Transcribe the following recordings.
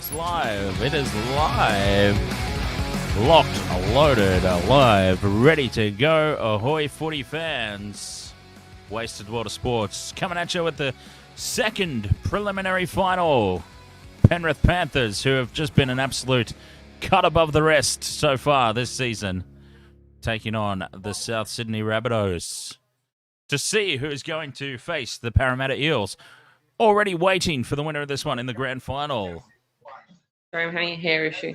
It's live. It is live. Locked, loaded, alive, ready to go. Ahoy, footy fans. Wasted World of Sports coming at you with the second preliminary final. Penrith Panthers, who have just been an absolute cut above the rest so far this season, taking on the South Sydney Rabbitohs to see who is going to face the Parramatta Eels. Already waiting for the winner of this one in the grand final. Sorry, I'm having a hair issue.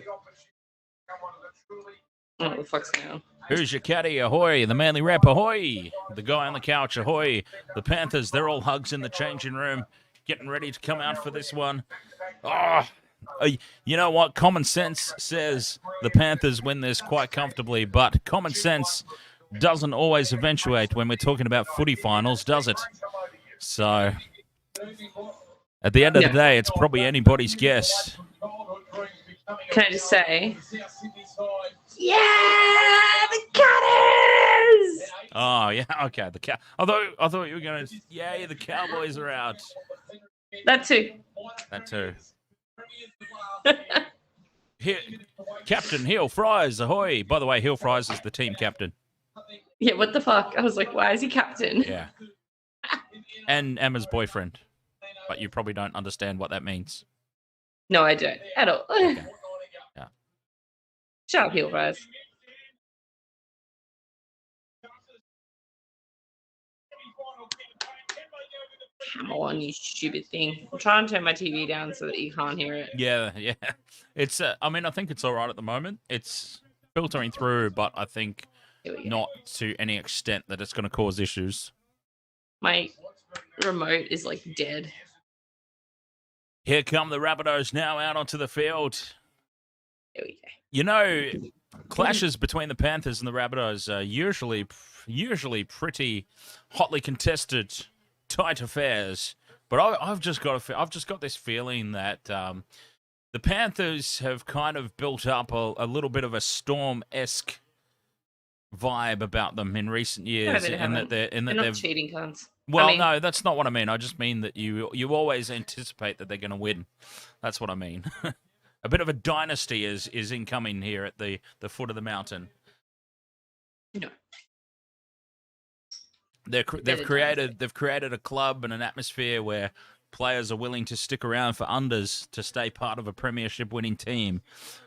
Oh, the fuck's going on? Who's your caddy? Ahoy. The Manly Rep. Ahoy. The guy on the couch. Ahoy. The Panthers, they're all hugs in the changing room, getting ready to come out for this one. Oh, you know what? Common sense says the Panthers win this quite comfortably, but common sense doesn't always eventuate when we're talking about footy finals, does it? So, at the end of the day, it's probably anybody's guess. Can I just say, yeah, the Cutters! Oh, yeah, okay. I thought you were going to, yeah, the Cowboys are out. That too. That too. Here, Captain Hill Fries, ahoy. By the way, Hill Fries is the team captain. Yeah, what the fuck? I was like, why is he captain? Yeah. And Emma's boyfriend. But you probably don't understand what that means. No, I don't. At all. Okay. Yeah. Shut up, heel rise. Come on, you stupid thing. I'm trying to turn my TV down so that you can't hear it. Yeah. It's, I think it's all right at the moment. It's filtering through, but I think not to any extent that it's going to cause issues. My remote is like dead. Here come the Rabbitohs now out onto the field. There we go. You know, clashes between the Panthers and the Rabbitohs are usually pretty hotly contested, tight affairs. But I've just got this feeling that the Panthers have kind of built up a little bit of a Storm-esque vibe about them in recent years, no, they're not cheating cunts. Well, no, that's not what I mean. I just mean that you always anticipate that they're going to win. That's what I mean. A bit of a dynasty is incoming here at the foot of the mountain. No. They've created a club and an atmosphere where players are willing to stick around for unders to stay part of a premiership winning team.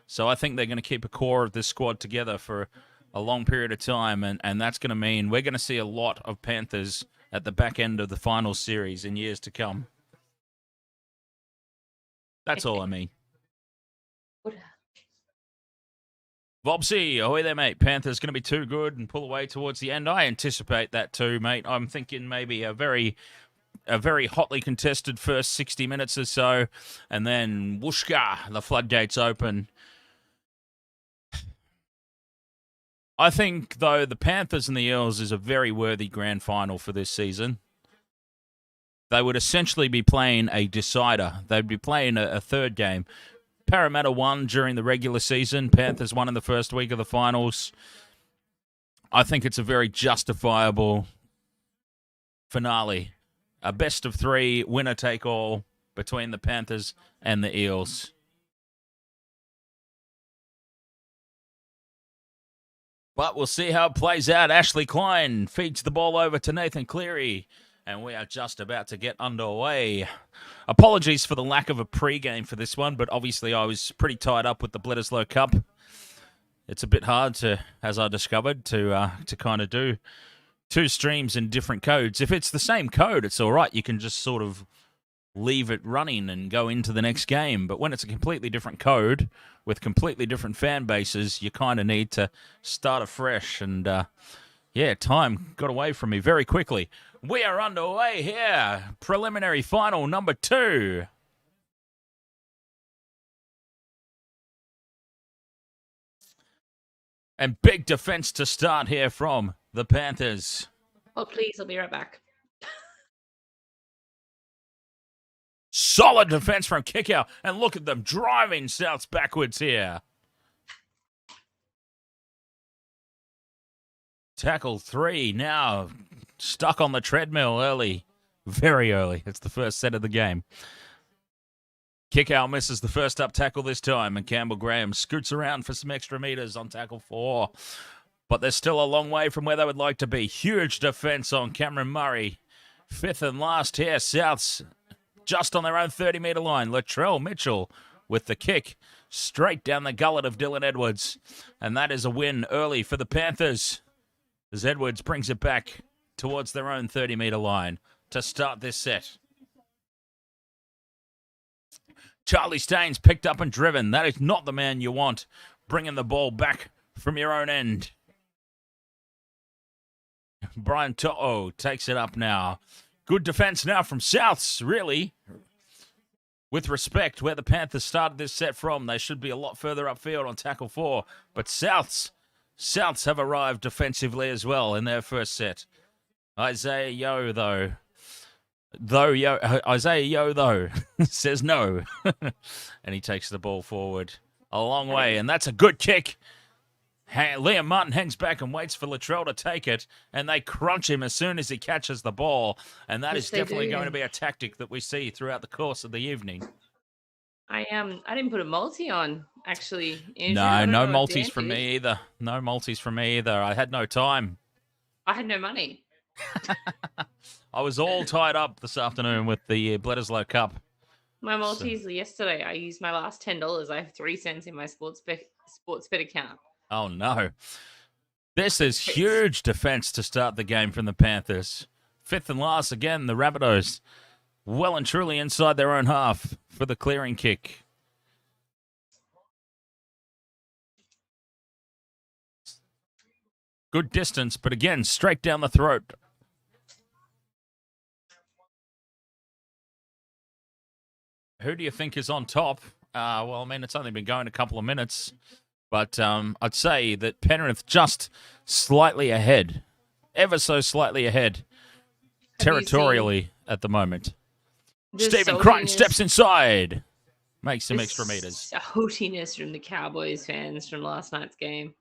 So I think they're going to keep a core of this squad together for a long period of time, and that's going to mean we're going to see a lot of Panthers at the back end of the final series in years to come. That's all I mean. Vobsy, ahoy there, mate. Panthers going to be too good and pull away towards the end. I anticipate that too, mate. I'm thinking maybe a very hotly contested first 60 minutes or so, and then whooshka, the floodgates open. I think, though, the Panthers and the Eels is a very worthy grand final for this season. They would essentially be playing a decider. They'd be playing a third game. Parramatta won during the regular season. Panthers won in the first week of the finals. I think it's a very justifiable finale. A best of three, winner take all between the Panthers and the Eels. But we'll see how it plays out. Ashley Klein feeds the ball over to Nathan Cleary, and we are just about to get underway. Apologies for the lack of a pre-game for this one, but obviously I was pretty tied up with the Bledisloe Cup. It's a bit hard to, as I discovered, to kind of do two streams in different codes. If it's the same code, it's all right. You can just sort of leave it running and go into the next game. But when it's a completely different code with completely different fan bases, you kind of need to start afresh. And, time got away from me very quickly. We are underway here. Preliminary final number 2. And big defense to start here from the Panthers. Oh, please, I'll be right back. Solid defense from Kickout. And look at them driving Souths backwards here. Tackle 3 now stuck on the treadmill early. Very early. It's the first set of the game. Kick out misses the first up tackle this time, and Campbell Graham scoots around for some extra meters on tackle 4. But they're still a long way from where they would like to be. Huge defence on Cameron Murray. 5th and last here. Souths just on their own 30-metre line. Latrell Mitchell with the kick straight down the gullet of Dylan Edwards. And that is a win early for the Panthers, as Edwards brings it back towards their own 30-metre line to start this set. Charlie Staines picked up and driven. That is not the man you want, bringing the ball back from your own end. Brian To'o takes it up now. Good defense now from Souths, really. With respect, where the Panthers started this set from, they should be a lot further upfield on tackle 4. But Souths have arrived defensively as well in their first set. Isaiah Yeo, though, says no. And he takes the ball forward a long way, and that's a good kick. Liam Martin hangs back and waits for Latrell to take it, and they crunch him as soon as he catches the ball. And that is definitely going to be a tactic that we see throughout the course of the evening. I didn't put a multi on, actually. Andrew. No multis from me either. No multis from me either. I had no time. I had no money. I was all tied up this afternoon with the Bledisloe Cup. My multis yesterday, I used my last $10. I have 3 cents in my sports bet account. Oh, no. This is huge defense to start the game from the Panthers. 5th and last, again, the Rabbitohs well and truly inside their own half for the clearing kick. Good distance, but again, straight down the throat. Who do you think is on top? Well, I mean, it's only been going a couple of minutes. But I'd say that Penrith just slightly ahead, ever so slightly ahead, territorially at the moment. Stephen Crichton steps inside, makes some extra meters. Saltiness from the Cowboys fans from last night's game.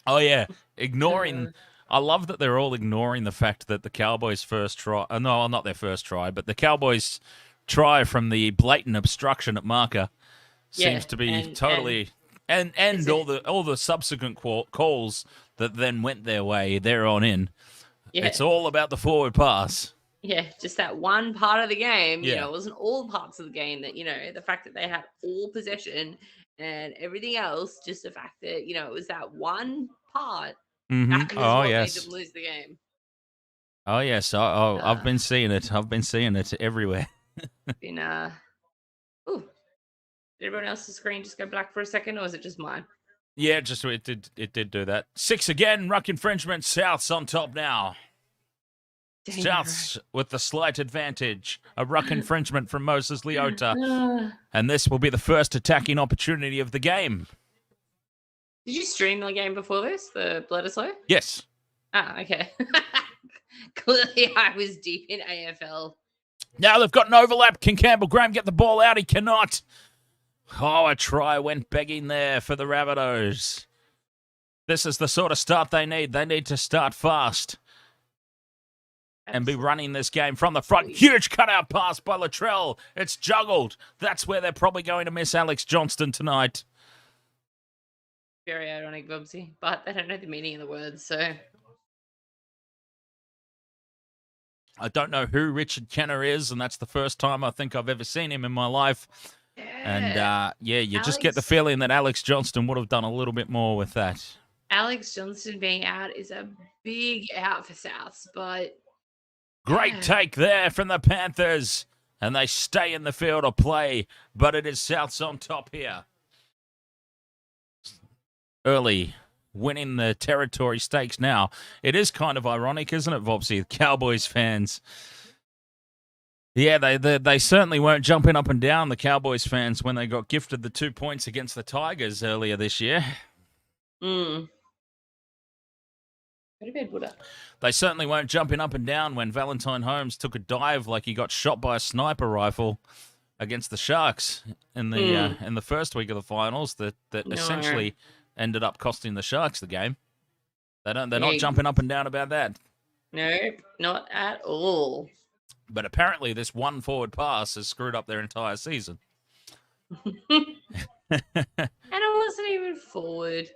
Oh, yeah. I love that they're all ignoring the fact that the Cowboys' first try, no, not their first try, but the Cowboys' try from the blatant obstruction at marker seems to be totally and all the subsequent calls that then went their way there on in. Yeah. It's all about the forward pass. Yeah, just that one part of the game. Yeah. It wasn't all parts of the game that, the fact that they had all possession and everything else, just the fact that, it was that one part. Mm-hmm. That is what made them lose the game. Oh, yes. I've been seeing it. I've been seeing it everywhere. Did everyone else's screen just go black for a second, or was it just mine? Yeah, it did do that. 6 again, ruck infringement. Souths on top now. Souths with the slight advantage. A ruck infringement from Moses Leota. And this will be the first attacking opportunity of the game. Did you stream the game before this, the Bledisloe? Yes. Ah, okay. Clearly I was deep in AFL. Now they've got an overlap. Can Campbell Graham get the ball out? He cannot. Oh, a try went begging there for the Rabbitohs. This is the sort of start they need. They need to start fast and be running this game from the front. Huge cutout pass by Latrell. It's juggled. That's where they're probably going to miss Alex Johnston tonight. Very ironic, Bubsy, but they don't know the meaning of the words, so... I don't know who Richie Kennar is, and that's the first time I think I've ever seen him in my life. Yeah. And, you just get the feeling that Alex Johnston would have done a little bit more with that. Alex Johnston being out is a big out for Souths, but... Great take there from the Panthers, and they stay in the field of play, but it is Souths on top here. Early, winning the territory stakes now. It is kind of ironic, isn't it, Vopsy? The Cowboys fans... Yeah, they certainly weren't jumping up and down, the Cowboys fans, when they got gifted the 2 points against the Tigers earlier this year. Go to bed, Buddha. They certainly weren't jumping up and down when Valentine Holmes took a dive like he got shot by a sniper rifle against the Sharks in the first week of the finals that essentially ended up costing the Sharks the game. They're not jumping up and down about that. Nope, not at all. But apparently this one forward pass has screwed up their entire season. And it wasn't even forward.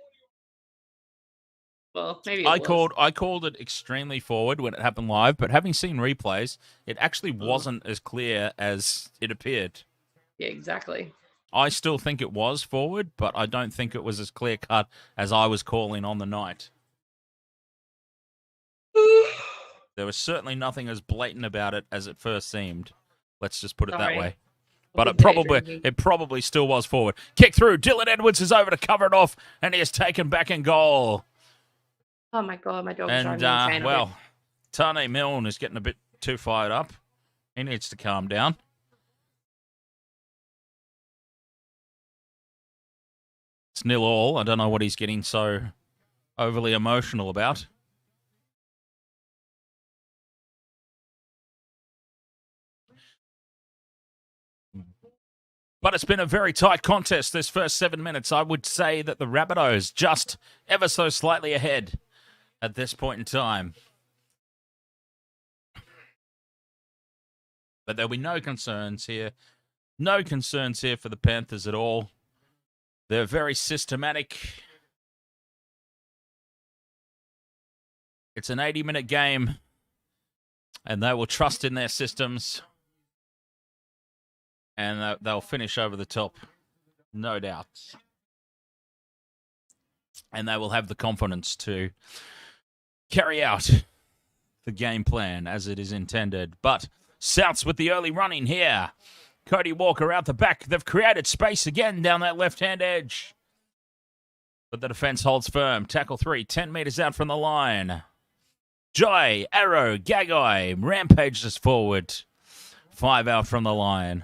Well, maybe it was. I called it extremely forward when it happened live, but having seen replays, it actually wasn't as clear as it appeared. Yeah, exactly. I still think it was forward, but I don't think it was as clear cut as I was calling on the night. There was certainly nothing as blatant about it as it first seemed. Let's just put it that way. But it probably still was forward. Kick through. Dylan Edwards is over to cover it off, and he is taken back in goal. Oh my god, my dog's driving me insane. Well, Tane Milne is getting a bit too fired up. He needs to calm down. It's 0-0. I don't know what he's getting so overly emotional about. But it's been a very tight contest this first 7 minutes. I would say that the Rabbitohs just ever so slightly ahead at this point in time. But there'll be no concerns here. No concerns here for the Panthers at all. They're very systematic. It's an 80-minute game, and they will trust in their systems. And they'll finish over the top, no doubt. And they will have the confidence to carry out the game plan as it is intended. But Souths with the early running here. Cody Walker out the back. They've created space again down that left-hand edge. But the defense holds firm. Tackle 3, 10 meters out from the line. Joy, Arrow, Gagai, rampages forward. 5 out from the line.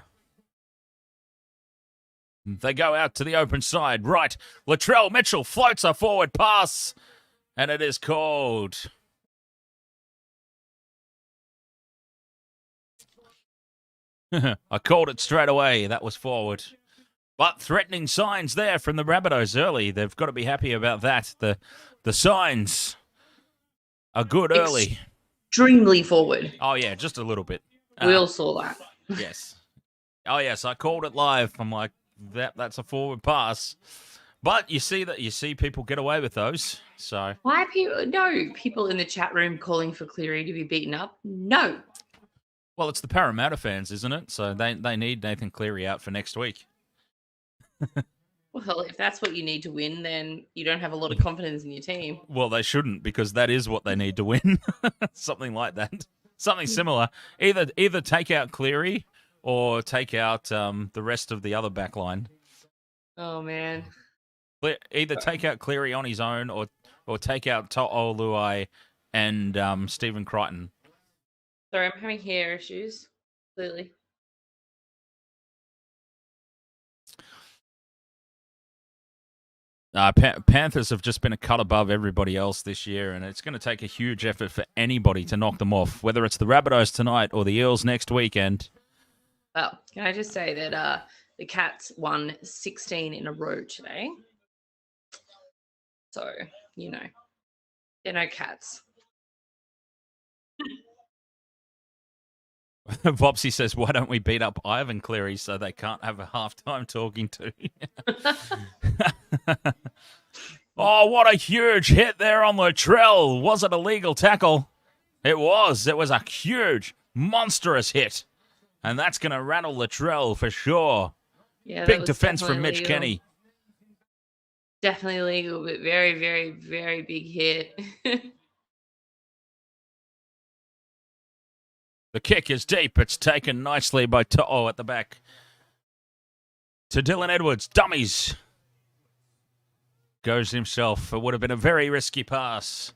They go out to the open side. Right. Latrell Mitchell floats a forward pass. And it is called. I called it straight away. That was forward. But threatening signs there from the Rabbitohs early. They've got to be happy about that. The signs are good early. Extremely forward. Oh, yeah, just a little bit. We all saw that. Yes. Oh, yes, I called it live. I'm like, that's a forward pass. But you see people get away with those. So why are people in the chat room calling for Cleary to be beaten up? No. Well, it's the Parramatta fans, isn't it? So they need Nathan Cleary out for next week. Well, if that's what you need to win, then you don't have a lot of confidence in your team. Well, they shouldn't, because that is what they need to win. Something like that. Something similar. Either take out Cleary or take out the rest of the other back line. Oh, man. Either take out Cleary on his own or take out To'oluai and Stephen Crichton. Sorry, I'm having hair issues, clearly. Panthers have just been a cut above everybody else this year, and it's going to take a huge effort for anybody to knock them off, whether it's the Rabbitohs tonight or the Eels next weekend. Well, can I just say that the Cats won 16 in a row today. So, they're no Cats. Vopsy says, why don't we beat up Ivan Cleary so they can't have a halftime talking to? Oh, what a huge hit there on Latrell. Was it a legal tackle? It was. It was a huge, monstrous hit. And that's going to rattle Latrell for sure. Yeah, big defense from Mitch legal. Kenny. Definitely legal, but very, very, very big hit. The kick is deep. It's taken nicely by To'o at the back. To Dylan Edwards. Dummies. Goes himself. It would have been a very risky pass.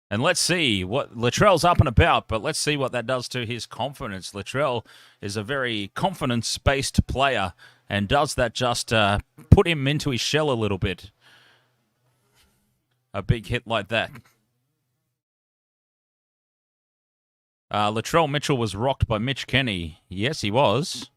And let's see what Latrell's up and about, but let's see what that does to his confidence. Latrell is a very confidence-based player, and does that just put him into his shell a little bit? A big hit like that. Latrell Mitchell was rocked by Mitch Kenny. Yes, he was.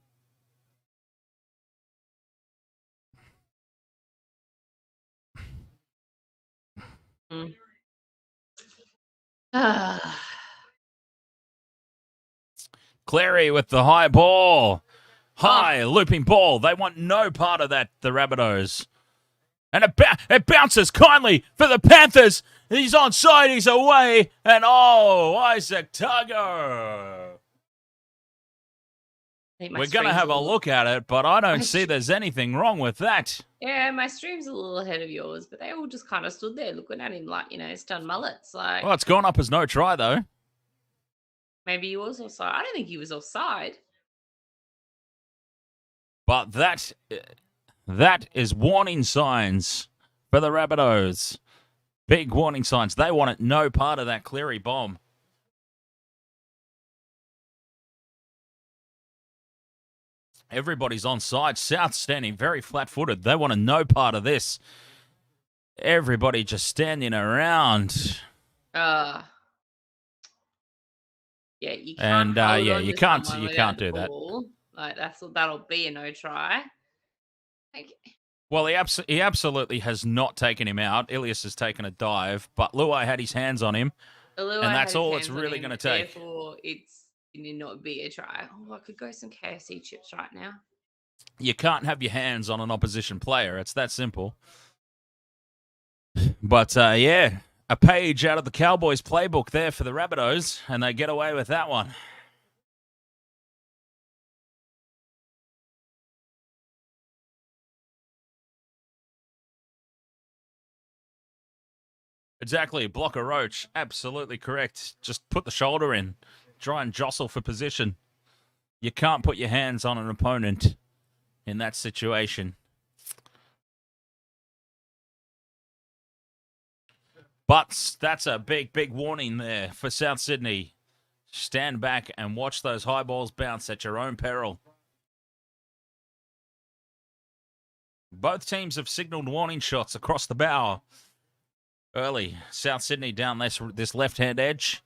Cleary with the high ball. High, looping ball. They want no part of that, the Rabbitohs. And it bounces kindly for the Panthers. He's onside, he's away. And Isaac Tugger. We're going to have a look at it, but I don't see there's anything wrong with that. Yeah, my stream's a little ahead of yours, but they all just kind of stood there looking at him like, stunned mullets. Like, well, it's gone up as no try, though. Maybe he was offside. I don't think he was offside. But that is warning signs for the Rabbitohs. Big warning signs. They wanted no part of that Cleary bomb. Everybody's onside. South standing very flat-footed. They want no part of this. Everybody just standing around. Yeah, you can't. You can't do that. Like that'll be a no try. Well, he absolutely has not taken him out. Ilias has taken a dive, but Luai had his hands on him, and that's all it's really going to take. Therefore, it's going to not be a try. Oh, I could go some KFC chips right now. You can't have your hands on an opposition player. It's that simple. But, a page out of the Cowboys playbook there for the Rabbitohs, and they get away with that one. Exactly. Block a roach. Absolutely correct. Just put the shoulder in. Try and jostle for position. You can't put your hands on an opponent in that situation. But that's a big, big warning there for South Sydney. Stand back and watch those high balls bounce at your own peril. Both teams have signalled warning shots across the bow. Early, South Sydney down this left-hand edge.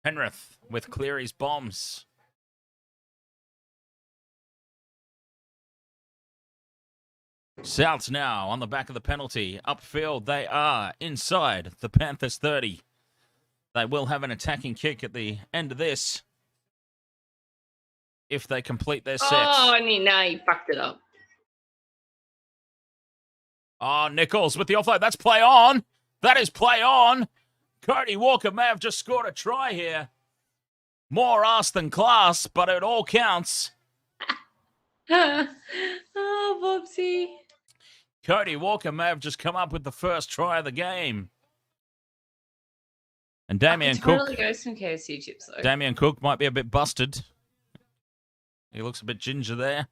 Penrith with Cleary's bombs. Souths now on the back of the penalty. Upfield, they are inside the Panthers 30. They will have an attacking kick at the end of this if they complete their sets. Oh, no, you fucked it up. Oh, Nichols with the offload. That's play on. That is play on. Cody Walker may have just scored a try here. More ass than class, but it all counts. Oh, Bobsy. Cody Walker may have just come up with the first try of the game. And Damien Cook. Go some KFC chips, though. Damien Cook might be a bit busted. He looks a bit ginger there.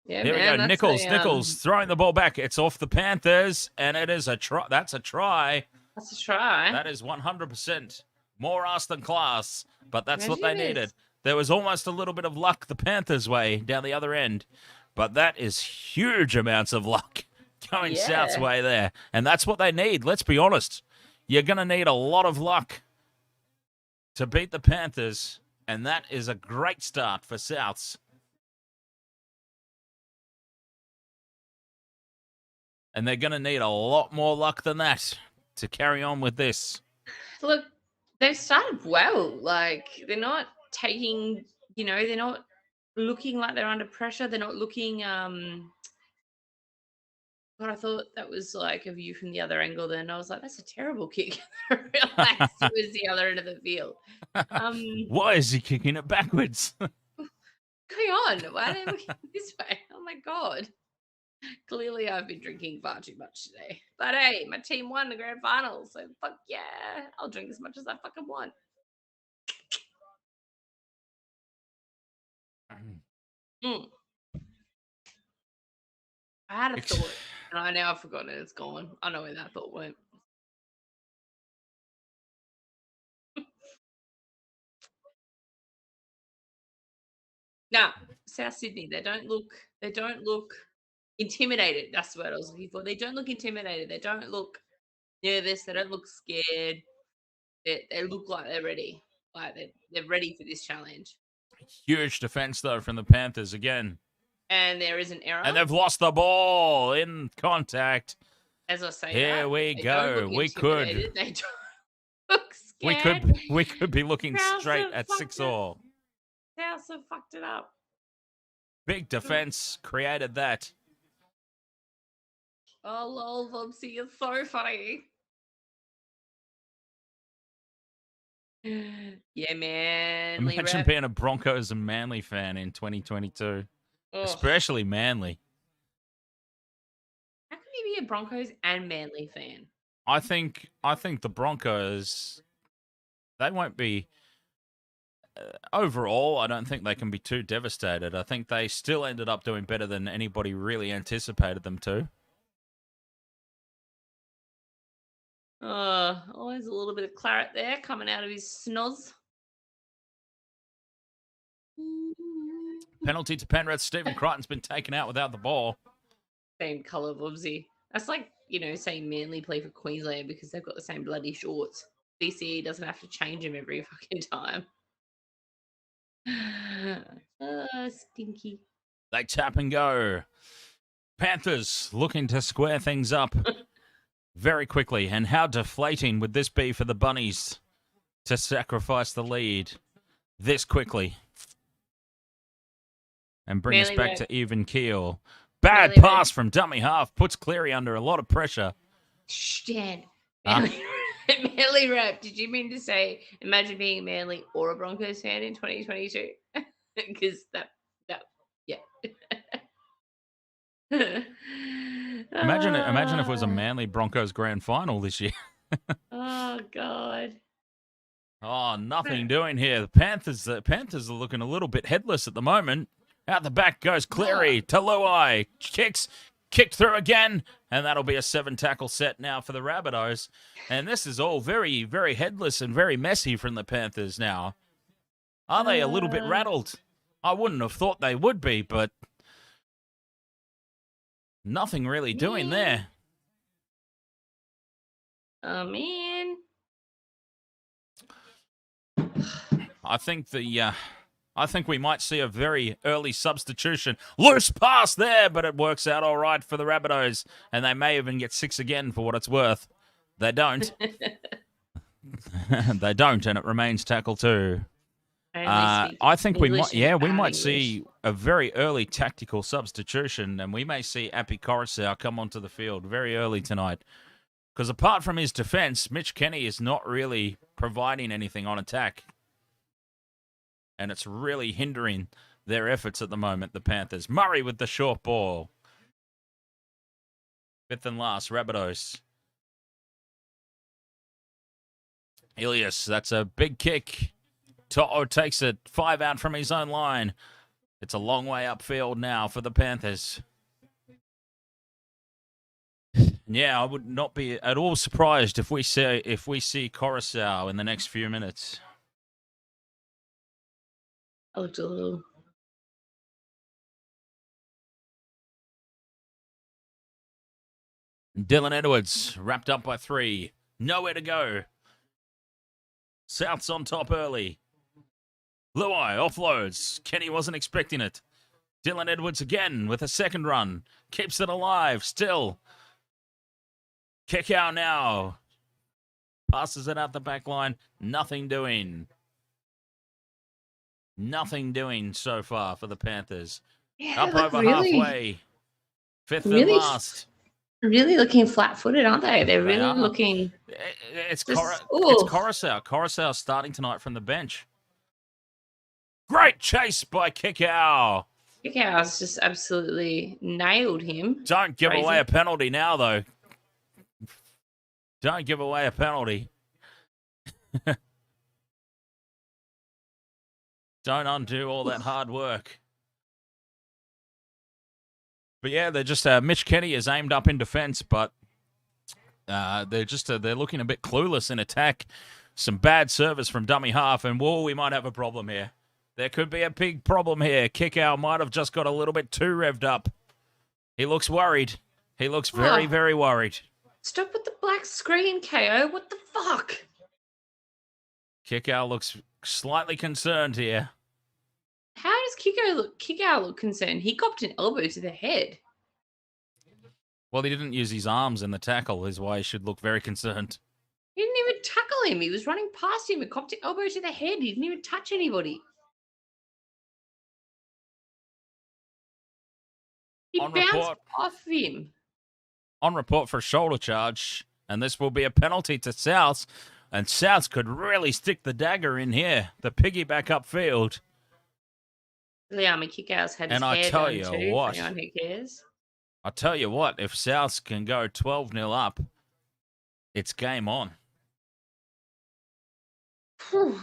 Yeah, here we go. Nichols throwing the ball back. It's off the Panthers, and it is a try. That's a try. That's a try. That is 100% more ass than class, but that's what they needed. There was almost a little bit of luck the Panthers' way down the other end, but that is huge amounts of luck going South's way there, and that's what they need. Let's be honest. You're going to need a lot of luck to beat the Panthers, and that is a great start for Souths. And they're going to need a lot more luck than that to carry on with this. Look, they've started well. Like, they're not taking, they're not looking like they're under pressure. They're not looking, but I thought that was like a view from the other angle then. I was like, that's a terrible kick. I realized it was the other end of the field. Why is he kicking it backwards? Going on. Why didn't we kick this way? Oh, my God. Clearly, I've been drinking far too much today. But hey, my team won the grand final, so fuck yeah. I'll drink as much as I fucking want. I had a thought, and I now I've forgotten it. It's gone. I know where that thought went. Now, South Sydney, they don't look intimidated. That's what I was looking for. They don't look intimidated. They don't look nervous. They don't look scared. They look like they're ready. Like they're ready for this challenge. Huge defense, though, from the Panthers again. And there is an error. And they've lost the ball in contact. As I say, here we go. We could. They don't look scared. We could be looking straight at 6-all. South fucked it up. Big defense created that. Oh, lol, Vobsy, you're so funny. Yeah, man. Imagine being a Broncos and Manly fan in 2022. Especially Manly. How can you be a Broncos and Manly fan? I think the Broncos, they won't be... overall, I don't think they can be too devastated. I think they still ended up doing better than anybody really anticipated them to. Always a little bit of claret there coming out of his snoz. Penalty to Penrith. Stephen Crichton's been taken out without the ball. Same colour, Bobsy. That's like, saying Manly play for Queensland because they've got the same bloody shorts. BCE doesn't have to change them every fucking time. Stinky. They tap and go. Panthers looking to square things up very quickly. And how deflating would this be for the Bunnies to sacrifice the lead this quickly and bring us back to even keel? Bad pass from dummy half puts Cleary under a lot of pressure. Dan. Manly rep. Did you mean to say imagine being a Manly or a Broncos fan in 2022? Because yeah. Imagine if it was a Manly Broncos grand final this year. Oh God. Oh, nothing doing here. The Panthers are looking a little bit headless at the moment. Out the back goes Cleary. Taluai kicked through again, and that'll be a 7-tackle set now for the Rabbitohs. And this is all very, very headless and very messy from the Panthers now. Are they a little bit rattled? I wouldn't have thought they would be, but nothing really doing there. Oh, man. I think we might see a very early substitution. Loose pass there, but it works out all right for the Rabbitohs, and they may even get 6 again for what it's worth. They don't. They don't, and it remains tackle 2. I think we might see a very early tactical substitution, and we may see Api Coruscant come onto the field very early tonight. Because apart from his defense, Mitch Kenny is not really providing anything on attack. And it's really hindering their efforts at the moment, the Panthers. Murray with the short ball. 5th and last, Rabbitohs. Ilias, that's a big kick. To'o takes it 5 out from his own line. It's a long way upfield now for the Panthers. Yeah, I would not be at all surprised if we see Coruscant in the next few minutes. I looked a little. Dylan Edwards wrapped up by 3. Nowhere to go. South's on top early. Luai offloads. Kenny wasn't expecting it. Dylan Edwards again with a second run. Keeps it alive still. Kick out now. Passes it out the back line. Nothing doing. Nothing doing so far for the Panthers. Yeah, up over halfway. 5th and last. Really looking flat-footed, aren't they? They're really looking... It's Coruscant. Coruscant starting tonight from the bench. Great chase by Kikau. Kikau's just absolutely nailed him. Don't give away a penalty now, though. Don't give away a penalty. Don't undo all that hard work. But yeah, they're just Mitch Kenny is aimed up in defense, but they're looking a bit clueless in attack. Some bad service from dummy half, and whoa, we might have a problem here. There could be a big problem here. Kickout might have just got a little bit too revved up. He looks worried. He looks very, very worried. Stop with the black screen, KO. What the fuck? Kickout looks slightly concerned here. How does Kickout look concerned? He copped an elbow to the head. Well, he didn't use his arms in the tackle, is why he should look very concerned. He didn't even tackle him. He was running past him and copped an elbow to the head. He didn't even touch anybody. He On bounced report. off him. On report for a shoulder charge, and this will be a penalty to South. And South could really stick the dagger in here. The piggyback upfield. Liam Kickout's had his And I hair tell done you too, what. for anyone who cares. I'll tell you what, if South can go 12-0 up, it's game on. Whew.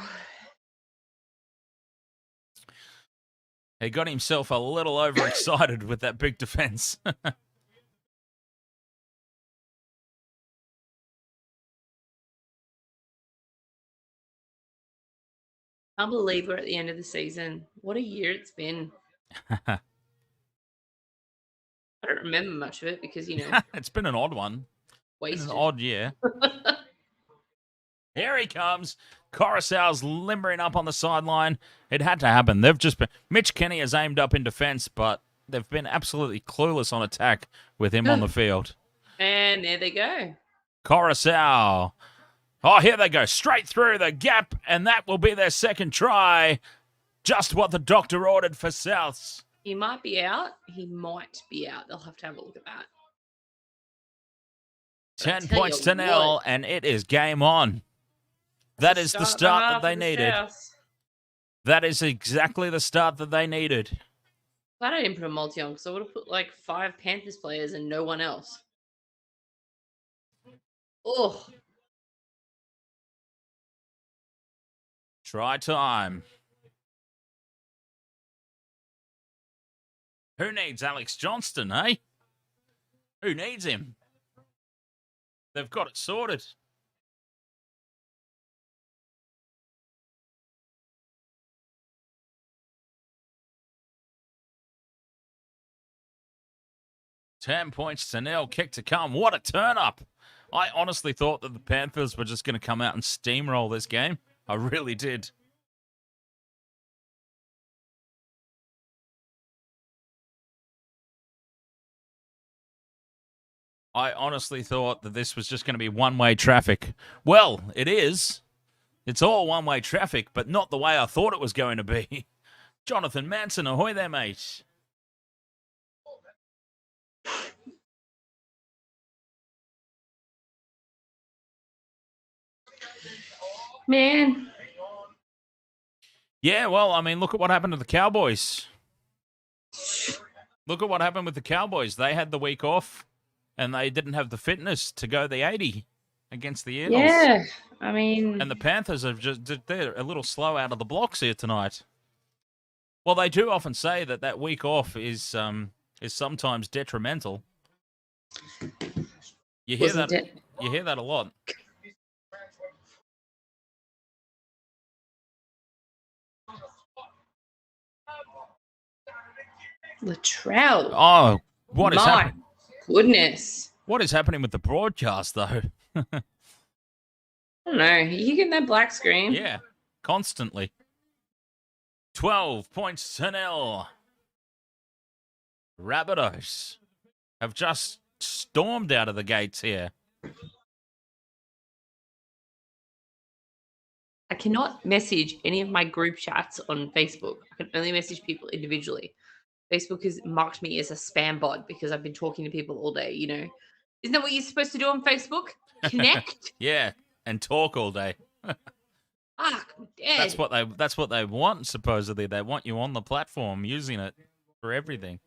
He got himself a little overexcited with that big defence. Can't believe we're at the end of the season. What a year it's been. I don't remember much of it because, It's been an odd one. It's wasted. an odd year. Here he comes. Coruscant's limbering up on the sideline. It had to happen. They've just been... Mitch Kenny has aimed up in defence, but they've been absolutely clueless on attack with him on the field. And there they go. Coruscant. Oh, here they go. Straight through the gap, and that will be their second try. Just what the doctor ordered for Souths. He might be out. He might be out. They'll have to have a look at that. 10 points to 0, and it is game on. That is the start that they needed. That is exactly the start that they needed. Glad I didn't put a multi on because I would have put like 5 Panthers players and no one else. Oh. Try time. Who needs Alex Johnston, eh? Who needs him? They've got it sorted. $10 points to 0. Kick to come. What a turn up. I honestly thought that the Panthers were just going to come out and steamroll this game. I really did. I honestly thought that this was just going to be one-way traffic. Well, it is. It's all one-way traffic, but not the way I thought it was going to be. Jonathan Manson, ahoy there, mate. Man. Yeah, well, I mean, look at what happened to the Cowboys. Look at what happened with the Cowboys. They had the week off, and they didn't have the fitness to go the 80 against the Eels. Yeah, I mean... And the Panthers are they're a little slow out of the blocks here tonight. Well, they do often say that week off is sometimes detrimental. You hear You hear that a lot. Latrell. Oh, what is happening? Goodness. What is happening with the broadcast, though? I don't know. You getting that black screen? Yeah, constantly. 12 points to 0. Rabbitohs have just stormed out of the gates here. I cannot message any of my group chats on Facebook. I can only message people individually. Facebook has marked me as a spam bot because I've been talking to people all day, Isn't that what you're supposed to do on Facebook? Connect? Yeah, and talk all day. Fuck, I'm dead. That's what they want, supposedly. They want you on the platform using it for everything.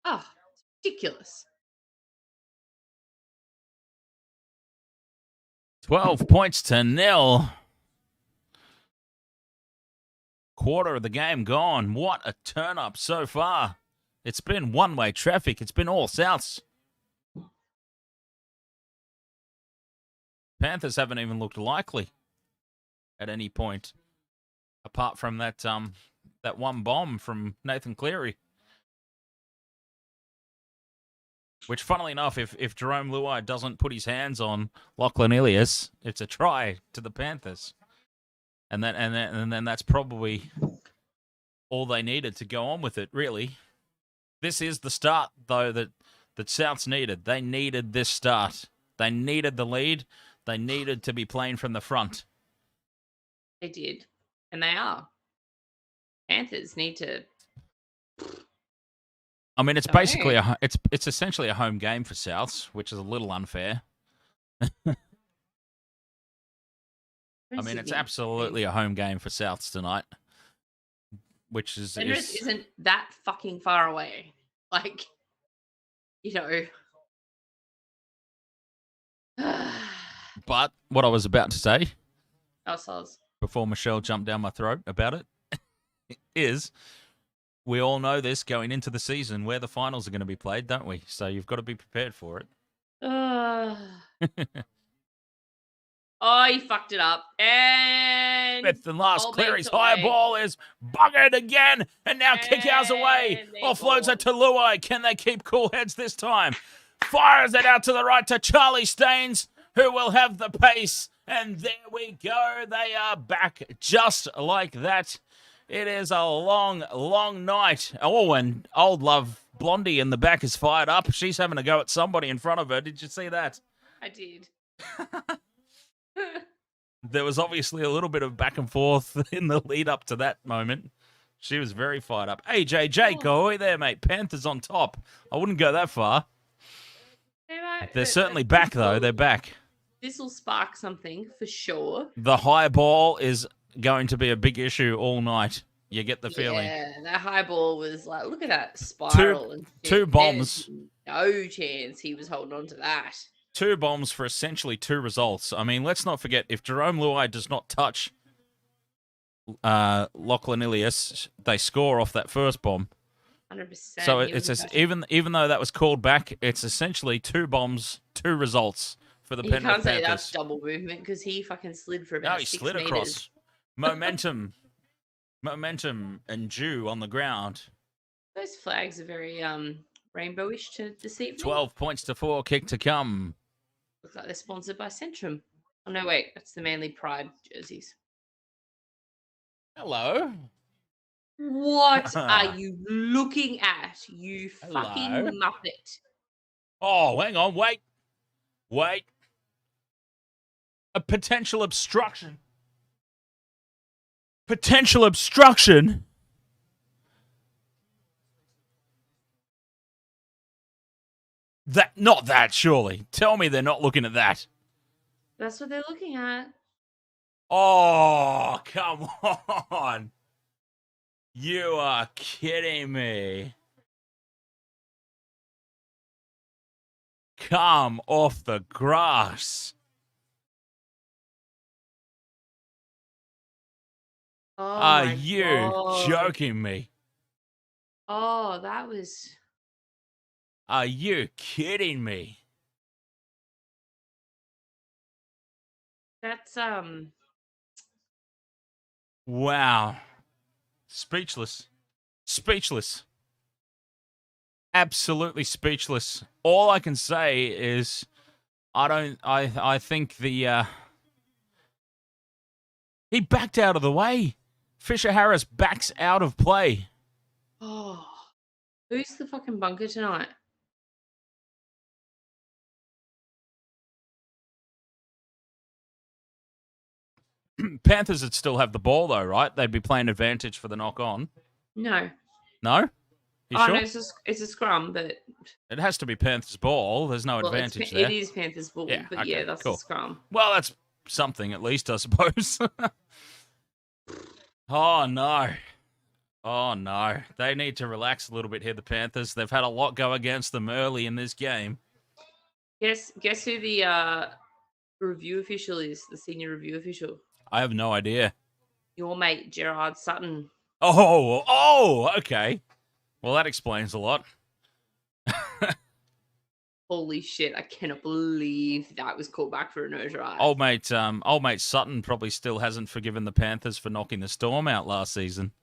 Oh, it's ridiculous. 12 points to 0. Quarter of the game gone. What a turn up so far. It's been one-way traffic. It's been all Souths. Panthers haven't even looked likely at any point, apart from that one bomb from Nathan Cleary. Which, funnily enough, if Jerome Luai doesn't put his hands on Lachlan Ilias, it's a try to the Panthers. And then that's probably all they needed to go on with it, really. This is the start, though, that Souths needed. They needed this start. They needed the lead. They needed to be playing from the front. They did. And they are. Panthers need to I mean, it's No. basically it's essentially a home game for Souths, which is a little unfair. I mean, it's absolutely a home game for Souths tonight, which is Penrith isn't that fucking far away. Like, you know. But what I was about to say Ourselves. before Michelle jumped down my throat about it is we all know this going into the season where the finals are going to be played, don't we? So you've got to be prepared for it. Oh, he fucked it up. And Fifth and last, Cleary's high ball is buggered again, and now kick ours away. Offloads it to Luai. Can they keep cool heads this time? Fires it out to the right to Charlie Staines, who will have the pace. And there we go. They are back just like that. It is a long, long night. Oh, and old love Blondie in the back is fired up. She's having a go at somebody in front of her. Did you see that? I did. There was obviously a little bit of back and forth in the lead up to that moment. She was very fired up. AJ Jake, ahoy there, mate. Panthers on top. I wouldn't go that far. They're certainly back, though. They're back. This will spark something for sure. The high ball is going to be a big issue all night. You get the feeling. Yeah, that high ball was like, look at that spiral. Two bombs. There's no chance he was holding on to that. 2 bombs for essentially 2 results. I mean, let's not forget, if Jerome Luai does not touch Lachlan Ilias, they score off that first bomb. 100%. So even though that was called back, it's essentially 2 bombs, 2 results for the Penrith Panthers. You can't say that's double movement because he fucking slid for about 6 meters. No, he slid across. Momentum and dew on the ground. Those flags are very rainbowish to deceive me. 12 points to 4, kick to come. Looks like they're sponsored by Centrum. Oh, no, wait. That's the Manly Pride jerseys. Hello. What are you looking at, you fucking muppet? Oh, hang on. Wait. A potential obstruction. Potential obstruction? Not that, surely. Tell me they're not looking at that. That's what they're looking at. Oh, come on. You are kidding me. Come off the grass. Oh, are you joking me? Oh, that was... Are you kidding me? That's, Wow. Speechless. Absolutely speechless. All I can say is I think the he backed out of the way. Fisher Harris backs out of play. Oh. Who's the fucking bunker tonight? Panthers would still have the ball, though, right? They'd be playing advantage for the knock-on. No. No? You sure? No, it's a scrum, but... It has to be Panthers' ball. There's no advantage there. It is Panthers' ball, but okay, yeah, that's cool. a scrum. Well, that's something, at least, I suppose. Oh, no. They need to relax a little bit here, the Panthers. They've had a lot go against them early in this game. Guess who the review official is, the senior review official? I have no idea. Your mate, Gerard Sutton. Oh, okay. Well, that explains a lot. Holy shit, I cannot believe that was called back for a no try. Old mate Sutton probably still hasn't forgiven the Panthers for knocking the Storm out last season.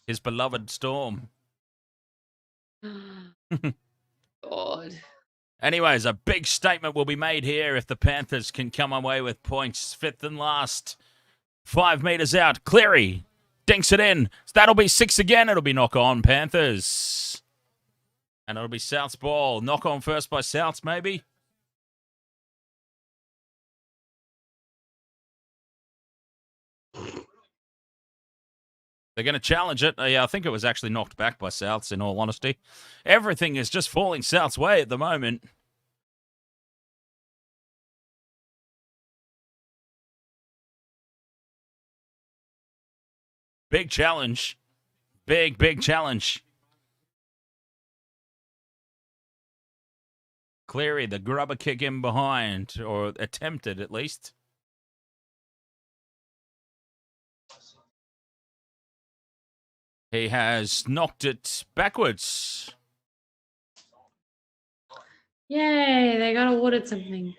His beloved Storm. God. Anyways, a big statement will be made here if the Panthers can come away with points. 5th and last. 5 meters out. Cleary dinks it in. That'll be 6 again. It'll be knock on Panthers. And it'll be South's ball. Knock on first by Souths, maybe. They're going to challenge it. Yeah, I think it was actually knocked back by Souths, in all honesty. Everything is just falling South's way at the moment. Big challenge. Big challenge. Cleary, the grubber kick in behind, or attempted at least. He has knocked it backwards. Yay, they got awarded something.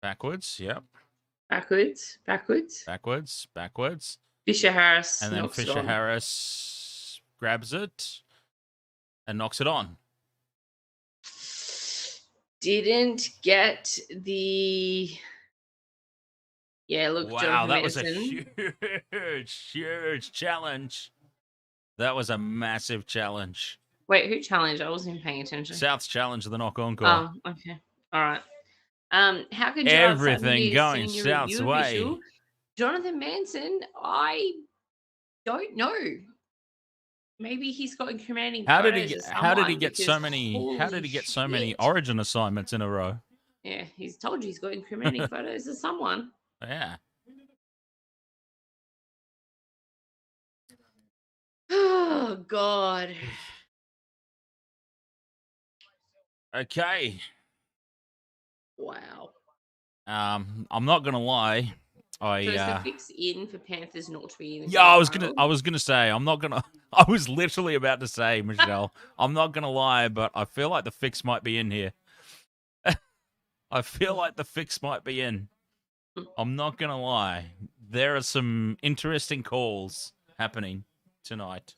Backwards, yep. Backwards. Backwards. Fisher Harris. And then Fisher Harris grabs it and knocks it on. Didn't get the... Yeah, look, wow, Jonathan that was Manson. a huge challenge. That was a massive challenge. Wait, who challenged? I wasn't even paying attention. South's challenged the knock-on goal. Oh, okay. All right. How could everything going South's way? Official? Jonathan Manson, I don't know. Maybe he's got incriminating How did photos he of get? How did he get because so many? How did he get so many Origin assignments in a row? Yeah, he's told you he's got incriminating photos of someone. Yeah. Oh God. Okay. Wow. I'm not gonna lie. So is the fix in for Panthers not to be in the Yeah, I was gonna say I'm not gonna. I was literally about to say, Michelle, I'm not gonna lie, but I feel like the fix might be in here. I feel like the fix might be in. I'm not gonna lie. There are some interesting calls happening tonight.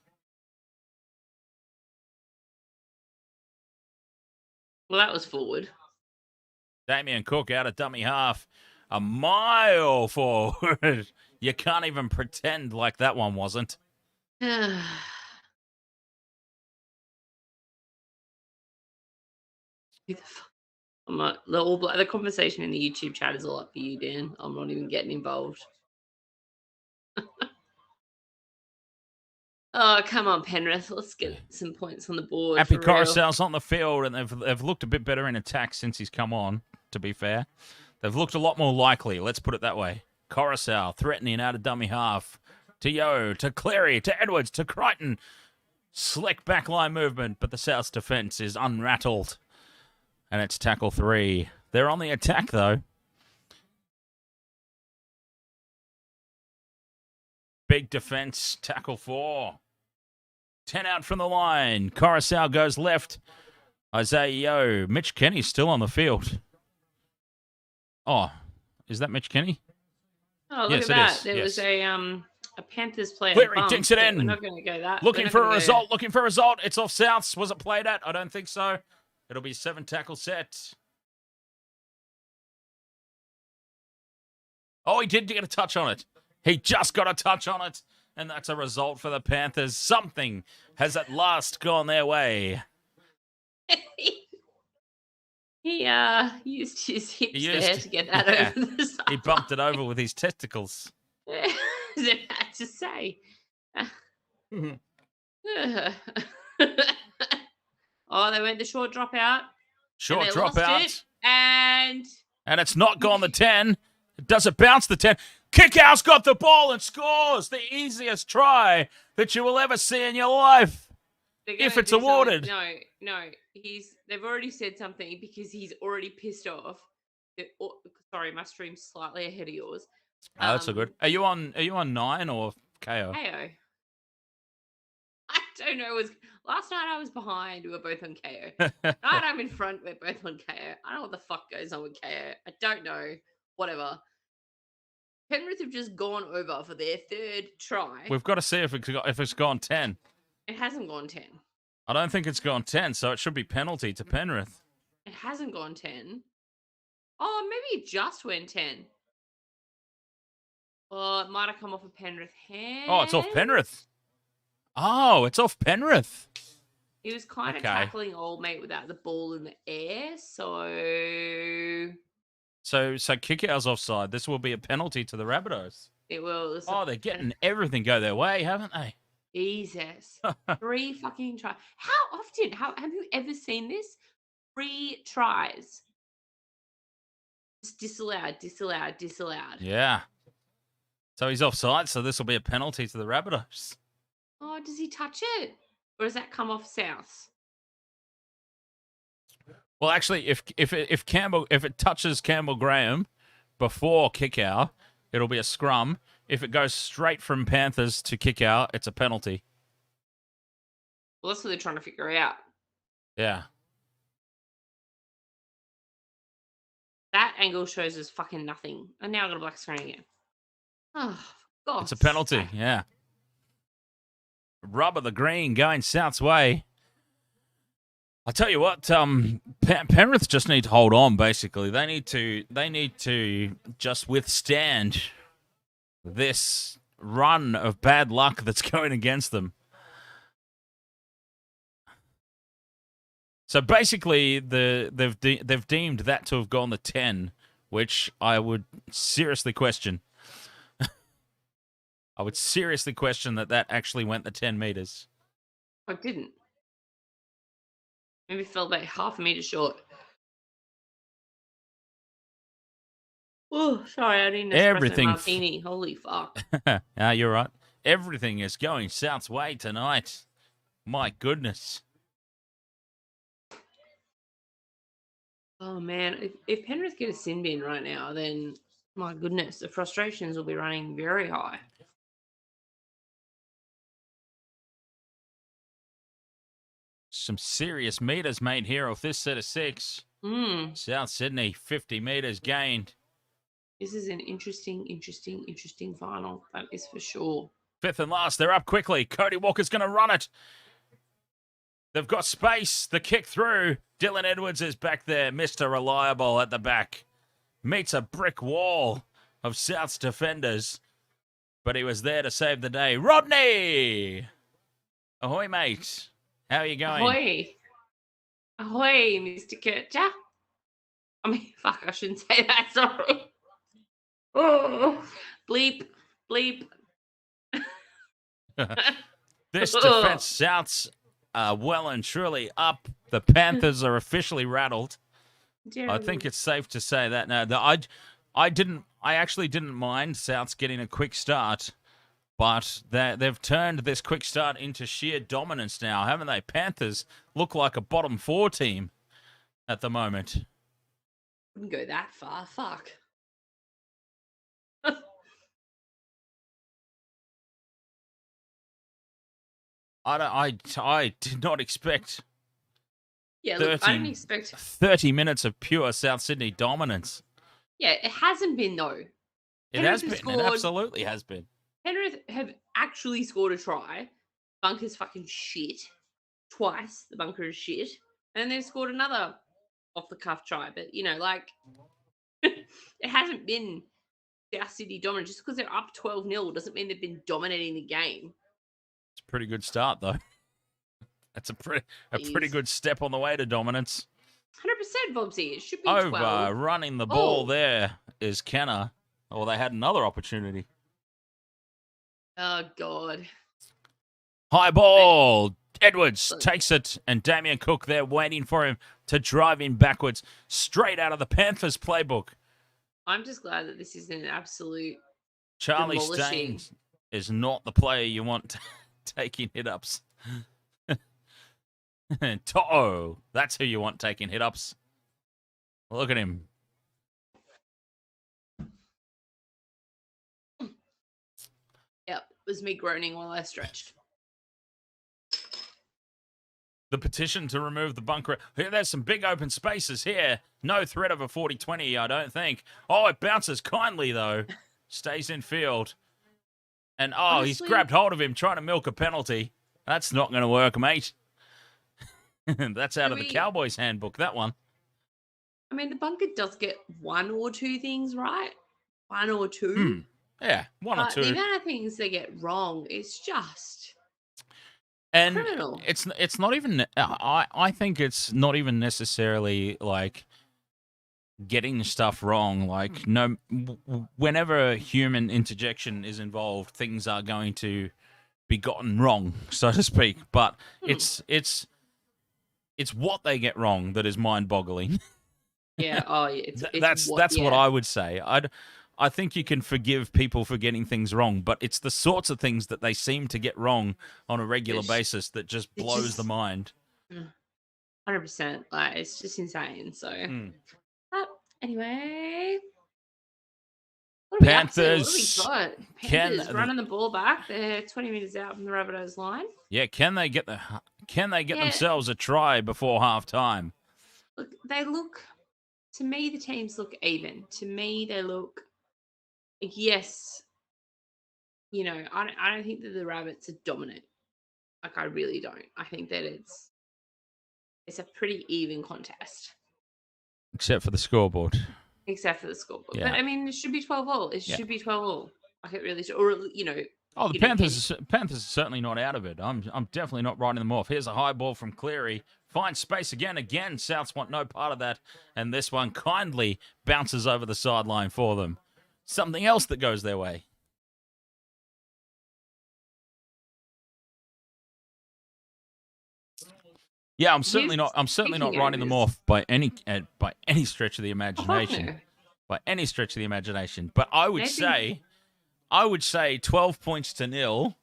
Well, that was forward. Damien Cook out of dummy half. A mile forward. You can't even pretend like that one wasn't. I'm not, the conversation in the YouTube chat is all up for you, Dan. I'm not even getting involved. Oh, come on, Penrith. Let's get some points on the board. Happy Coruscant's on the field, and they've looked a bit better in attack since he's come on, to be fair. They've looked a lot more likely, let's put it that way. Coruscant threatening out of dummy half. To Yo, to Cleary, to Edwards, to Crichton. Slick backline movement, but the South's defence is unrattled. And it's tackle 3. They're on the attack, though. Big defence, tackle 4. 10 out from the line. Coruscant goes left. Isaiah Yo. Mitch Kenny's still on the field. Oh, is that Mitch Kenny? Oh, look at that. There was a Panthers player. Cleary dinks it in. We're not going to go that. Looking for a result. It's off Souths. Was it played at? I don't think so. It'll be 7 tackle set. Oh, he did get a touch on it. He just got a touch on it. And that's a result for the Panthers. Something has at last gone their way. He used his hips there to get that over the side. He bumped it over with his testicles. I was about to say. Oh, they went the short dropout. Short dropout. And it's not gone the 10. Does it bounce the 10? Kickhouse got the ball and scores. The easiest try that you will ever see in your life. If it's awarded. No. They've already said something because he's already pissed off. Sorry, my stream's slightly ahead of yours. Oh, that's so good. Are you on 9 or KO? KO. I don't know. Last night I was behind. We were both on KO. Tonight I'm in front. We're both on KO. I don't know what the fuck goes on with KO. I don't know. Whatever. Penrith have just gone over for their 3rd try. We've got to see if it's gone 10. It hasn't gone 10. I don't think it's gone 10, so it should be penalty to Penrith. It hasn't gone 10. Oh, maybe it just went 10. Oh, it might have come off a Penrith hand. Oh, it's off Penrith. Oh, it's off Penrith. He was kind of Okay. tackling old mate without the ball in the air, so So Kickout's offside. This will be a penalty to the Rabbitohs. it will. Oh, they're getting everything go their way, haven't they? Jesus. 3 fucking tries. How often? Have you ever seen this? 3 tries. Just disallowed. Yeah. So he's offside, so this will be a penalty to the Rabbitohs. Oh, does he touch it? Or does that come off South? Well, actually, if it touches Campbell Graham before Kickout, it'll be a scrum. If it goes straight from Panthers to Kickout, it's a penalty. Well, that's what they're trying to figure out. Yeah. That angle shows us fucking nothing. And now I've got a black screen again. Oh, God. It's a penalty, yeah. Rub of the green going South's way. I'll tell you what, Penrith just need to hold on, basically. They need to just withstand this run of bad luck that's going against them. So basically, they've deemed that to have gone the 10, which I would seriously question. I would seriously question that actually went the 10 metres. I didn't. Maybe fell about half a metre short. Oh, sorry, I didn't espresso martini. Holy fuck. Yeah, you're right. Everything is going South's way tonight. My goodness. Oh, man. If Penrith get a sin bin right now, then, my goodness, the frustrations will be running very high. Some serious meters made here off this set of 6. South Sydney, 50 meters gained. This is an interesting final. That is for sure. 5th and last. They're up quickly. Cody Walker's going to run it. They've got space. The kick through. Dylan Edwards is back there. Mr. Reliable at the back. Meets a brick wall of South's defenders. But he was there to save the day. Rodney! Ahoy, mate. How are you going? Ahoy. Ahoy, Mr. Kircher. I mean, fuck, I shouldn't say that. Sorry. Oh, bleep. This defense, South's well and truly up. The Panthers are officially rattled. I think it's safe to say that now. I actually didn't mind South's getting a quick start, but they've turned this quick start into sheer dominance now, haven't they? Panthers look like a bottom 4 team at the moment. Wouldn't go that far. Fuck. I did not expect. Yeah, look, I didn't expect 30 minutes of pure South Sydney dominance. Yeah, it hasn't been though. It has been. It absolutely has been. Penrith have actually scored a try. Bunker's fucking shit. Twice the bunker is shit. And they've scored another off the cuff try. But, it hasn't been South Sydney dominant. Just because they're up 12-0 doesn't mean they've been dominating the game. It's a pretty good start, though. That's a pretty good step on the way to dominance. 100%, Bobsy. It should be 12. Running the ball there is Kennar. Oh, they had another opportunity. Oh, God. High ball. Edwards takes it, and Damien Cook there waiting for him to drive in backwards, straight out of the Panthers playbook. I'm just glad that this is an absolute Charlie Staines is not the player you want taking hit-ups. To'o, that's who you want taking hit-ups. Look at him. Yep, it was me groaning while I stretched. The petition to remove the bunker. Here, there's some big open spaces here. No threat of a 40-20, I don't think. Oh, it bounces kindly, though. Stays in field. And, honestly, he's grabbed hold of him, trying to milk a penalty. That's not going to work, mate. That's out of the Cowboys handbook, that one. I mean, the bunker does get 1 or 2 things right. 1 or 2. Yeah, 1 or 2. The amount of things they get wrong is just... And Criminal. it's not even. I think it's not even necessarily like getting stuff wrong. Like whenever human interjection is involved, things are going to be gotten wrong, so to speak. But it's what they get wrong that is mind-boggling. Yeah. Oh, yeah. It's That's what yeah. I would say. I think you can forgive people for getting things wrong, but it's the sorts of things that they seem to get wrong on a regular basis that just blows the mind. 100%. Like, it's just insane. So, but anyway, what are we up to? What have we Panthers. got? Panthers running the ball back. They're 20 meters out from the Rabbitohs line. Yeah, can they get themselves a try before half time? Look, they look, to me, the teams look even. To me, they look, yes, you know, I don't think that the Rabbits are dominant. Like, I really don't. I think that it's a pretty even contest. Except for the scoreboard. Except for the scoreboard. Yeah. But, I mean, it should be 12 all. It should be 12 all. Like, it really should. Or, you know. Oh, the Panthers are certainly not out of it. I'm definitely not writing them off. Here's a high ball from Cleary. Finds space again. Souths want no part of that. And this one kindly bounces over the sideline for them. Something else that goes their way. Yeah, I'm certainly not writing them off by any stretch of the imagination. Oh, no. By any stretch of the imagination. But I would say 12 points to 0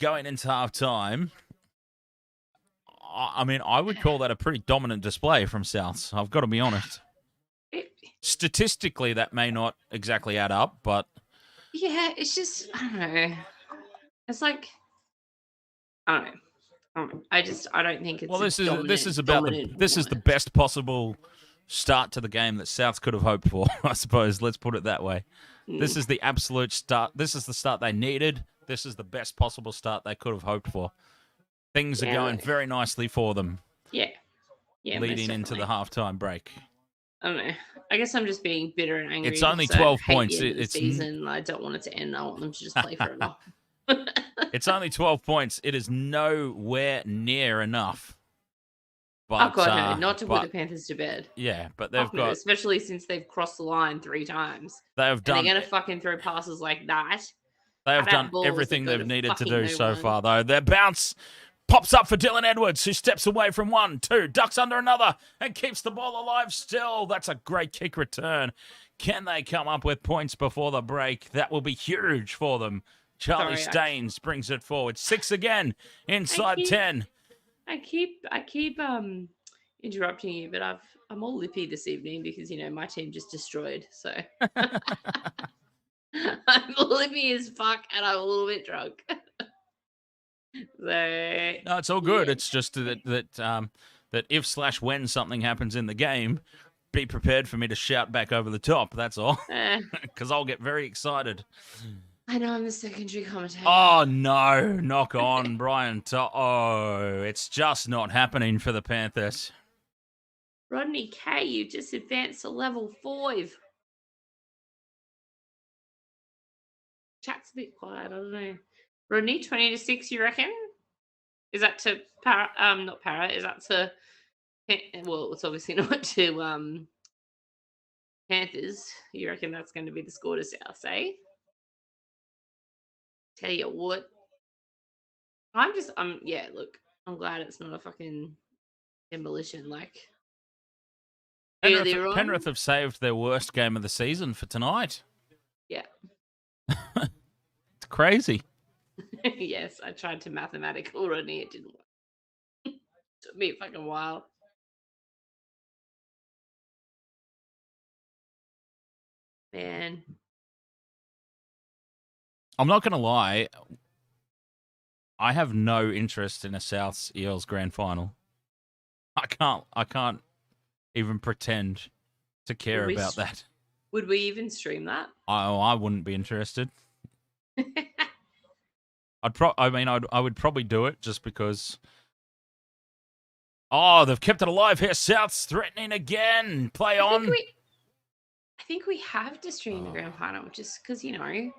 going into half time. I mean, I would call that a pretty dominant display from Souths. I've got to be honest. Statistically, that may not exactly add up, but yeah, it's just, I don't know. It's like, I don't know. I don't think it's. Well, this is the best possible start to the game that Souths could have hoped for. I suppose. Let's put it that way. This is the absolute start. This is the start they needed. This is the best possible start they could have hoped for. Things are going very nicely for them. Yeah. Yeah. Leading into the halftime break. I don't know. I guess I'm just being bitter and angry. It's only 12 points. It's season. I don't want it to end. I want them to just play for enough. It's only 12 points. It is nowhere near enough. But, oh God, no! Not to put the Panthers to bed. Yeah, but they've got, especially since they've crossed the line 3 times. They're going to fucking throw passes like that. They have done everything they've needed to do so far, though. Their bounce pops up for Dylan Edwards, who steps away from 1, 2, ducks under another, and keeps the ball alive still. That's a great kick return. Can they come up with points before the break? That will be huge for them. Charlie Staines brings it forward. 6 again, inside 10. I keep interrupting you, but I'm all lippy this evening because, you know, my team just destroyed. So I'm lippy as fuck and I'm a little bit drunk. So no, it's all good. Yeah. It's just that if/when something happens in the game, be prepared for me to shout back over the top. That's all. Because I'll get very excited. I know I'm the secondary commentator. Oh, no. Knock on, Brian. It's just not happening for the Panthers. Rodney K, you just advanced to level 5. Chat's a bit quiet. I don't know. Rodney, 20-6, you reckon? Is that to not para? Is that to? Well, it's obviously not to Panthers. You reckon that's going to be the score to South, eh? Tell you what, look, I'm glad it's not a fucking demolition. Like, Penrith have saved their worst game of the season for tonight. Yeah. It's crazy. Yes, I tried to mathematical Rodney. It didn't work. It took me a fucking while. Man. I'm not going to lie. I have no interest in a Souths Eels grand final. I can't even pretend to care about that. Would we even stream that? I wouldn't be interested. I would probably do it just because. Oh, they've kept it alive here. South's threatening again. Play on. I think we have to stream the grand final just because, you know.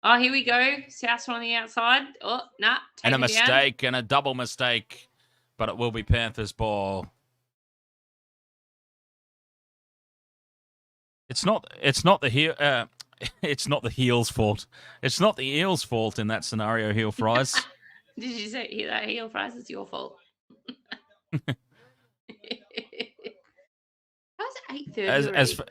Oh, here we go. South on the outside. Oh, nah. And a Taken down. mistake, and a double mistake. But it will be Panthers ball. It's not the it's not the Heels' fault. It's not the Eels' fault in that scenario, Heel Fries. Did you say hear that? Heel Fries, it's your fault. How's it 8:30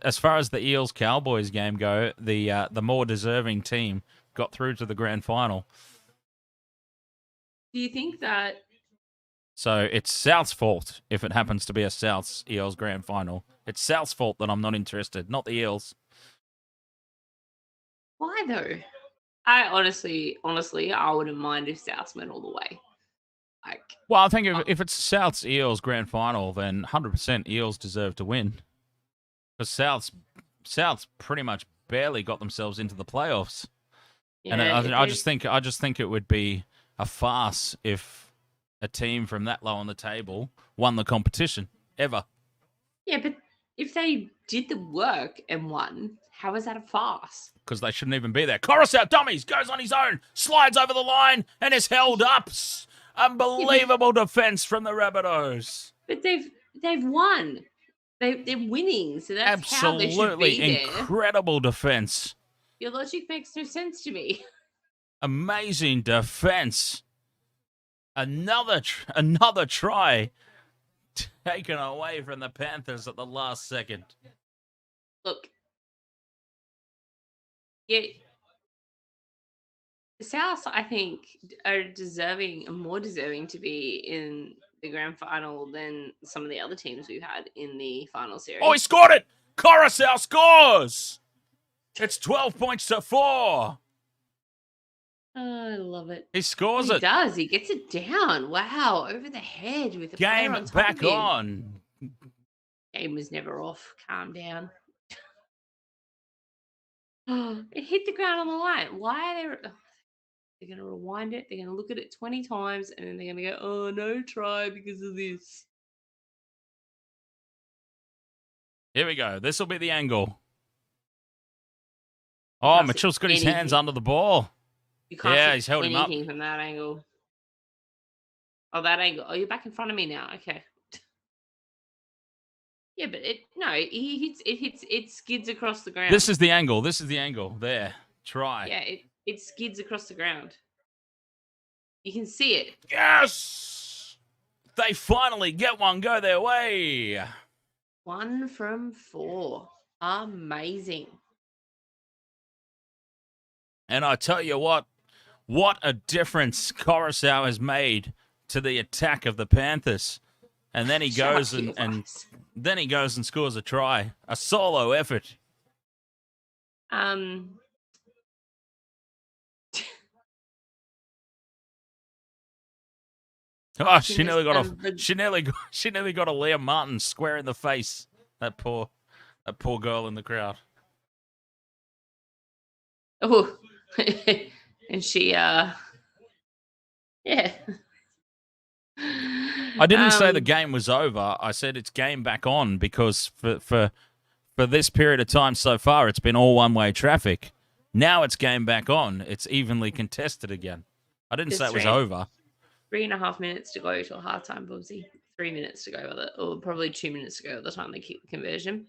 as far as the Eels Cowboys game go, the more deserving team got through to the grand final. Do you think that? So it's South's fault if it happens to be a South's Eels grand final. It's South's fault that I'm not interested, not the Eels. Why though? I honestly, I wouldn't mind if South went all the way. Well, I think if it's South's Eels grand final, then 100% Eels deserve to win. Because South's pretty much barely got themselves into the playoffs. Yeah, and I just think it would be a farce if a team from that low on the table won the competition ever. Yeah, but if they did the work and won, how is that a farce? Because they shouldn't even be there. Coruscant dummies goes on his own, slides over the line, and is held up. Unbelievable defense from the Rabbitohs. But they've won. They're winning, so that's absolutely how they should be incredible defense. Your logic makes no sense to me. Amazing defense. Another try taken away from the Panthers at the last second. Look, yeah, the South, I think, are more deserving to be in the grand final than some of the other teams we've had in the final series. Oh, he scored it! Coruscant scores! It's 12 points to 4. Oh, I love it. He scores it. He does. He gets it down. Wow, over the head with the game on top back of him. on. Game was never off. Calm down. It hit the ground on the line. Why are they? They're going to rewind it. They're going to look at it 20 times, and then they're going to go, "Oh, no try because of this." Here we go. This will be the angle. Oh, Mitchell's got his hands under the ball. You can't he's held him up. From that angle. Oh, that angle. Oh, you're back in front of me now. Okay. Yeah, but it skids across the ground. This is the angle. There. Try. Yeah, it skids across the ground. You can see it. Yes! They finally get one go their way. 1 from 4. Amazing. And I tell you what a difference Coruscant has made to the attack of the Panthers. And then he goes and then he goes and scores a try. A solo effort. Oh, she nearly got a Liam Martin square in the face. That poor girl in the crowd. Oh, and she yeah. I didn't say the game was over. I said it's game back on because for this period of time so far, it's been all one-way traffic. Now it's game back on. It's evenly contested again. I didn't say it was over. 3.5 minutes to go till halftime, Bubsy. 3 minutes to go, or probably 2 minutes to go at the time they kick the conversion.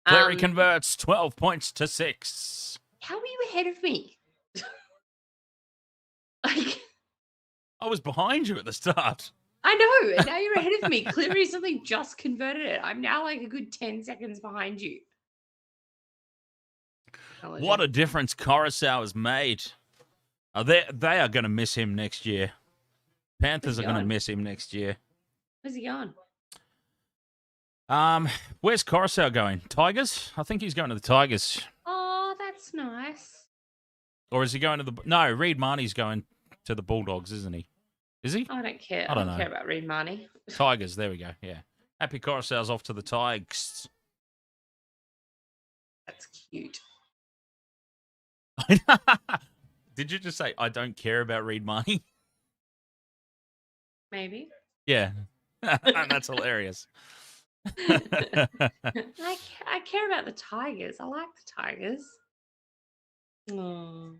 Cleary converts 12 points to 6. How are you ahead of me? I was behind you at the start. I know, and now you're ahead of me. Cleary's only just converted it. I'm now like a good 10 seconds behind you. What a difference Coruscant has made. They are going to miss him next year. Panthers are going to miss him next year. Where's he going? Where's Coruscant going? Tigers? I think he's going to the Tigers. Oh, that's nice. Or is he going to the... No, Reid Marnie's going to the Bulldogs, isn't he? Is he? I don't care. I don't know. Care about Reid Marnie. Tigers, there we go, yeah. Happy Coruscant's off to the Tigers. That's cute. Did you just say, I don't care about Reid Marnie? Maybe. Yeah. That's hilarious. I care about the Tigers. I like the Tigers. Oh.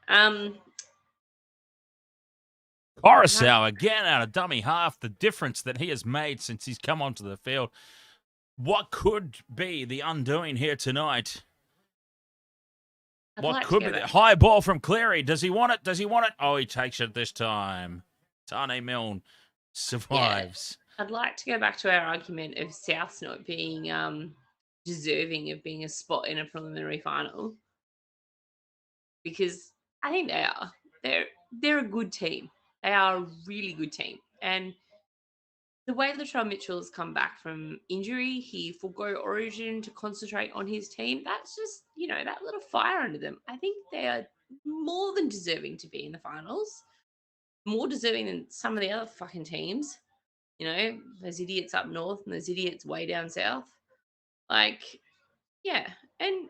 Um, Coruscant again out of dummy half. The difference that he has made since he's come onto the field. What could be the undoing here tonight? I'd What like to could go be the back. high ball from Cleary? Does he want it? Does he want it? Oh, he takes it this time. Tane Milne survives. I'd like to go back to our argument of Souths not being deserving of being a spot in a preliminary final, because I think they are. They're a good team. They are a really good team, and the way Latrell Mitchell has come back from injury, he forgo Origin to concentrate on his team. That's just, that little fire under them. I think they are more than deserving to be in the finals, more deserving than some of the other fucking teams. Those idiots up north and those idiots way down south. Like, yeah. And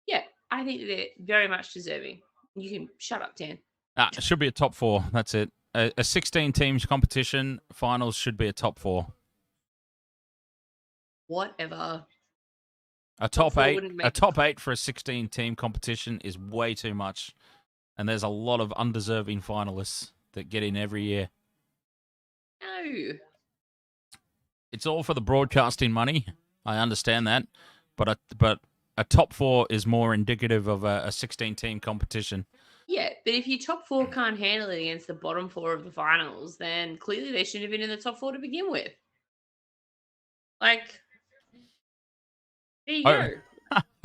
yeah, I think they're very much deserving. You can shut up, Dan. It should be a top 4. That's it. A 16 teams competition finals should be a top 4. Whatever. A top four 8. wouldn't A make- top 8 for a 16 team competition is way too much, and there's a lot of undeserving finalists that get in every year. No. It's all for the broadcasting money. I understand that, but a top 4 is more indicative of a 16 team competition. Yeah, but if your top 4 can't handle it against the bottom 4 of the finals, then clearly they shouldn't have been in the top 4 to begin with. Like, there you go.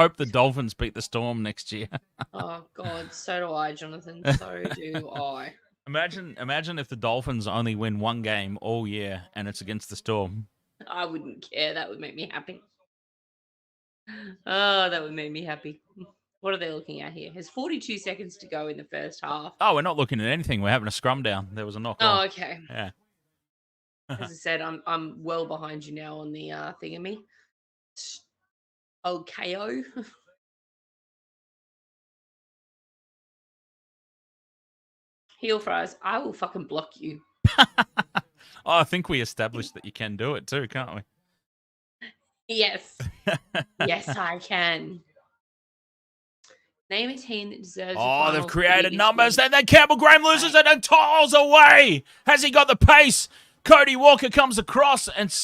Hope the Dolphins beat the Storm next year. Oh, God, so do I, Jonathan. So do I. Imagine if the Dolphins only win one game all year and it's against the Storm. I wouldn't care. That would make me happy. Oh, that would make me happy. What are they looking at here? There's 42 seconds to go in the first half. Oh, we're not looking at anything. We're having a scrum down. There was a knock on. Oh, okay. Yeah. As I said, I'm well behind you now on the thingamy. Okay-o. Heel fries. I will fucking block you. Oh, I think we established that you can do it too, can't we? Yes. Yes, I can. Name a team that deserves. Oh, they've final created footy numbers. this Then Campbell Graham loses it and tiles away. Has he got the pace? Cody Walker comes across and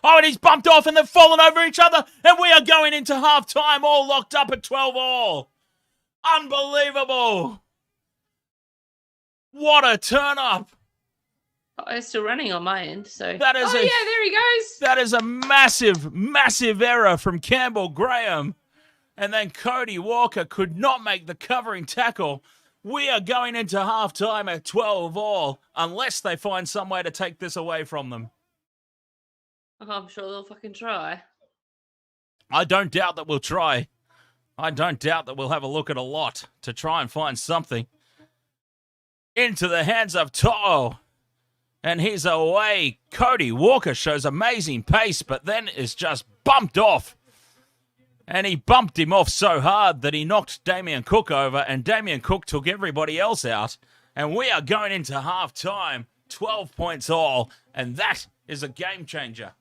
and he's bumped off and they've fallen over each other. And we are going into halftime all locked up at 12 all. Unbelievable. What a turn up. Oh, it's still running on my end. So That is yeah, there he goes. That is a massive, massive error from Campbell Graham. And then Cody Walker could not make the covering tackle. We are going into halftime at 12 all, unless they find some way to take this away from them. Oh, I'm sure they'll fucking try. I don't doubt that we'll try. I don't doubt that we'll have a look at a lot to try and find something. Into the hands of To'o. And he's away. Cody Walker shows amazing pace, but then is just bumped off. And he bumped him off so hard that he knocked Damien Cook over, and Damien Cook took everybody else out. And we are going into half-time, 12 points all, and that is a game changer.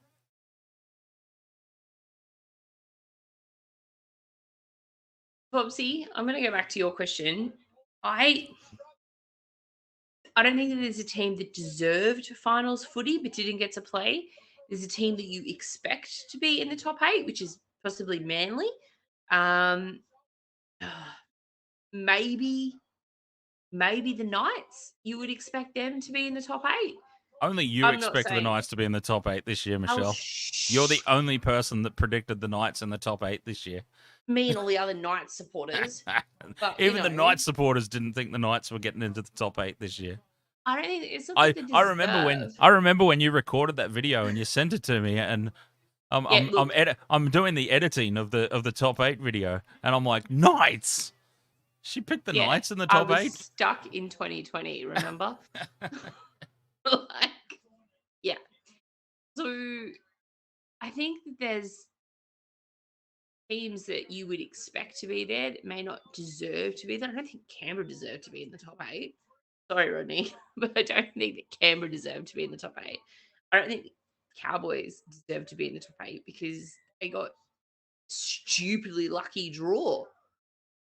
Bobsy, I'm going to go back to your question. I don't think that there's a team that deserved finals footy but didn't get to play. There's a team that you expect to be in the top 8, which is possibly Manly. Maybe the Knights. You would expect them to be in the top 8. Only you I'm expect the Knights to be in the top 8 this year, Michelle. You're the only person that predicted the Knights in the top 8 this year. Me and all the other Knights supporters. But, Even the Knights supporters didn't think the Knights were getting into the top 8 this year. I don't think it's not I remember when you recorded that video and you sent it to me, and I'm doing the editing of the top 8 video, and I'm like, Knights. She picked the Knights in the top 8. I was stuck in 2020. Remember? Yeah. So I think that there's teams that you would expect to be there that may not deserve to be there. I don't think Canberra deserved to be in the top 8. Sorry, Rodney, but I don't think that Canberra deserved to be in the top 8. I don't think the Cowboys deserve to be in the top 8 because they got stupidly lucky draw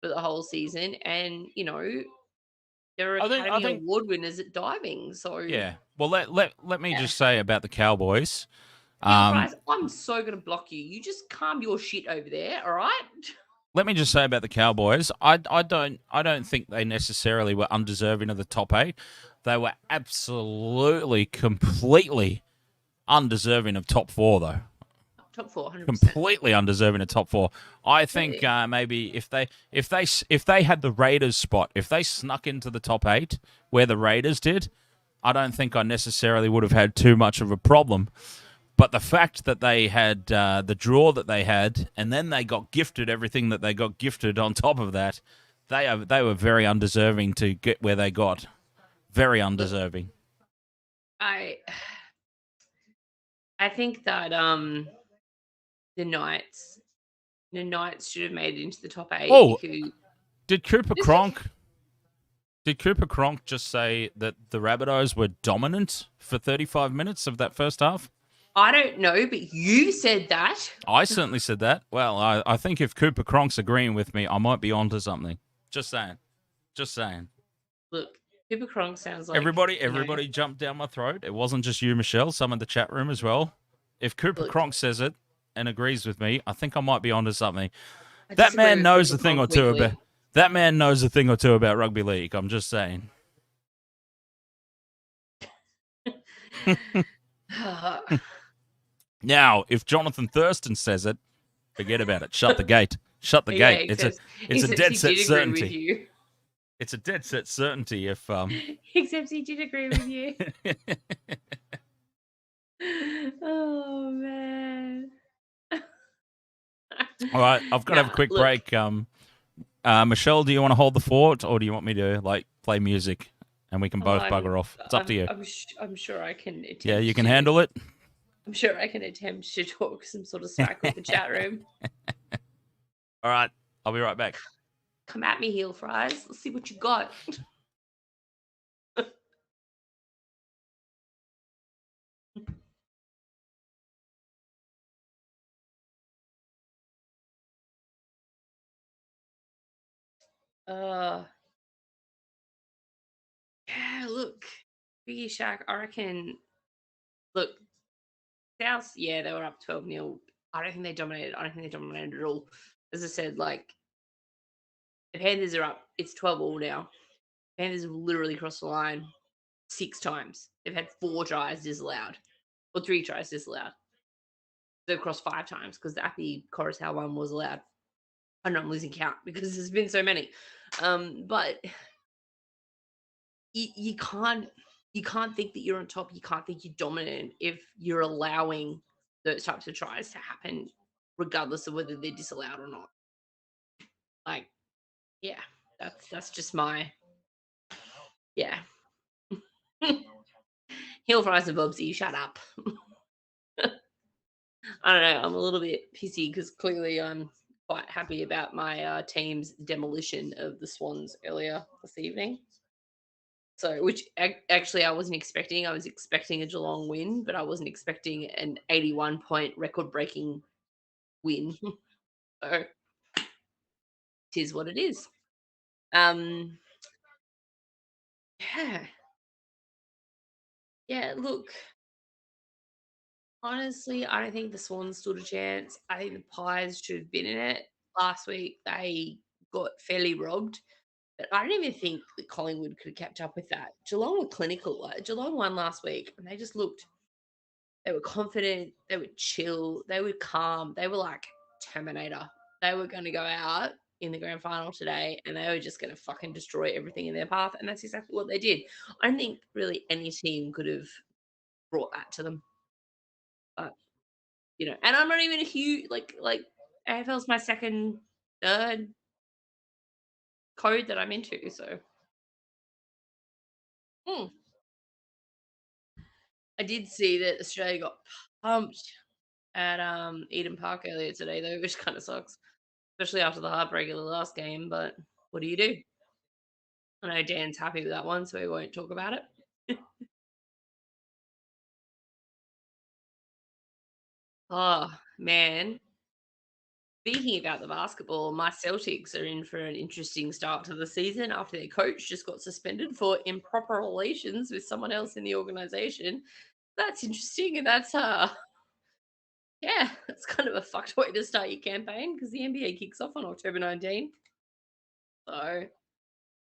for the whole season, and they're I Academy think, Award winners at diving. So, yeah. Well, let me yeah. just say about the Cowboys. Heel Um, fries, I'm so gonna block you. You just calm your shit over there, all right? Let me just say about the Cowboys. I don't think they necessarily were undeserving of the top 8. They were absolutely, completely undeserving of top 4, though. Top 4, 100%. Completely undeserving of top 4. I think maybe if they had the Raiders spot, if they snuck into the top 8 where the Raiders did, I don't think I necessarily would have had too much of a problem. But the fact that they had the draw that they had, and then they got gifted everything that they got gifted on top of that, they were very undeserving to get where they got. Very Look, undeserving. I I think that the Knights the Knights should have made it into the top 8 Oh, because did Cooper just like Cronk? Did Cooper Cronk just say that the Rabbitohs were dominant for 35 minutes of that first half? I don't know, but you said that. I certainly said that. Well, I think if Cooper Cronk's agreeing with me, I might be onto something. Just saying. Just saying. Look, Pippa Cronk sounds like, Everybody jumped down my throat. It wasn't just you, Michelle. Some in the chat room as well. If Cooper look, Cronk says it and agrees with me, I think I might be onto something. I That disagree man with knows Pippa a thing or Cronk two about. weekly. That man knows a thing or two about rugby league. I'm just saying. Now, if Jonathan Thurston says it, forget about it. Shut the gate. Shut the Yeah, gate. It's a except dead he set did agree with certainty. you. It's a dead set certainty if Except he did agree with you. Oh man. All right, I've got to have a Nah, quick look, break. Michelle, do you want to hold the fort, or do you want me to play music and we can both bugger off? It's up to you. I'm sure I can attempt. Yeah, you can handle it. I'm sure I can attempt to talk some sort of smack with the chat room. All right, I'll be right back. Come at me, heel fries. Let's see what you got. Uh, yeah, look, Biggie Shack, I reckon. Look, South, yeah, they were up 12-0. I don't think they dominated. I don't think they dominated at all. As I said, like, the Panthers are up. It's 12-all now. Panthers have literally crossed the line 6 times. They've had 4 tries disallowed, or 3 tries disallowed. They've crossed 5 times because the Appy Coruscant one was allowed. I know I'm losing count because there's been so many. But you can't think that you're on top. You can't think you're dominant if you're allowing those types of tries to happen, regardless of whether they're disallowed or not. Like, yeah, that's just my yeah. Heel fries and Bubsy, shut up. I don't know. I'm a little bit pissy because clearly I'm quite happy about my team's demolition of the Swans earlier this evening. So, which actually I wasn't expecting. I was expecting a Geelong win, but I wasn't expecting an 81-point record-breaking win. So, it is what it is. Um, yeah, yeah. Look, honestly, I don't think the Swans stood a chance. I think the Pies should have been in it last week. They got fairly robbed. But I don't even think that Collingwood could have kept up with that. Geelong were clinical. Geelong won last week, and they just looked. They were confident. They were chill. They were calm. They were like Terminator. They were going to go out in the grand final today, and they were just going to fucking destroy everything in their path. And that's exactly what they did. I don't think really any team could have brought that to them. But and I'm not even a huge like AFL's my second, third code that I'm into. So. Hmm. I did see that Australia got pumped at Eden Park earlier today, though, which kind of sucks, especially after the heartbreak of the last game. But what do you do? I know Dan's happy with that one, so we won't talk about it. Oh man, Speaking about the basketball, my Celtics are in for an interesting start to the season after their coach just got suspended for improper relations with someone else in the organization. That's interesting, and that's yeah, that's kind of a fucked way to start your campaign because the NBA kicks off on October 19th. So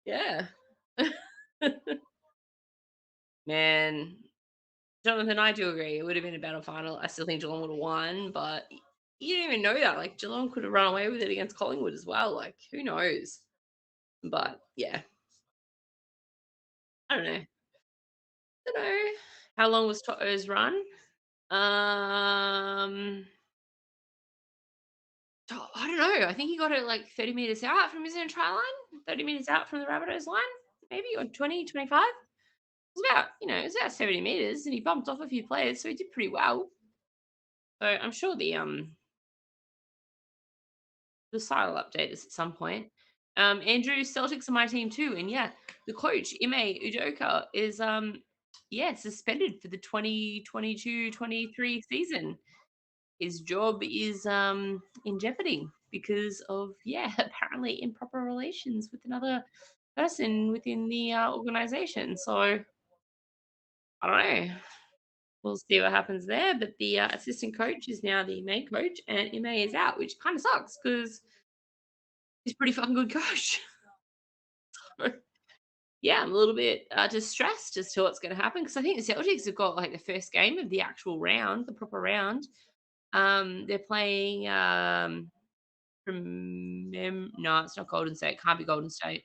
yeah. Man, Jonathan, I do agree. It would have been a better final. I still think Geelong would have won, but you don't even know that. Like Geelong could have run away with it against Collingwood as well. Like who knows? But yeah, I don't know. Don't know. How long was Toto's run? I don't know. I think he got it like 30 meters out from his own try line, 30 meters out from the Rabbitohs line, maybe, or 20, 25. It was about, it was about 70 meters and he bumped off a few players, so he did pretty well. So I'm sure the style update is at some point. Andrew, Celtics are my team too. And yeah, the coach, Ime Udoka, is suspended for the 2022-23 season. His job is in jeopardy because of apparently improper relations with another person within the organization. So I don't know. We'll see what happens there. But the assistant coach is now the main coach, and Ime is out, which kind of sucks because he's a pretty fucking good coach. Yeah, I'm a little bit distressed as to what's going to happen because I think the Celtics have got like the first game of the actual round, the proper round. They're playing no, it's not Golden State. Can't be Golden State.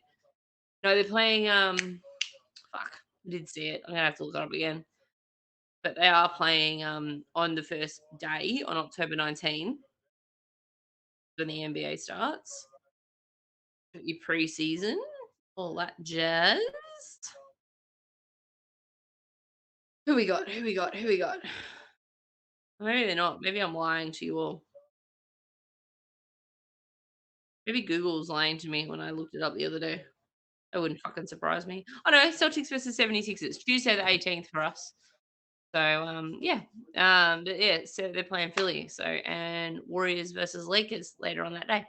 No, they're playing fuck. I did see it. I'm gonna have to look it up again. But they are playing on the first day on October 19 when the NBA starts. Your preseason, all that jazz. Who we got? Who we got? Who we got? Maybe they're not. Maybe I'm lying to you all. Maybe Google's lying to me when I looked it up the other day. That wouldn't fucking surprise me. Oh no, Celtics versus 76ers. Tuesday the 18th for us. So but yeah, so they're playing Philly. So and Warriors versus Lakers later on that day.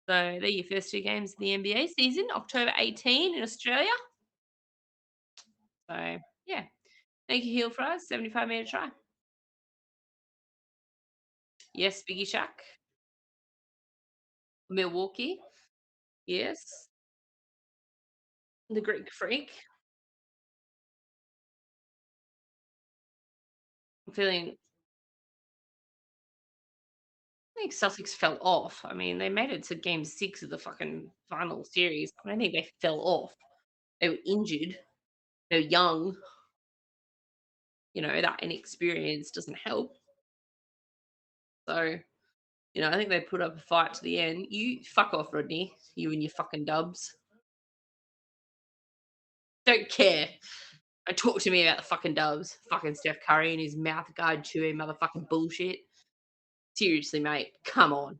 So they're your first two games of the NBA season, October 18 in Australia. So yeah. Thank you, Heel Fries, 75-meter try. Yes, Biggie Shack. Milwaukee. Yes. The Greek Freak. I'm feeling I think Sussex fell off. I mean, they made it to game 6 of the fucking final series. I don't think they fell off. They were injured. They're young. That inexperience doesn't help. So, I think they put up a fight to the end. You fuck off, Rodney. You and your fucking dubs. Don't care. Don't talk to me about the fucking dubs. Fucking Steph Curry and his mouth guard chewing motherfucking bullshit. Seriously, mate. Come on.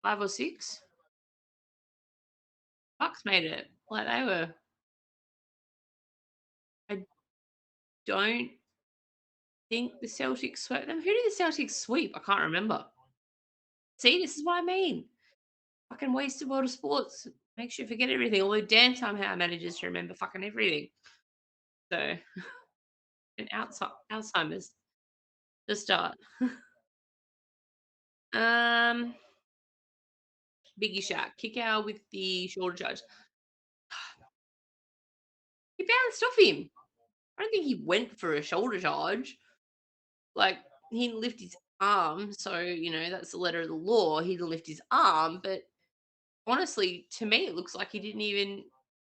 5 or 6? Bucks made it. Like they were. I don't think the Celtics swept them. Who did the Celtics sweep? I can't remember. See, this is what I mean. Fucking wasted world of sports. Makes you forget everything. Although Dan somehow manages to remember fucking everything. So, and Alzheimer's to start. um, Biggie Shack kick out with the shoulder charge. He bounced off him. I don't think he went for a shoulder charge. Like he didn't lift his arm, so that's the letter of the law. He didn't lift his arm, but honestly, to me, it looks like he didn't even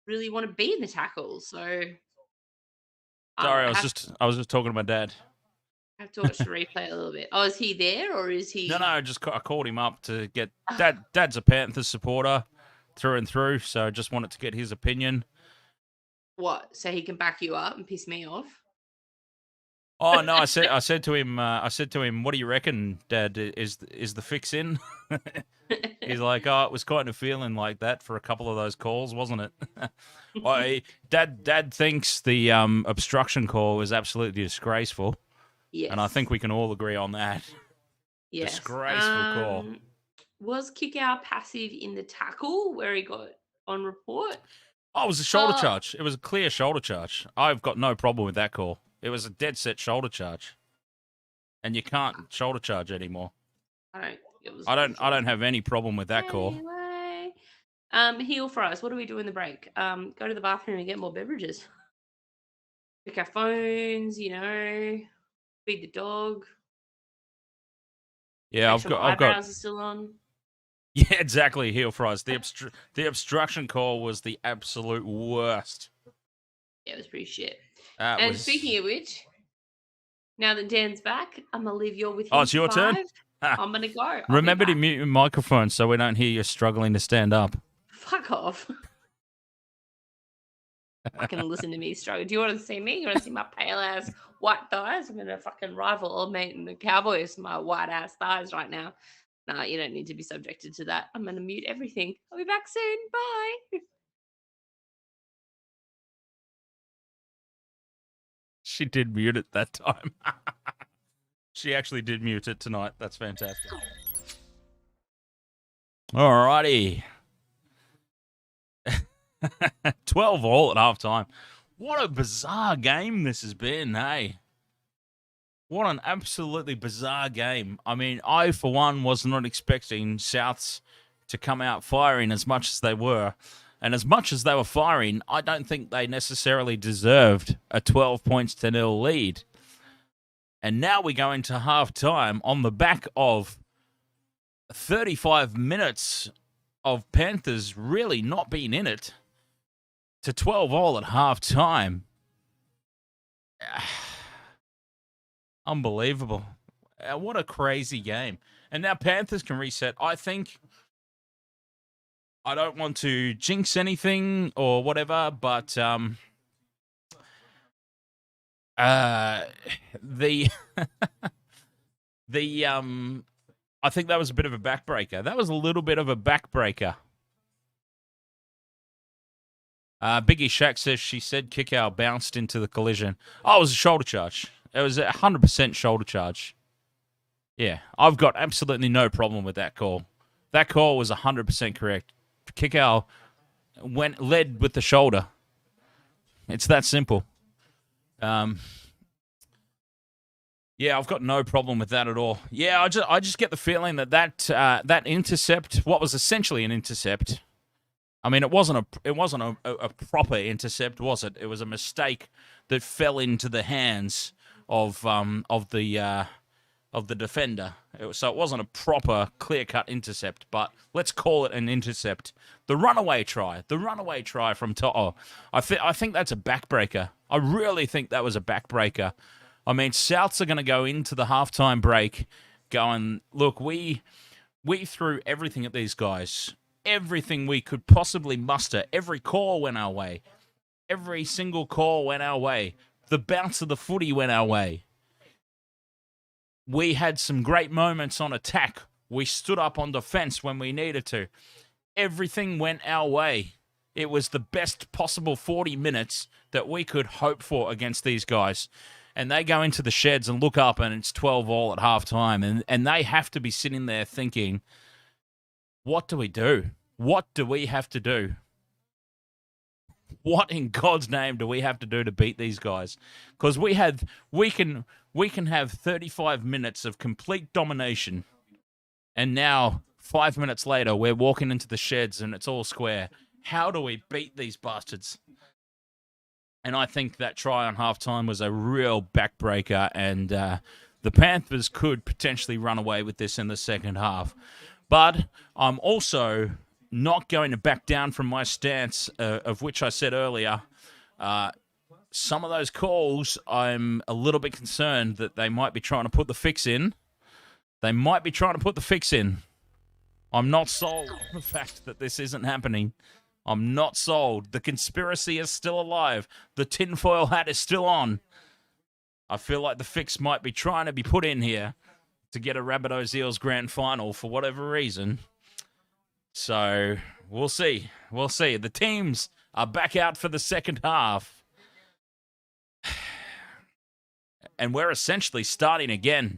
really want to be in the tackle. So I don't Sorry, know. I was just talking to my dad. I have to watch the replay a little bit. Oh, is he there or is he? No, I called him up to get Dad's a Panthers supporter through and through, so I just wanted to get his opinion. What? So he can back you up and piss me off? Oh no, I said to him, what do you reckon, Dad? Is the fix in? He's like, oh, it was kind of feeling like that for a couple of those calls, wasn't it? Dad thinks the obstruction call was absolutely disgraceful, Yes. and I think we can all agree on that. Yes. Disgraceful call. Was Kickout passive in the tackle where he got on report? Oh, it was a shoulder charge. It was a clear shoulder charge. I've got no problem with that call. It was a dead set shoulder charge, and you can't shoulder charge anymore. I don't have any problem with that call. Anyway, heel fries. What do we do in the break? Go to the bathroom and get more beverages. Pick our phones. Feed the dog. Yeah, Make sure my eyebrows are still on. Yeah, exactly. Heel fries. The obstruction call was the absolute worst. Yeah, it was pretty shit. And speaking of which, now that Dan's back, I'm gonna leave you with him. Oh, it's your turn. I'm gonna go. Remember to mute your microphone so we don't hear you struggling to stand up. Fuck off. Fucking listen to me struggle. Do you want to see me? You want to see my pale ass white thighs? I'm gonna fucking rival old mate in the Cowboys my white ass thighs right now. Nah, you don't need to be subjected to that. I'm gonna mute everything. I'll be back soon. Bye. She did mute it that time. She actually did mute it tonight. That's fantastic. Alrighty. 12 all at halftime. What a bizarre game this has been, hey? What an absolutely bizarre game. I mean, I, for one, was not expecting Souths to come out firing as much as they were. And as much as they were firing, I don't think they necessarily deserved a 12 points to 0 lead. And now we go into halftime on the back of 35 minutes of Panthers really not being in it to 12 all at halftime. Unbelievable. What a crazy game. And now Panthers can reset. I think, I don't want to jinx anything or whatever, but I think that was a bit of a backbreaker. That was a little bit of a backbreaker. Biggie Shack says she said Kickout bounced into the collision. Oh, it was a shoulder charge. It was a 100% shoulder charge. Yeah, I've got absolutely no problem with that call. That call was 100% correct. Kickout led with the shoulder. It's that simple. Yeah, I've got no problem with that at all. Yeah, I just get the feeling that intercept, what was essentially an intercept. I mean, it wasn't a proper intercept, was it? It was a mistake that fell into the hands of the defender. So it wasn't a proper clear-cut intercept, but let's call it an intercept. The runaway try from To'o. I think that's a backbreaker. I really think that was a backbreaker. I mean, Souths are going to go into the halftime break going, look, we threw everything at these guys. Everything we could possibly muster. Every call went our way. Every single call went our way. The bounce of the footy went our way. We had some great moments on attack. We stood up on defense when we needed to. Everything went our way. It was the best possible 40 minutes that we could hope for against these guys. And they go into the sheds and look up and it's 12 all at halftime. And they have to be sitting there thinking, what do we do? What do we have to do? What in God's name do we have to do to beat these guys? Because we can have 35 minutes of complete domination, and now 5 minutes later we're walking into the sheds and it's all square. How do we beat these bastards? And I think that try on halftime was a real backbreaker, and the Panthers could potentially run away with this in the second half. But I'm also not going to back down from my stance, of which I said earlier. Some of those calls, I'm a little bit concerned that they might be trying to put the fix in. I'm not sold on the fact that this isn't happening. I'm not sold. The conspiracy is still alive. The tinfoil hat is still on. I feel like the fix might be trying to be put in here to get a Rabbitohs Eels grand final for whatever reason. So we'll see. We'll see. The teams are back out for the second half. And we're essentially starting again.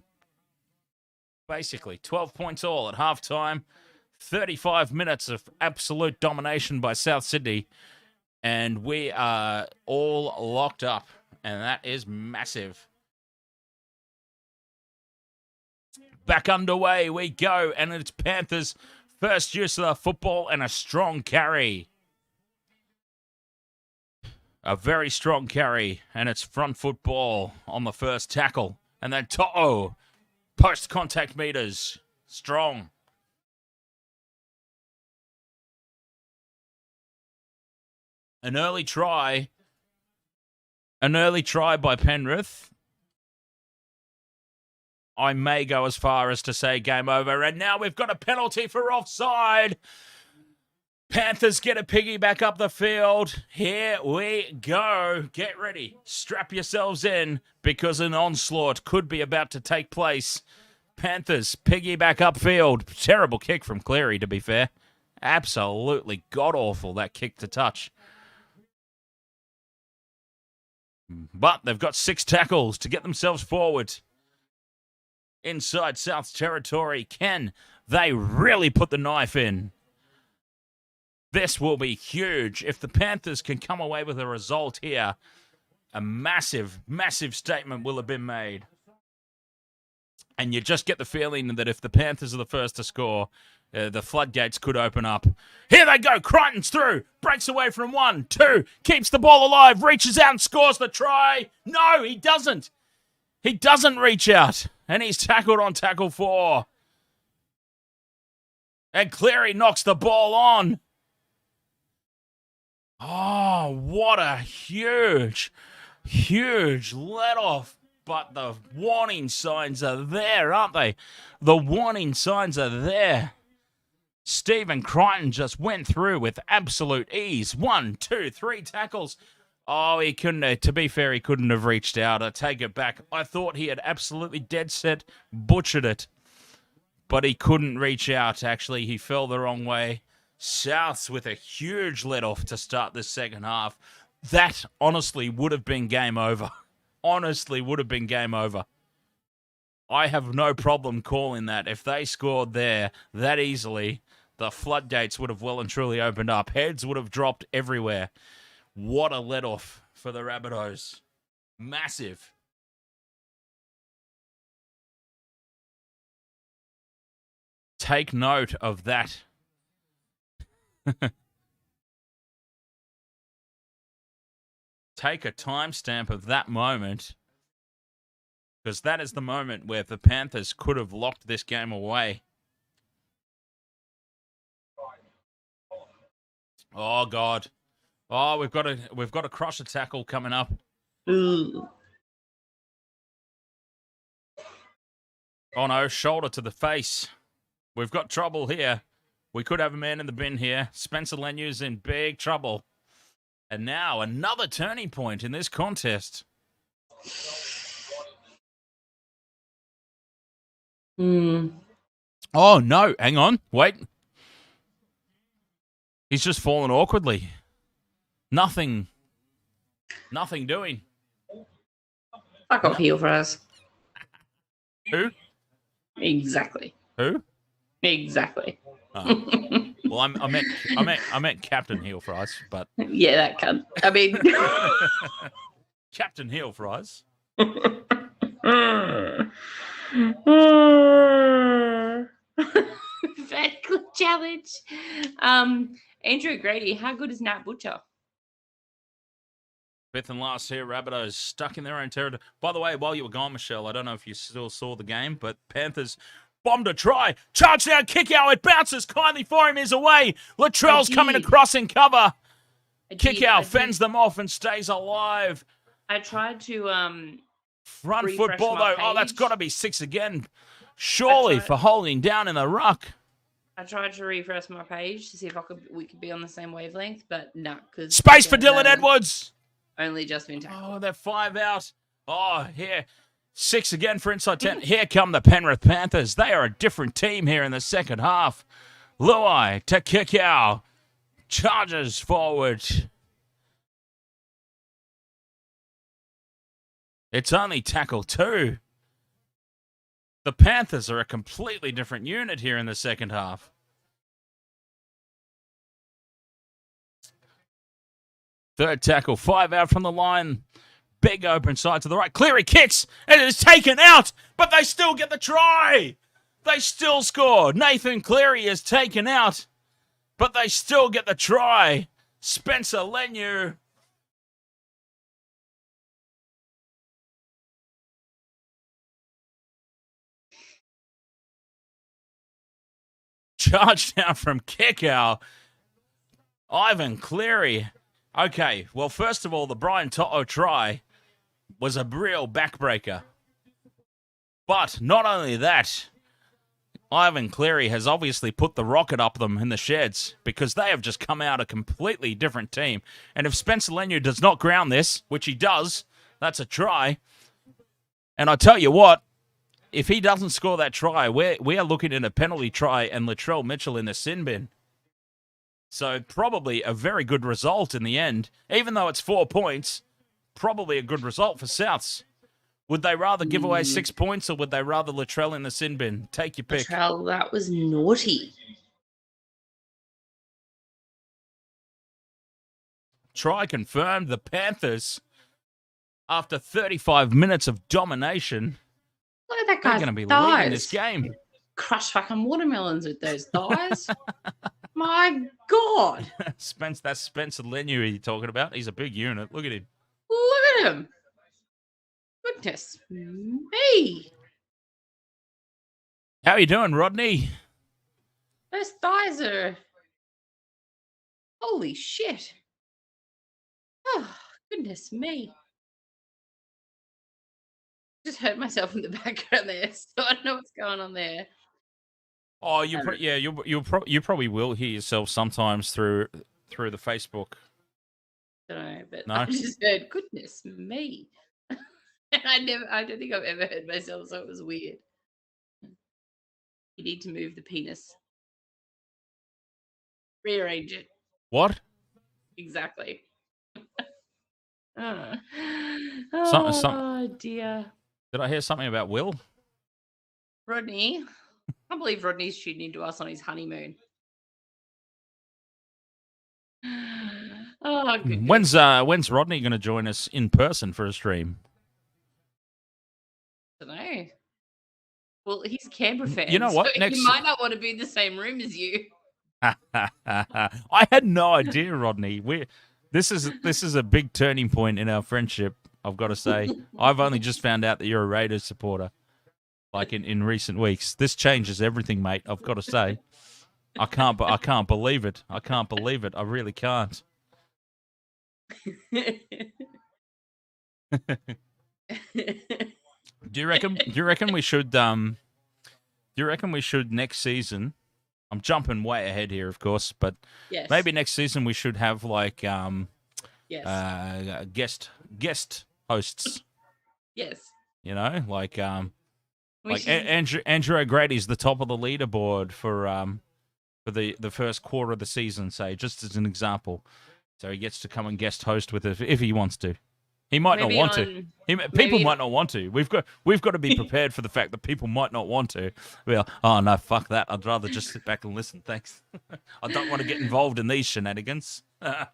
Basically, 12 points all at halftime. 35 minutes of absolute domination by South Sydney. And we are all locked up. And that is massive. Back underway we go. And it's Panthers' first use of the football and a strong carry. A very strong carry. And it's front foot ball on the first tackle. And then To'o. Post-contact meters. Strong. An early try by Penrith. I may go as far as to say game over. And now we've got a penalty for offside. Panthers get a piggyback up the field. Here we go. Get ready. Strap yourselves in because an onslaught could be about to take place. Panthers piggyback upfield. Terrible kick from Cleary, to be fair. Absolutely god-awful, that kick to touch. But they've got 6 tackles to get themselves forward. Inside South Territory, can they really put the knife in? This will be huge. If the Panthers can come away with a result here, a massive, massive statement will have been made. And you just get the feeling that if the Panthers are the first to score, the floodgates could open up. Here they go. Crichton's through. Breaks away from 1, 2. Keeps the ball alive. Reaches out and scores the try. No, he doesn't. He doesn't reach out. And he's tackled on tackle 4. And Cleary knocks the ball on. Oh, what a huge, huge let-off. But the warning signs are there, aren't they? The warning signs are there. Stephen Crichton just went through with absolute ease. 1, 2, 3 tackles. Oh, he couldn't, to be fair, he couldn't have reached out. I take it back. I thought he had absolutely dead set butchered it. But he couldn't reach out, actually. He fell the wrong way. Souths with a huge let-off to start this second half. That, honestly, would have been game over. Honestly, would have been game over. I have no problem calling that. If they scored there that easily, the floodgates would have well and truly opened up. Heads would have dropped everywhere. What a let-off for the Rabbitohs. Massive. Take note of that. Take a timestamp of that moment, because that is the moment where the Panthers could have locked this game away. Oh God! Oh, we've got a crusher tackle coming up. Ooh. Oh no! Shoulder to the face. We've got trouble here. We could have a man in the bin here. Spencer Lenu's in big trouble. And now another turning point in this contest. Oh, no. Hang on. Wait. He's just fallen awkwardly. Nothing doing. Fuck off, heel for us. Who? Exactly. Who? Exactly. Oh. Well, I meant Captain Heel Fries, but yeah, that cunt. I mean, Captain Heel Fries. Vertical challenge. Andrew Grady, how good is Nat Butcher? 5th and last here, Rabbitohs stuck in their own territory. By the way, while you were gone, Michelle, I don't know if you still saw the game, but Panthers bombed a try. Charge down, kick out. It bounces kindly for him. He's away. Latrell's coming across in cover. Kick out, fends them off and stays alive. I tried to front foot ball though. Oh, that's got to be 6 again. Surely for holding down in the ruck. I tried to refresh my page to see if we could be on the same wavelength, but no, because space for Dylan Edwards. Only just been tackled. Oh, they're 5 out. Oh, here. 6 again for inside 10. Here come the Penrith Panthers. They are a different team here in the second half. Luai to Kikau. Charges forward. It's only tackle 2. The Panthers are a completely different unit here in the second half. Third tackle, 5 out from the line. Big open side to the right. Cleary kicks, and it is taken out, but they still get the try. They still score. Nathan Cleary is taken out, but they still get the try. Spencer Leniu. Charge down from Kikau. Ivan Cleary. Okay, well, first of all, the Brian To'o try was a real backbreaker. But not only that, Ivan Cleary has obviously put the rocket up them in the sheds because they have just come out a completely different team. And if Spencer Leniu does not ground this, which he does, that's a try. And I tell you what, if he doesn't score that try, we are looking at a penalty try and Latrell Mitchell in the sin bin. So probably a very good result in the end. Even though it's 4 points, probably a good result for Souths. Would they rather give away 6 points or would they rather Latrell in the sin bin? Take your pick. Latrell, that was naughty. Try confirmed. The Panthers, after 35 minutes of domination, Look at that they're guy's going to be thighs. leading this game. Crush fucking watermelons with those thighs. My God. That's Spencer Leniu you're talking about. He's a big unit. Look at him. Look at him. Goodness me. How are you doing, Rodney? Those thighs are... Holy shit. Oh, goodness me. Just hurt myself in the background there, so I don't know what's going on there. Oh, you probably will hear yourself sometimes through the Facebook. I don't know, but No? I just heard, goodness me. I don't think I've ever heard myself, so it was weird. You need to move the penis. Rearrange it. What? Exactly. Oh, dear. Did I hear something about Will? Rodney. I can't believe Rodney's shooting into us on his honeymoon. Oh, goodness. When's Rodney going to join us in person for a stream? I don't know. Well, he's a Canberra fan. You know what? So he might not want to be in the same room as you. I had no idea, Rodney. This is a big turning point in our friendship, I've got to say. I've only just found out that you're a Raiders supporter, like in recent weeks. This changes everything, mate, I've got to say. I can't believe it. I can't believe it. I really can't. Do you reckon we should next season? I'm jumping way ahead here, of course, but yes. Maybe next season we should have like guest hosts. Yes. You know, like Andrew O'Grady's the top of the leaderboard for the first quarter of the season, say, just as an example. So he gets to come and guest host with it if he wants to. He might not want to. People might not want to. We've got to be prepared for the fact that people might not want to. Well, oh no, fuck that. I'd rather just sit back and listen. Thanks. I don't want to get involved in these shenanigans. I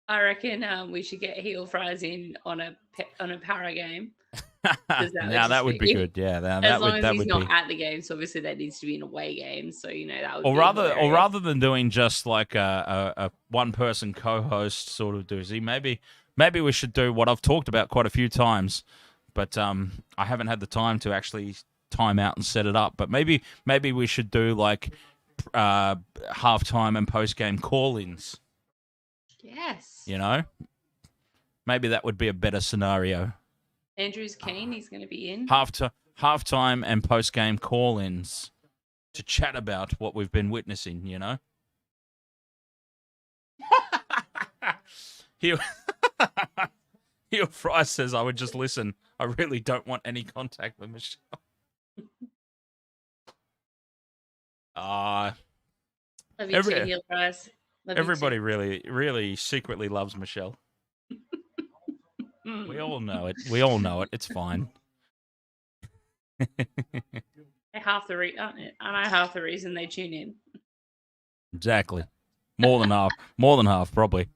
reckon we should get heel fries in on a para game. Now that would be good. Yeah, as long as he's not at the game, so obviously that needs to be an away game. So that would. Or rather than doing just like a one person co-host sort of doozy, maybe we should do what I've talked about quite a few times, but I haven't had the time to actually time out and set it up. But maybe we should do like halftime and post game call-ins. Yes. You know, maybe that would be a better scenario. Andrew's keen. He's going to be in. Halftime and post game call-ins to chat about what we've been witnessing. You know. Heel Fry says, I would just listen. I really don't want any contact with Michelle. Love you too, Heel Fries. Everybody really secretly loves Michelle. We all know it. It's fine. I know half the reason they tune in. Exactly. More than half. More than half, probably.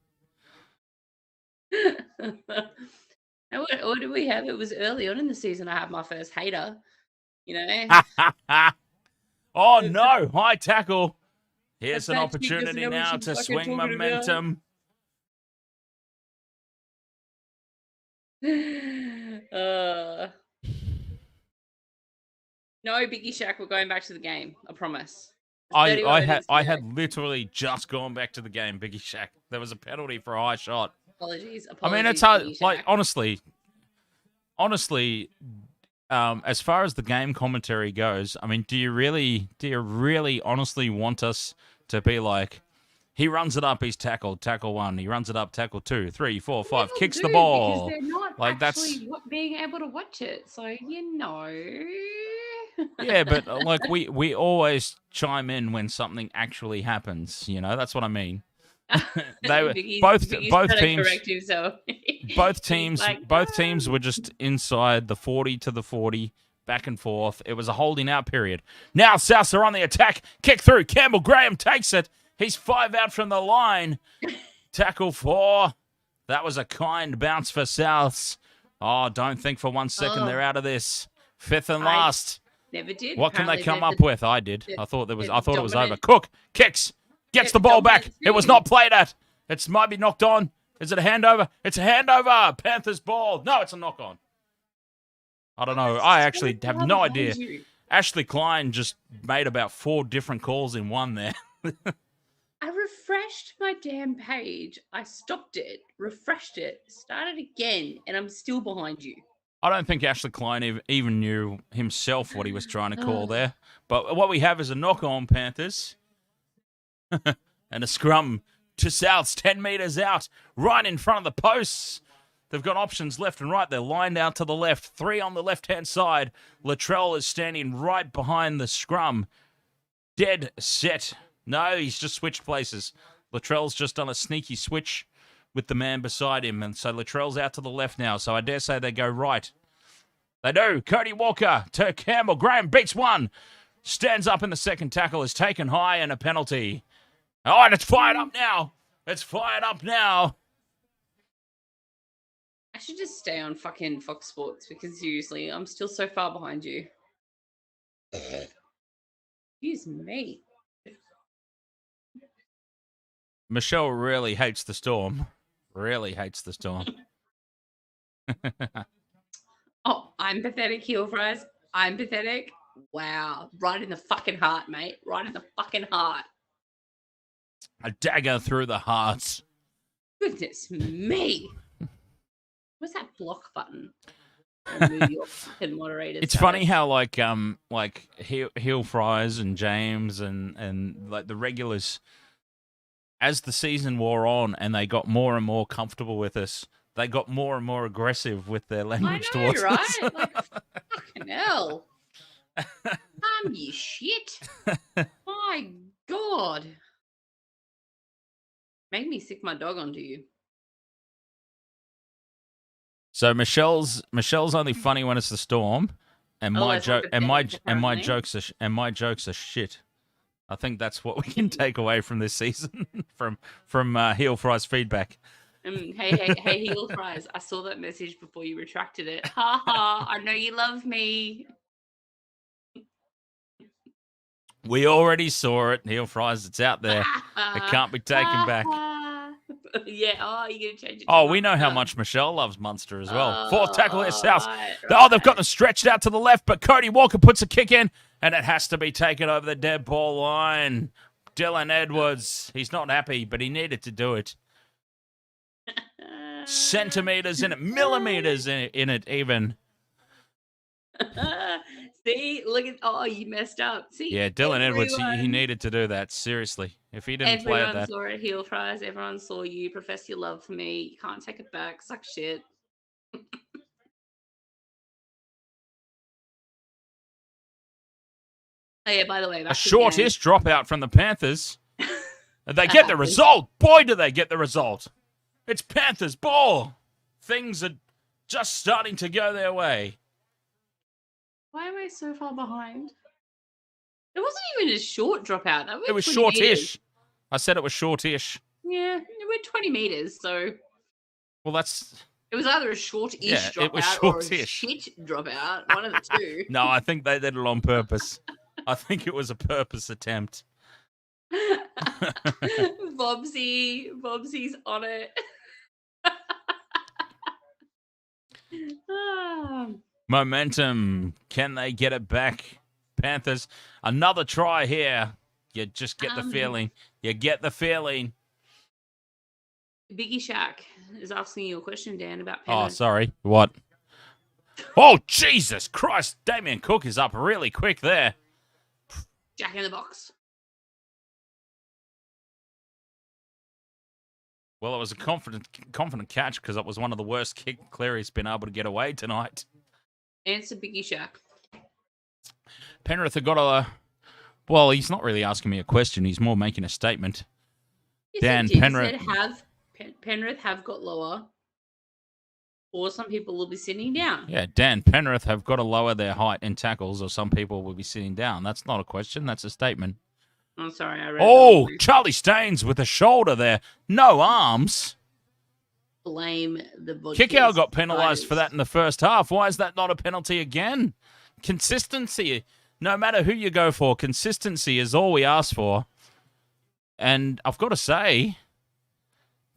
And what did we have? It was early on in the season. I had my first hater. Oh no! High tackle. Here's an opportunity now to swing momentum. No, Biggie Shack, we're going back to the game. I promise. I had literally just gone back to the game, Biggie Shack. There was a penalty for a high shot. Apologies. I mean, it's hard. Like honestly, as far as the game commentary goes, I mean, do you really honestly want us to be like, he runs it up, he's tackled, tackle 1, he runs it up, tackle 2, 3, 4, 5, kicks the ball. Because they're not like actually being able to watch it, so Yeah, but like we always chime in when something actually happens. That's what I mean. They were both teams were just inside the 40 to the 40, back and forth. It was a holding out period. Now Souths are on the attack. Kick through. Campbell Graham takes it. He's 5 out from the line. Tackle 4. That was a kind bounce for Souths. Oh, don't think for 1 second they're out of this. 5th and last. Never did. What can they come up with? I did. I thought it was over. Cook kicks. Gets the ball back. It was not played at. It might be knocked on. Is it a handover? It's a handover. Panthers ball. No, it's a knock on. I don't know. I actually have no idea. Ashley Klein just made about 4 different calls in one there. I refreshed my damn page. I stopped it, refreshed it, started again, and I'm still behind you. I don't think Ashley Klein even knew himself what he was trying to call there. But what we have is a knock on, Panthers. And a scrum to Souths, 10 metres out, right in front of the posts. They've got options left and right. They're lined out to the left. 3 on the left-hand side. Latrell is standing right behind the scrum. Dead set. No, he's just switched places. Latrell's just done a sneaky switch with the man beside him. And so Latrell's out to the left now. So I dare say they go right. They do. Cody Walker to Campbell. Graham beats 1. Stands up in the second tackle. Is taken high and a penalty. Oh, and it's fired up now. It's fired up now. I should just stay on fucking Fox Sports because seriously, I'm still so far behind you. Excuse me. Michelle really hates the Storm. Really hates the Storm. Oh, I'm pathetic, Heel Fries. I'm pathetic. Wow. Right in the fucking heart, mate. Right in the fucking heart. A dagger through the heart. Goodness me. What's that block button? Move your fucking moderators. It's funny how like Heel Fries and James and like the regulars, as the season wore on and they got more and more comfortable with us, they got more and more aggressive with their language towards right? us. Like, fucking hell. You shit. My God. Make me sick my dog onto you. So Michelle's only funny when it's the Storm, and my jokes are shit. I think that's what we can take away from this season from Heel Fries feedback. Hey, Heel Fries! I saw that message before you retracted it. Ha ha! I know you love me. We already saw it, Heel Fries. It's out there. It can't be taken back. Yeah. Oh, you're gonna change it. Oh, we know how much Michelle loves Munster as well. 4th tackle here, South. Right. Oh, they've got them stretched out to the left, but Cody Walker puts a kick in, and it has to be taken over the dead ball line. Dylan Edwards. He's not happy, but he needed to do it. Centimeters in it, millimeters in it, even. See, look at you messed up. See, yeah, Dylan Edwards, he needed to do that. Seriously, if he didn't play at that, everyone saw it. Heel Fries, everyone saw you profess your love for me. You can't take it back. Suck shit. Oh, yeah, by the way, A back to the game. shortish dropout from the Panthers. They get the result. Boy, do they get the result. It's Panthers ball. Things are just starting to go their way. Why am I so far behind? It wasn't even a short dropout. That It was 20 meters. shortish. I said it was shortish. Yeah, it went 20 meters, so Well, that's... it was either a short-ish Yeah, dropout it was or a shortish. shit dropout. One of the two. No, I think they did it on purpose. I think it was a purpose attempt. Bobsy's on it. Momentum. Can they get it back? Panthers. Another try here. You just get the feeling. You get the feeling. Biggie Shack is asking you a question, Dan, about Oh, Penrith. sorry. What? Oh, Jesus Christ. Damien Cook is up really quick there. Jack in the box. Well, it was a confident catch because it was one of the worst kick Cleary's been able to get away tonight. Answer Biggie Shack. Penrith have got a... Well, he's not really asking me a question. He's more making a statement. Yes, Dan, he did. Penrith... He said Penrith have got lower, or some people will be sitting down. Yeah, Dan, Penrith have got to lower their height in tackles, or some people will be sitting down. That's not a question. That's a statement. I'm sorry, I read Oh, Charlie Staines with a shoulder there. No arms. Blame the Vodkas. Kick-out got penalised for that in the first half. Why is that not a penalty again? Consistency. No matter who you go for, consistency is all we ask for. And I've got to say,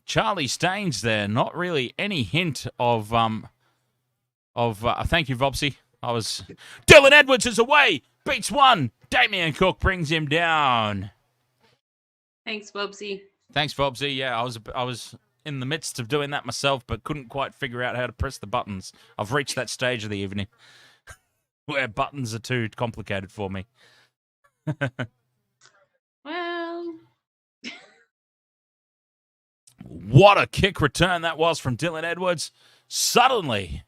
Charlie Staines there, not really any hint of thank you, Vopsy. Dylan Edwards is away, beats one. Damien Cook brings him down. Thanks, Bobsy. Thanks, Vopsy. Yeah, I was in the midst of doing that myself, but couldn't quite figure out how to press the buttons. I've reached that stage of the evening where buttons are too complicated for me. Well, what a kick return that was from Dylan Edwards. Suddenly,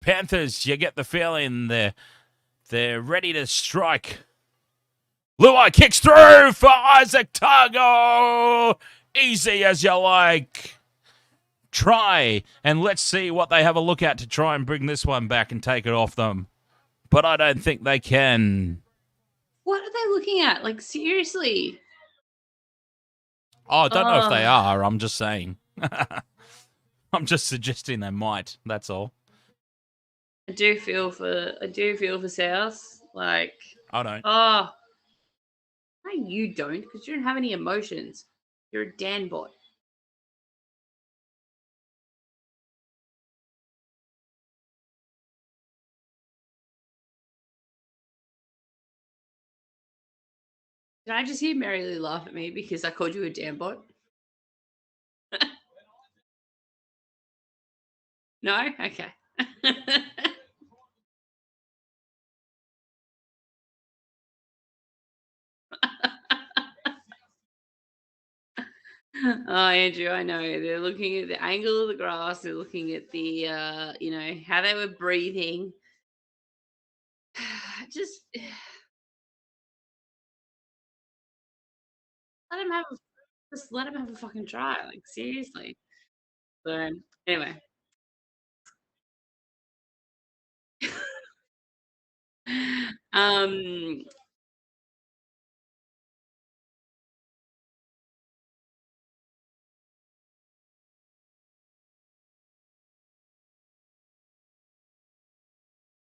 Panthers, you get the feeling they're ready to strike. Luai kicks through for Isaac Targo. Easy as you like. Try, and let's see what they have a look at to try and bring this one back and take it off them. But I don't think they can. what are they looking at? Like, seriously? Oh, I don't know if they are. I'm just saying. I'm just suggesting they might. That's all. I do feel for South. Like, I don't. no, you don't, because you don't have any emotions. You're a Dan bot. Did I just hear Mary Lou laugh at me because I called you a Dan bot? No? Okay. Oh, Andrew, I know. They're looking at the angle of the grass. They're looking at the, how they were breathing. Just let him have a fucking try. Like, seriously. So, anyway. um,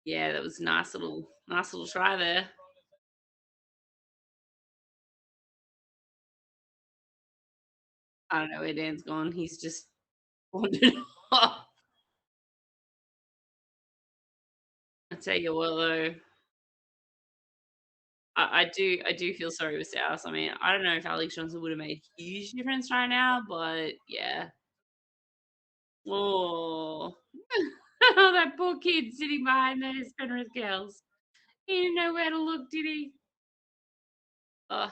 yeah, that was a nice little try there. I don't know where Dan's gone. He's just wandered off. I tell you what, though, I do feel sorry with South. I mean, I don't know if Alex Johnson would have made a huge difference right now, but yeah. Oh, that poor kid sitting behind those Penrith girls. He didn't know where to look, did he? Oh,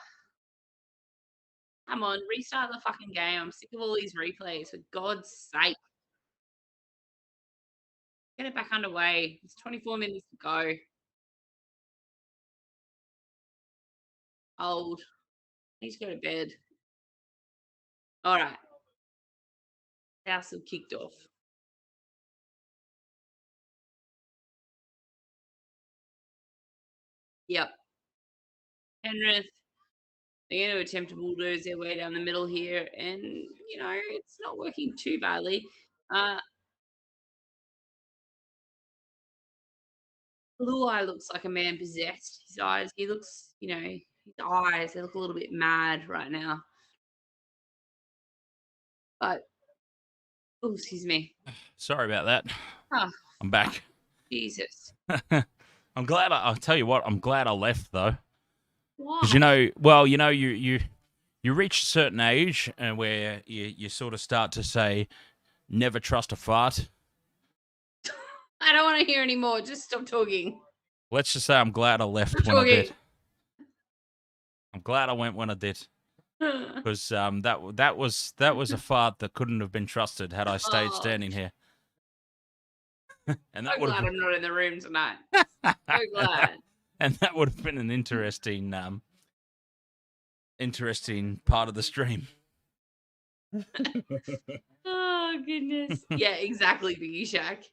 come on, restart the fucking game. I'm sick of all these replays, for God's sake. Get it back underway. It's 24 minutes to go. Old. Needs to go to bed. All right. House have kicked off. Yep. Penrith, they're going to attempt to bulldoze their way down the middle here, and it's not working too badly. Blue Eye looks like a man possessed. His eyes, he looks, his eyes, they look a little bit mad right now. But, oh, excuse me. Sorry about that. Oh, I'm back. Jesus. I'm glad. I'll tell you what. I'm glad I left though, Why? because you reach a certain age and where you sort of start to say, never trust a fart. I don't want to hear anymore. Just stop talking. Let's just say I'm glad I left Stop when I talking. did. I'm glad I went when I did, because that was a fart that couldn't have been trusted had I stayed Oh. standing here. And that I'm would glad have I'm not in the room tonight. So glad. and that would have been an interesting part of the stream. Oh, goodness. Yeah, exactly, Biggie Shack.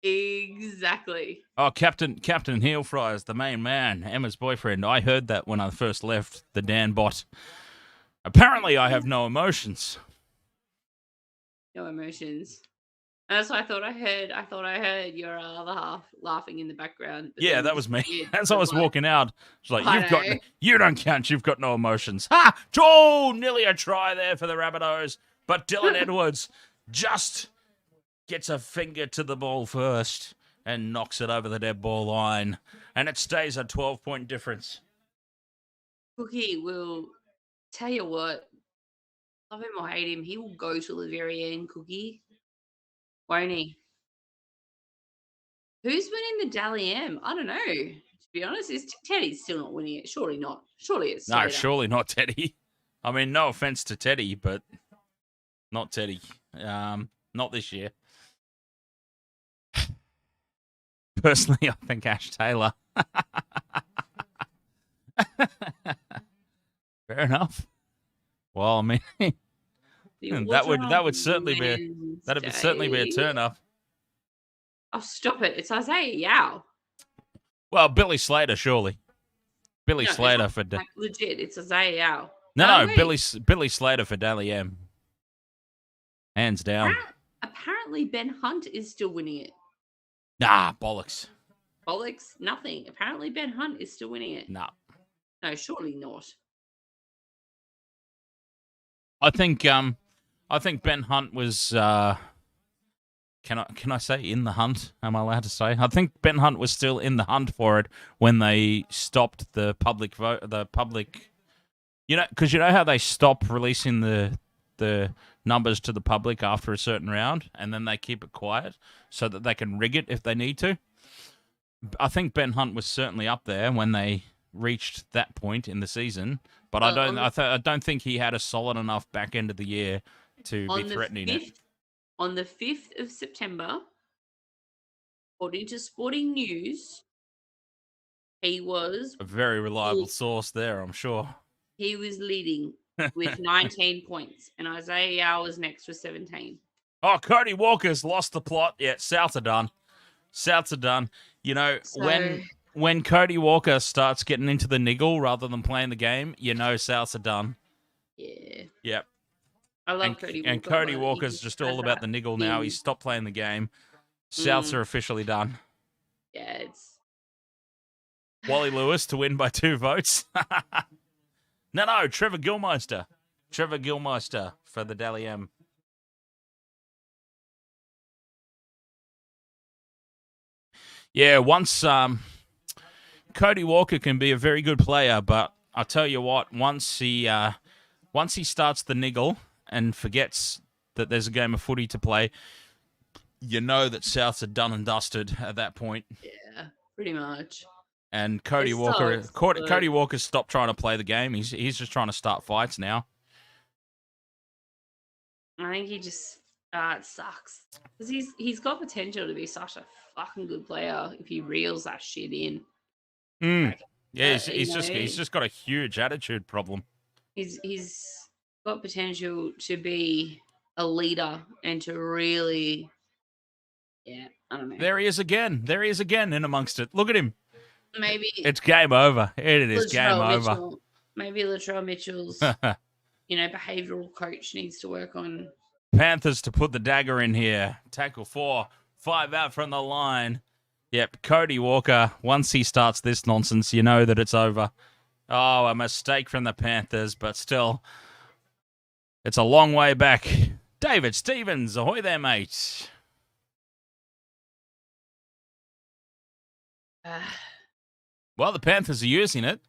Exactly. Oh, Captain Heel Fries, the main man, Emma's boyfriend. I heard that when I first left the Dan bot. Apparently, I have no emotions. No emotions. That's what I thought I heard. I thought I heard your other half laughing in the background. but Yeah, then that you was me. disappeared. As I was like, walking out, it's like, I you don't count. You've got no emotions. Ha! Oh, nearly a try there for the Rabbitohs, but Dylan Edwards just gets a finger to the ball first and knocks it over the dead ball line, and it stays a 12-point difference. Cookie will tell you what. Love him or hate him, he will go till the very end. Cookie, won't he? Who's winning the Dally M? I don't know. To be honest, is Teddy's still not winning it? Surely not. Surely it's No, Slater. surely not Teddy. I mean, no offense to Teddy, but not Teddy. Not this year. Personally, I think Ash Taylor. Fair enough. Well, I mean, that would certainly be a turn up. Oh, stop it! It's Isaiah Yao. Well, Billy Slater, surely. Billy No, Slater for like, legit. It's Isaiah Yao. no, wait. Billy Slater for Dally M. Hands down. Apparently, Ben Hunt is still winning it. Nah, bollocks. Bollocks, nothing. Apparently, Ben Hunt is still winning it. Nah. No, surely not. I think Ben Hunt was can I say in the hunt? Am I allowed to say? I think Ben Hunt was still in the hunt for it when they stopped the public vote. The public, because you know how they stop releasing the numbers to the public after a certain round, and then they keep it quiet so that they can rig it if they need to. I think Ben Hunt was certainly up there when they reached that point in the season, but I don't think he had a solid enough back end of the year to be threatening it. On the 5th of September, according to Sporting News, he was A very reliable source there, I'm sure. He was leading with 19 points, and Isaiah Yao was next with 17. Oh, Cody Walker's lost the plot. Yeah, Souths are done. Souths are done. When Cody Walker starts getting into the niggle rather than playing the game, Souths are done. Yeah. Yep. I love Cody Walker. And Cody Walker's just all about the niggle now. He's stopped playing the game. Souths are officially done. Yeah, it's... Wally Lewis to win by 2 votes. No, Trevor Gilmeister. Trevor Gilmeister for the Dally M. Yeah, once Cody Walker can be a very good player, but I'll tell you what, once he starts the niggle and forgets that there's a game of footy to play, you know that Souths are done and dusted at that point. Yeah, pretty much. And Cody Walker stopped trying to play the game. He's just trying to start fights now. I think he just it sucks because he's got potential to be such a fucking good player if he reels that shit in. Yeah, he's just got a huge attitude problem. He's got potential to be a leader and to really, I don't know. There he is again. In amongst it. Look at him. Maybe It's game over. It is game over. Maybe Latrell Mitchell's, behavioural coach needs to work on. Panthers to put the dagger in here. Tackle 4. 5 out from the line. Yep, Cody Walker, once he starts this nonsense, you know that it's over. Oh, a mistake from the Panthers, but still, it's a long way back. David Stevens, ahoy there, mate. Well, the Panthers are using it.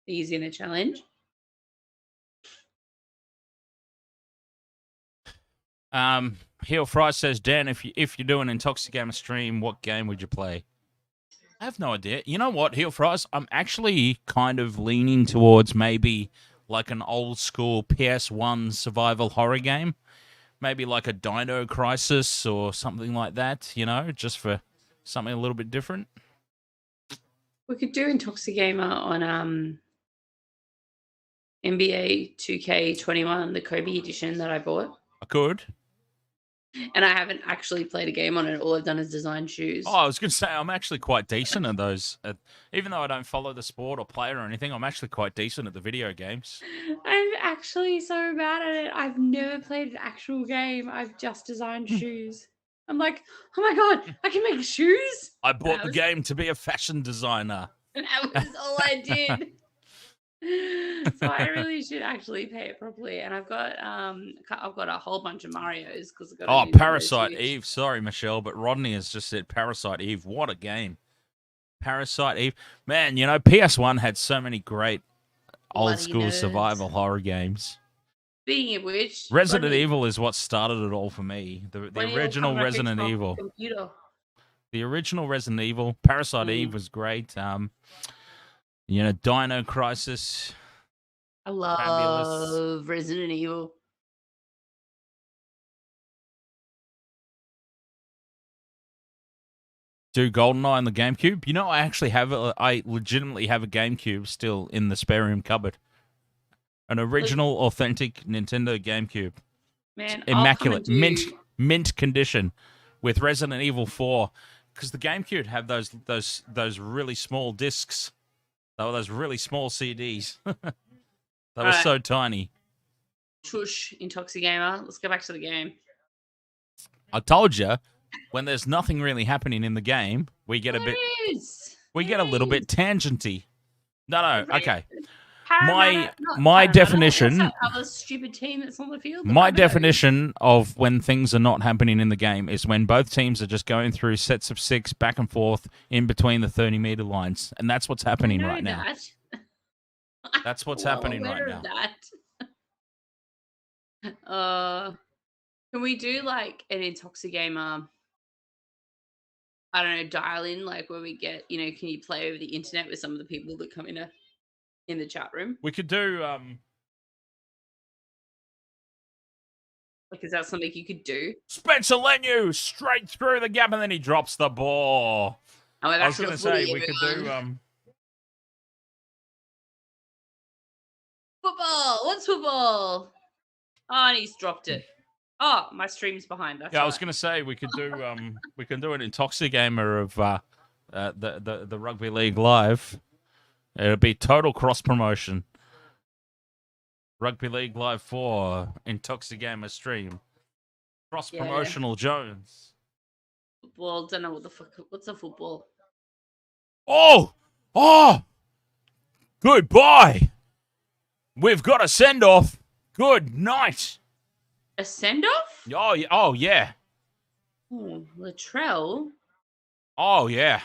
Using the challenge. Heel Fry says, Dan, if you do an Intoxicama stream, what game would you play? I have no idea. You know what, Heel Fries? I'm actually kind of leaning towards maybe like an old school PS1 survival horror game. Maybe like a Dino Crisis or something like that, just for something a little bit different. We could do Intoxicama on NBA 2K21, the Kobe edition that I bought. I could. And I haven't actually played a game on it. All I've done is design shoes. Oh, I was going to say, I'm actually quite decent at those. Even though I don't follow the sport or play it or anything, I'm actually quite decent at the video games. I'm actually so bad at it. I've never played an actual game. I've just designed shoes. I'm like, oh my God, I can make shoes? I bought the game to be a fashion designer. That was all I did. So I really should actually pay it properly. And I've got a whole bunch of Marios because I got. Parasite Eve. Sorry, Michelle, but Rodney has just said Parasite Eve. What a game! Parasite Eve, man. PS1 had so many great old school survival horror games. Speaking of which, Resident Evil is what started it all for me. The original Resident Evil. The original Resident Evil. Parasite Eve was great. Dino Crisis. I love Resident Evil. Do GoldenEye on the GameCube? I legitimately have a GameCube still in the spare room cupboard. An original, authentic Nintendo GameCube. Man, immaculate, mint condition, with Resident Evil 4. Because the GameCube had those really small discs. They were those really small CDs. They were so tiny. Shush, Intoxigamer. Let's go back to the game. I told you, when there's nothing really happening in the game, we get a little bit tangenty. No, okay. My definition. Other stupid team that's on the field. My definition of when things are not happening in the game is when both teams are just going through sets of 6 back and forth in between the 30-meter lines, and that's what's happening right now. That's what's happening right now. Can we do like an Intoxigamer? I don't know, dial in, like where we get, can you play over the internet with some of the people that come in the chat room? We could do like, is that something you could do? Spencer Lenu straight through the gap, and then he drops the ball. I was going to say we could do football. What's football? Oh, and he's dropped it. Oh, my stream's behind. I was going to say we could do an Intoxigamer of the Rugby League Live. It'll be total cross promotion. Rugby League Live 4 Intoxigamer stream. Cross promotional Jones. Football. Don't know what the fuck. What's a football? Oh! Goodbye. We've got a send off. Good night. A send off? Oh yeah. Oh, Latrell. Oh yeah.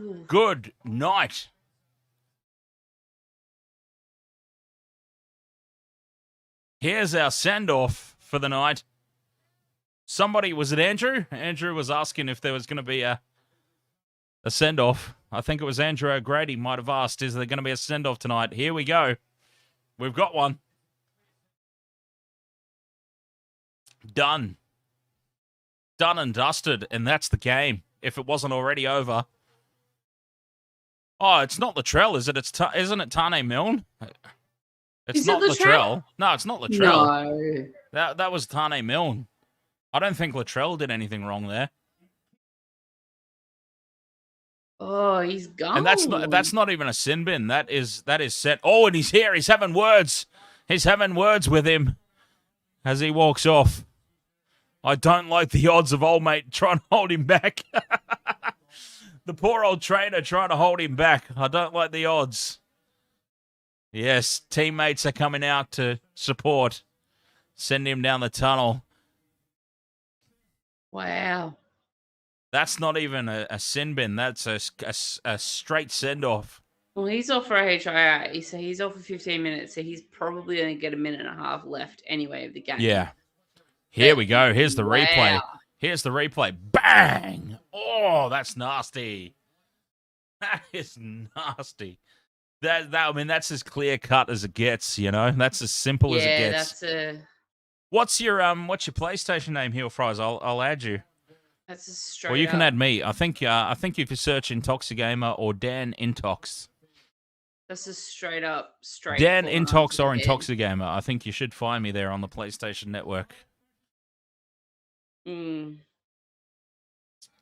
Ooh. Good night. Here's our send-off for the night. Was it Andrew? Andrew was asking if there was going to be a send-off. I think it was Andrew O'Grady might have asked, is there going to be a send-off tonight? Here we go. We've got one. Done. Done and dusted, and that's the game, if it wasn't already over. Oh, it's not Latrell, is it? Isn't it Tane Milne? It's Is it not Latrell. No, it's not Latrell. No. That was Tane Milne. I don't think Latrell did anything wrong there. Oh, he's gone. And that's not even a sin bin. That is set. Oh, and he's here. He's having words. He's having words with him as he walks off. I don't like the odds of old mate trying to hold him back. The poor old trainer trying to hold him back. I don't like the odds. Yes, teammates are coming out to support. Send him down the tunnel. Wow. That's not even a sin bin. That's a straight send-off. Well, he's off for a HIA, so he's off for 15 minutes, so he's probably going to get a minute and a half left anyway of the game. Yeah. Here we go. Here's the replay. Here's the replay. Bang! Oh, that's nasty. That is nasty. I mean, that's as clear cut as it gets. You know, that's as simple as it gets. That's What's your PlayStation name, Heel Fries? I'll add you. That's a straight. Well, you can add me. I think if you search Intoxigamer or Dan Intox. That's a straight. Dan Intox or Intoxigamer. I think you should find me there on the PlayStation Network.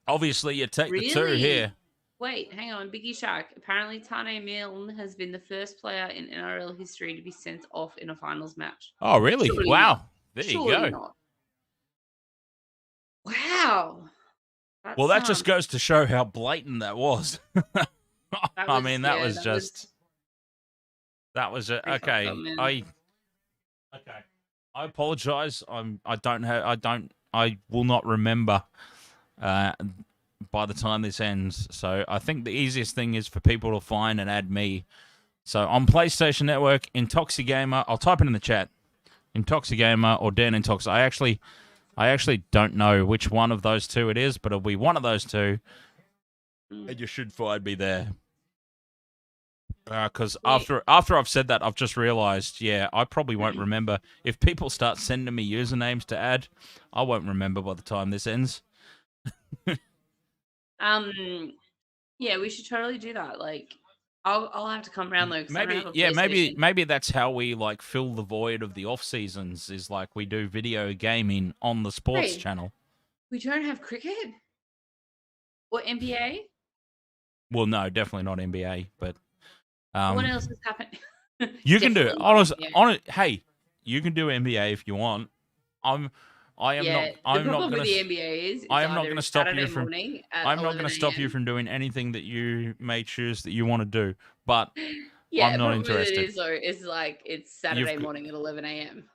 Obviously, you take the two here. Wait, hang on. Biggie Shark. Apparently, Tane Milne has been the first player in NRL history to be sent off in a finals match. Oh, really? Wow. There you go. Not. Wow. Well, that just goes to show how blatant that was. I mean, that was okay. I apologize. I will not remember by the time this ends. So I think the easiest thing is for people to find and add me. So on PlayStation Network, Intoxigamer. I'll type it in the chat. Intoxigamer or Dan Intox. I actually don't know which one of those two it is, but it'll be one of those two. And you should find me there. Because after I've said that, I've just realized, I probably won't remember. If people start sending me usernames to add, I won't remember by the time this ends. Yeah, we should totally do that. Like, I'll have to come around though. Maybe that's how we like fill the void of the off seasons. Is like we do video gaming on the sports channel. We don't have cricket or NBA. Well, no, definitely not NBA. But what else has happened? You can do it. Hey, you can do NBA if you want. I'm not going to. The NBA is. I am not going to stop you from. I'm not going to stop you from doing anything that you may choose that you want to do. But I'm not interested. It's like it's Saturday morning at 11 a.m.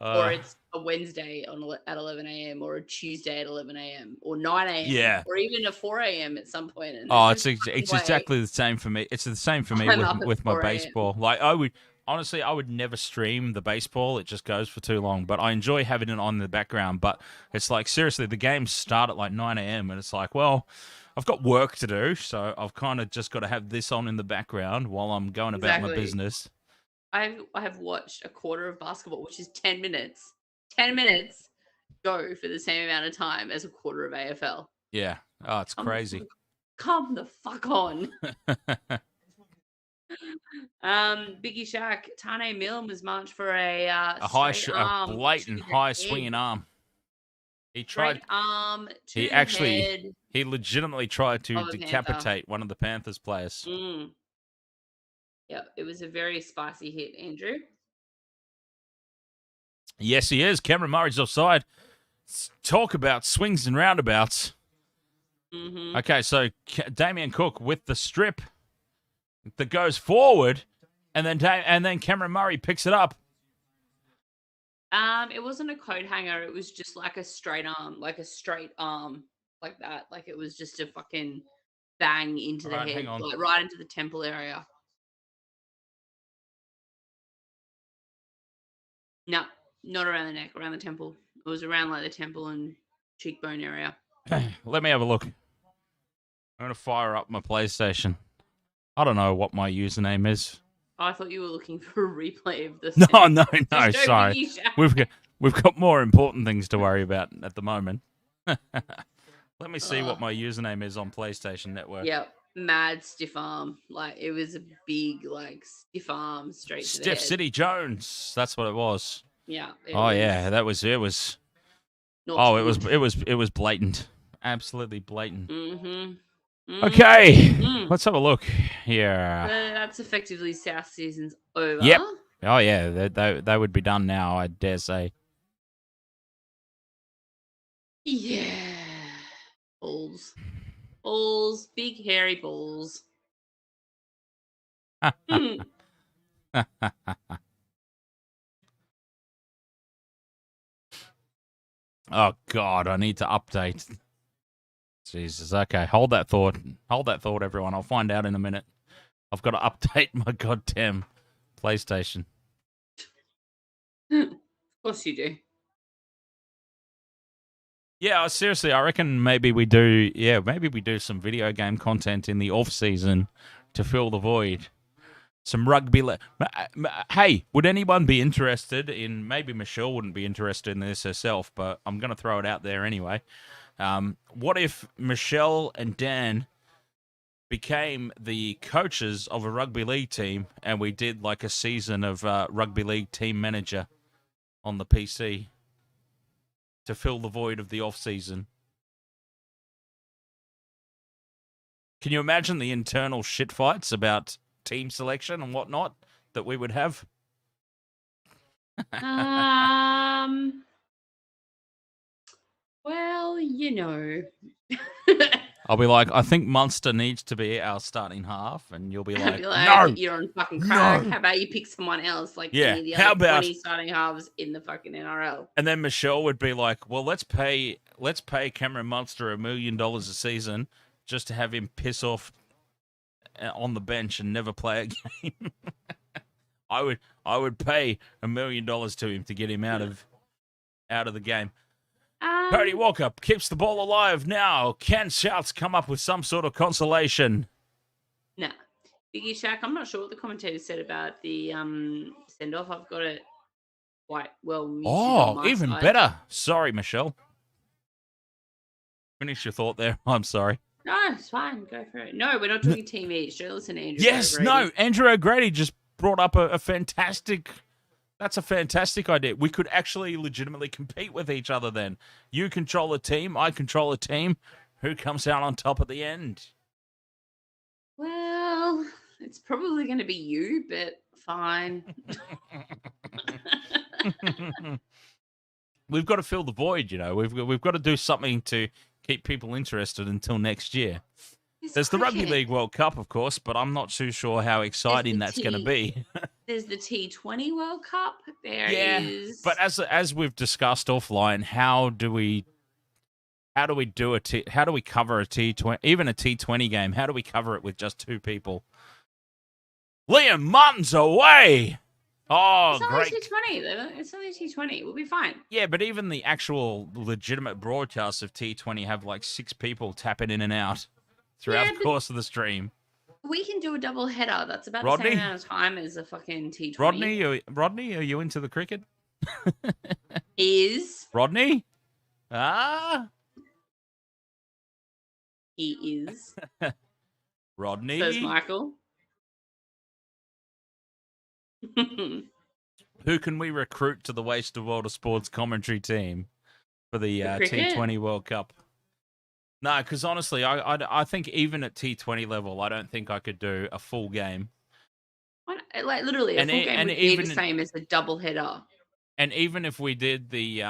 Or it's a Wednesday at 11 a.m. or a Tuesday at 11 a.m. or 9 a.m. Yeah. Or even a 4 a.m. at some point. And it's exactly the same for me. It's the same for me with my baseball. Like I would never stream the baseball. It just goes for too long. But I enjoy having it on in the background. But it's like, seriously, the games start at like 9 a.m. And it's like, well, I've got work to do. So I've kind of just got to have this on in the background while I'm going about my business. I have watched a quarter of basketball, which is 10 minutes. 10 minutes go for the same amount of time as a quarter of AFL. Yeah. Oh, it's crazy. Come the fuck on. Biggie Shark, Tane Milne was marked for a blatant high swinging arm. He tried. He legitimately tried to decapitate one of the Panthers players. Yeah, it was a very spicy hit, Andrew. Yes, he is. Cameron Murray's offside. Talk about swings and roundabouts. Mm-hmm. Okay, so Damien Cook with the strip that goes forward, and then Cameron Murray picks it up. It wasn't a coat hanger. It was just like a straight arm, like that. Like it was just a fucking bang into the head, like right into the temple area. No, not around the neck, around the temple. It was around like the temple and cheekbone area. Let me have a look. I'm going to fire up my PlayStation. I don't know what my username is. I thought you were looking for a replay of this. No, sorry. We've got more important things to worry about at the moment. Let me see what my username is on PlayStation Network. Yep. mad stiff arm. Like it was a big, like stiff arm straight to the Stiff head. City Jones. That's what it was. Yeah. Yeah, that was it. Was Not it good. was blatant, absolutely blatant. Mm-hmm. Okay, let's have a look here. That's effectively South season's over. Yep. Oh yeah, they would be done now. I dare say. Yeah. Balls. Balls. Big hairy balls. Oh God, I need to update. Jesus. Okay, hold that thought. Hold that thought, everyone. I'll find out in a minute. I've got to update my goddamn PlayStation. Of course you do. Yeah, seriously, I reckon maybe we do. Yeah, maybe we do some video game content in the off season to fill the void. Some rugby. Hey, would anyone be interested in? Maybe Michelle wouldn't be interested in this herself, but I'm going to throw it out there anyway. What if Michelle and Dan became the coaches of a rugby league team, and we did like a season of rugby league team manager on the PC to fill the void of the off season? Can you imagine the internal shit fights about team selection and whatnot that we would have? Well, you know. I'll be like, I think Munster needs to be our starting half, and you'll be like, no, no, you're on fucking crack. no. How about you pick someone else, like Yeah, any of the how other about 20 starting halves in the fucking NRL? And then Michelle would be like, well, let's pay Cameron Munster $1 million a season just to have him piss off on the bench and never play a game. I would pay $1 million to him to get him out of the game. Cody Walker keeps the ball alive now. Can Shouts come up with some sort of consolation? Nah. Biggie Shack, I'm not sure what the commentator said about the send-off. I've got it quite well muted on my even side. better. Sorry, Michelle. Finish your thought there. I'm sorry. No, it's fine. Go for it. No, we're not doing Team Each. Don't listen to Andrew. Yes, O'Grady. no. Andrew O'Grady just brought up a fantastic... That's a fantastic idea. We could actually legitimately compete with each other then. You control a team, I control a team. Who comes out on top at the end? Well, it's probably going to be you, but fine. We've got to fill the void, you know. We've got to do something to keep people interested until next year. There's the Rugby League World Cup, of course, but I'm not too sure how exciting that's going to be. There's the T20 World Cup. There is. But as we've discussed offline, how do we cover a T20, even a T20 game? How do we cover it with just two people? Liam Martin's away. Oh, great! It's only T20. It's only T20. We'll be fine. Yeah, but even the actual legitimate broadcasts of T20 have like 6 people tapping in and out throughout the course of the stream. We can do a double header. That's about the same amount of time as a fucking T20. Rodney, are you into the cricket? Is Rodney? He is. Rodney. So's Michael. Who can we recruit to the Waste of World of Sports commentary team for the T20 World Cup? No, because honestly, I think even at T20 level, I don't think I could do a full game. Like literally, a full game would be the same as a double header. And even if we did the,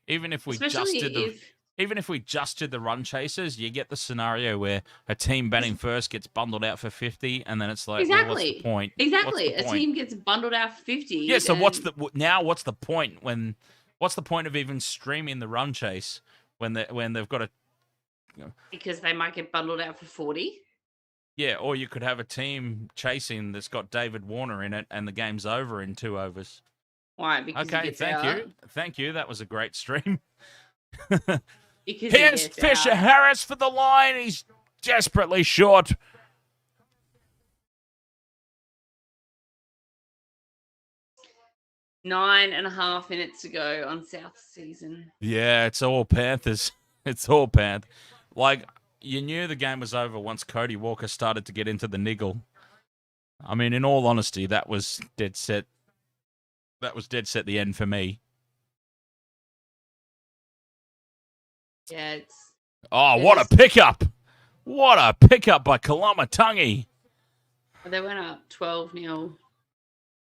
even if we just did the run chasers, you get the scenario where a team batting first gets bundled out for 50, and then it's like, exactly. Well, what's the point? Exactly, a team gets bundled out for 50. Yeah. So what's the point What's the point of even streaming the run chase when they've got a Because they might get bundled out for 40. Yeah, or you could have a team chasing that's got David Warner in it, and the game's over in 2 overs. Why? Because thank you. That was a great stream. Here's Fisher Harris for the line. He's desperately short. Nine and a half minutes to go on South season. Yeah, it's all Panthers. It's all Panthers. Like, you knew the game was over once Cody Walker started to get into the niggle. I mean, in all honesty, that was dead set. That was dead set the end for me. Yeah, it's. Oh, what a pickup! What a pickup by Kalamatangi. They went up 12-0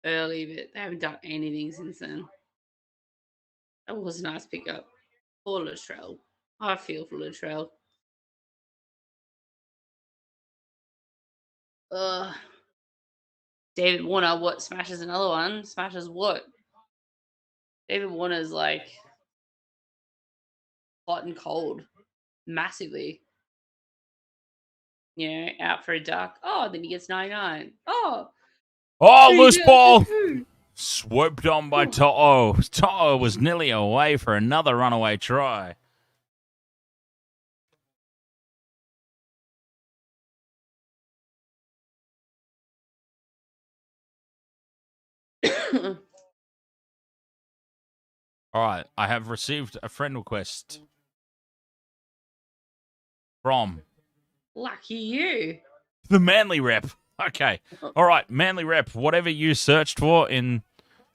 early, but they haven't done anything since then. That was a nice pickup. Poor Latrell. I feel for Latrell. David Warner, what smashes another one? Smashes what? David Warner's like hot and cold, massively. You know, out for a duck. Oh, then he gets 99. Oh, loose ball. Swooped on by To'o. To'o was nearly away for another runaway try. All right, I have received a friend request from Lucky you. the Manly rep. Okay, all right, Manly rep. Whatever you searched for in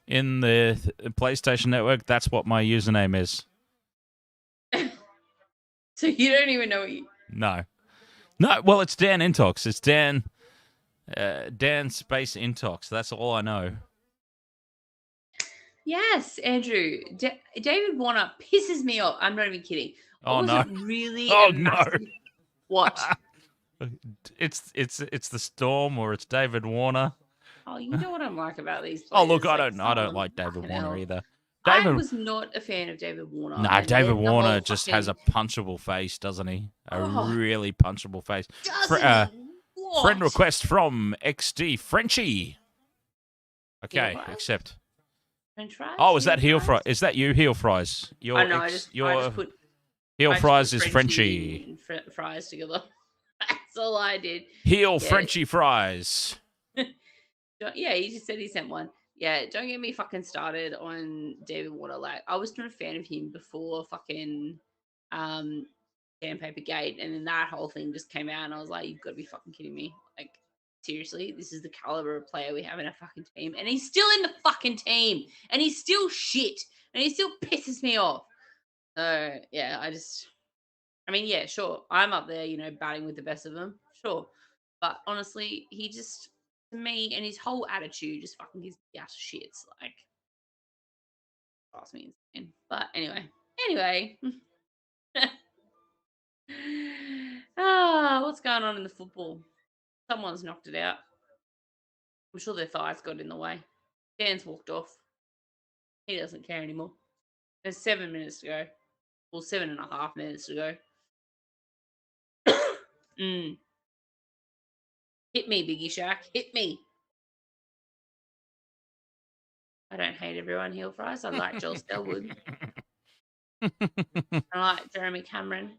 the PlayStation Network, that's what my username is. So you don't even know what you... No. Well, it's Dan Intox. It's Dan Space Intox. That's all I know. Yes, Andrew. David Warner pisses me off. I'm not even kidding. Oh, no. Really? Oh, no. What? It's the Storm or it's David Warner. Oh, you know what I'm like about these players. Oh, look, I don't like David Warner either. I was not a fan of David Warner. No, David Warner just has a punchable face, doesn't he? A really punchable face. Friend request from XD Frenchie. Okay, accept. French fries? Oh, is that heel fries? Is that you, heel fries? I just put heel fries is Frenchie. And fries together. That's all I did. Heel Frenchie fries. Yeah, he just said he sent one. Yeah, don't get me fucking started on David Warner. Like, I was not a fan of him before fucking Sandpaper Gate, and then that whole thing just came out, and I was like, you've got to be fucking kidding me. Like, seriously, this is the caliber of player we have in our fucking team, and he's still in the fucking team, and he's still shit, and he still pisses me off. So, yeah, I mean, yeah, sure, I'm up there, you know, batting with the best of them, sure. But honestly, he just, to me, and his whole attitude just fucking gives me out of shits. Like, drives me insane. But anyway. What's going on in the football? Someone's knocked it out. I'm sure their thighs got in the way. Dan's walked off. He doesn't care anymore. There's 7 minutes to go. Well, 7.5 minutes to go. Hit me, Biggie Shack. Hit me. I don't hate everyone, heel fries. I like Joel Selwood. I like Jeremy Cameron.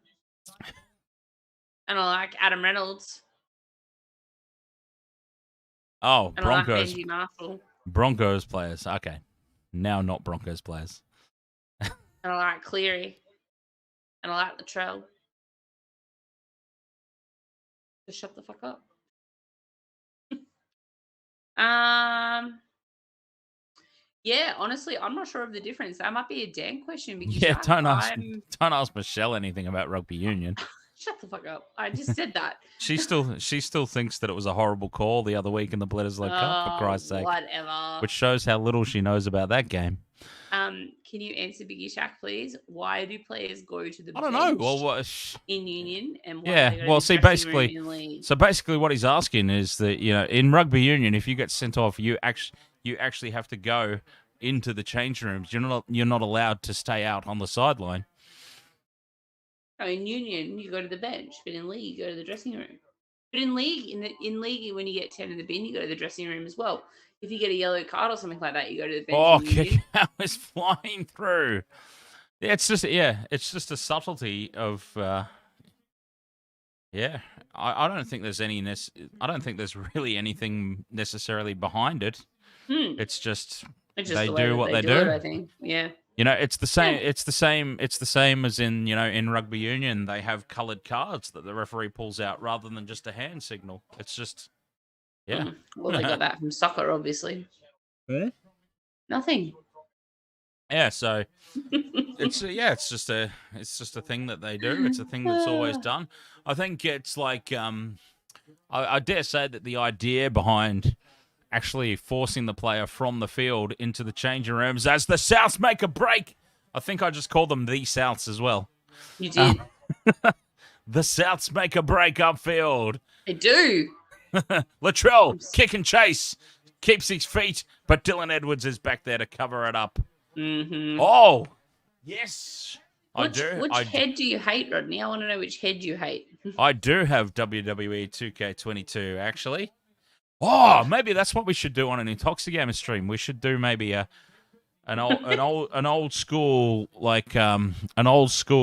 And I like Adam Reynolds. Oh, and Broncos. I like Benji Marshall. Broncos players. Okay. Now not Broncos players. And I like Cleary. And I like Latrell. Just shut the fuck up. Yeah, honestly, I'm not sure of the difference. That might be a Dan question. Because don't ask Michelle anything about rugby union. Shut the fuck up. I just said that. She still thinks that it was a horrible call the other week in the Bledisloe Cup, for Christ's sake. Whatever. Which shows how little she knows about that game. Can you answer Biggie Shack, please? Why do players go to the I don't know. Well, in union and basically what he's asking is that, you know, in rugby union, if you get sent off, you actually have to go into the change rooms. You're not allowed to stay out on the sideline. Oh, in union, you go to the bench, but in league, you go to the dressing room. But in league, when you get 10 in the bin, you go to the dressing room as well. If you get a yellow card or something like that, you go to the bench. Oh, Kikau is flying through. It's just a subtlety of. I don't think there's I don't think there's really anything necessarily behind it. It's just they do what they do. I think, yeah. You know, it's the same. Yeah. It's the same. It's the same as in in rugby union. They have coloured cards that the referee pulls out rather than just a hand signal. It's just yeah. Well, they got that from soccer, obviously. Hmm? Nothing. Yeah. So it's it's just a thing that they do. It's a thing that's always done. I think it's like I dare say that the idea behind actually forcing the player from the field into the changing rooms as the Souths make a break. I think I just called them the Souths as well. You did. The Souths make a break upfield. They do. Latrell, kick and chase, keeps his feet, but Dylan Edwards is back there to cover it up. Mm-hmm. Oh, yes. Which head do you hate, Rodney? I want to know which head you hate. I do have WWE 2K22, actually. Oh, maybe that's what we should do on an Intoxigamer stream. We should do maybe an old school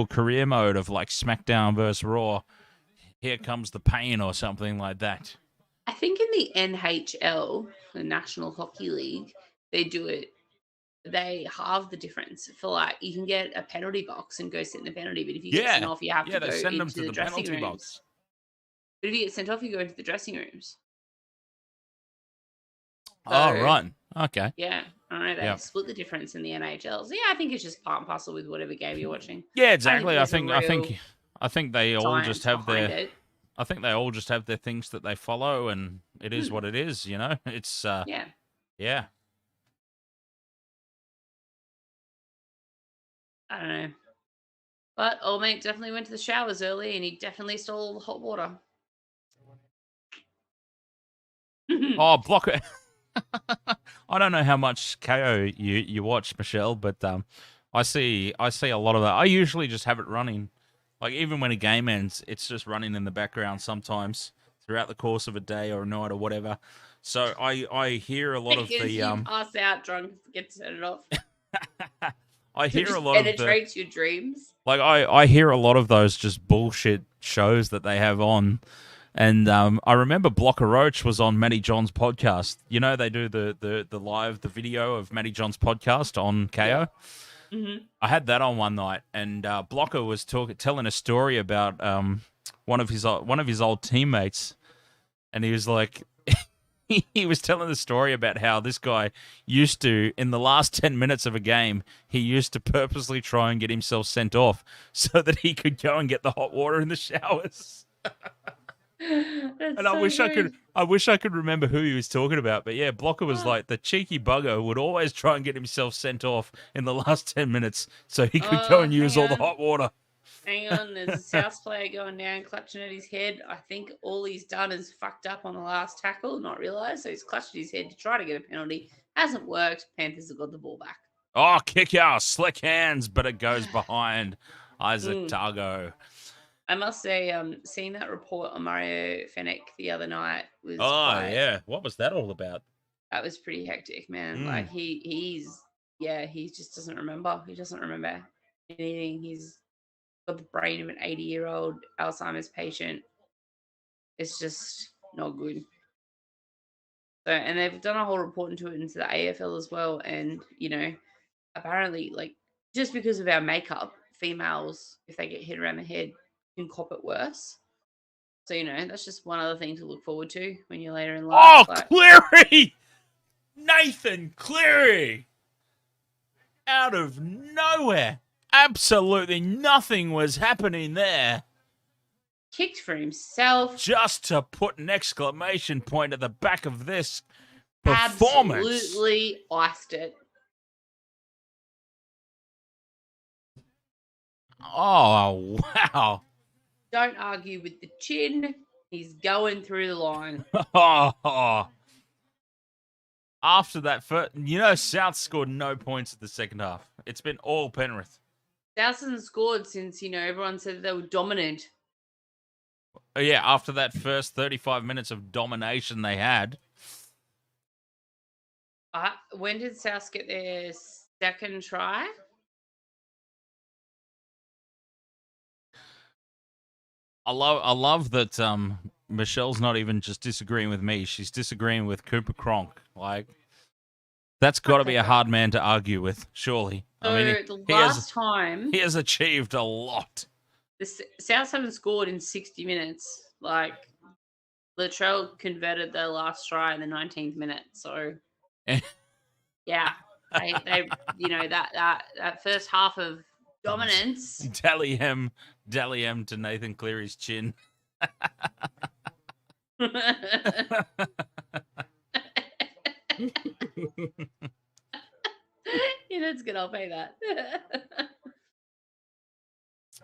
career mode of like SmackDown versus Raw. Here comes the pain or something like that. I think in the NHL, the National Hockey League, they do it. They halve the difference for like you can get a penalty box and go sit in the penalty, but if you get sent off, you have to go send them into to the dressing penalty rooms. box. But if you get sent off, you go into the dressing rooms. Oh, right. Okay. Yeah. I don't know. They split the difference in the NHL. So, yeah, I think it's just part and parcel with whatever game you're watching. Yeah, exactly. I think they all just have their. I think they all just have their things that they follow, and it is what it is. You know, it's yeah. I don't know. But old mate definitely went to the showers early, and he definitely stole all the hot water. Oh, blocker. I don't know how much KO you watch, Michelle, but I see a lot of that. I usually just have it running. Like, even when a game ends, it's just running in the background sometimes throughout the course of a day or a night or whatever. So I hear a lot of the you pass out drunk, forget to turn it off. I hear a lot of penetrates your dreams. Like I hear a lot of those just bullshit shows that they have on. And I remember Blocker Roach was on Matty John's podcast. You know, they do the video of Matty John's podcast on KO. Yeah. Mm-hmm. I had that on one night, and Blocker was telling a story about one of his old teammates, and he was like, he was telling the story about how this guy used to, in the last 10 minutes of a game, he used to purposely try and get himself sent off so that he could go and get the hot water in the showers. And I wish I could remember who he was talking about, but yeah, Blocker was like the cheeky bugger would always try and get himself sent off in the last 10 minutes so he could go and use all the hot water. Hang on, there's a South player going down, clutching at his head. I think all he's done is fucked up on the last tackle, not realised. So he's clutched his head to try to get a penalty. Hasn't worked. Panthers have got the ball back. Oh, kick out, slick hands, but it goes behind Isaac Targo. I must say, seeing that report on Mario Fenech the other night was yeah. What was that all about? That was pretty hectic, man. Like he just doesn't remember. He doesn't remember anything. He's got the brain of an 80-year-old Alzheimer's patient. It's just not good. So, and they've done a whole report into it into the AFL as well. And, you know, apparently, like, just because of our makeup, females, if they get hit around the head, can cop it worse. So, you know, that's just one other thing to look forward to when you're later in life. Oh, Cleary! Nathan Cleary! Out of nowhere. Absolutely nothing was happening there. Kicked for himself. Just to put an exclamation point at the back of this performance. Absolutely iced it. Oh, wow. Don't argue with the chin. He's going through the line. After that first, South scored no points at the second half. It's been all Penrith. South hasn't scored since, everyone said they were dominant. Yeah, after that first 35 minutes of domination they had. When did South get their second try? I love that Michelle's not even just disagreeing with me. She's disagreeing with Cooper Cronk. Like, that's got to be a hard man to argue with, surely. So I mean, the he last time has achieved a lot. the Souths haven't scored in 60 minutes. Like Latrell converted their last try in the 19th minute. So yeah, they that first half of dominance. Dally M to Nathan Cleary's chin. Yeah, that's good. I'll pay that.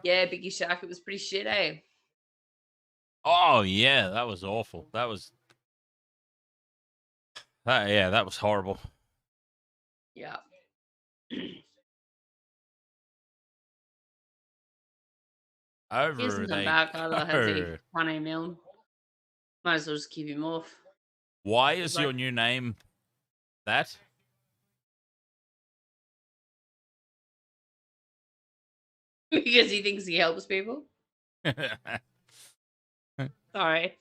Yeah, Biggie Shark, it was pretty shit, eh? Oh yeah, that was awful. That was horrible. Yeah. He hasn't come back either, has he? Honey Milne. Might as well just keep him off. Why is your new name that? Because he thinks he helps people. Sorry.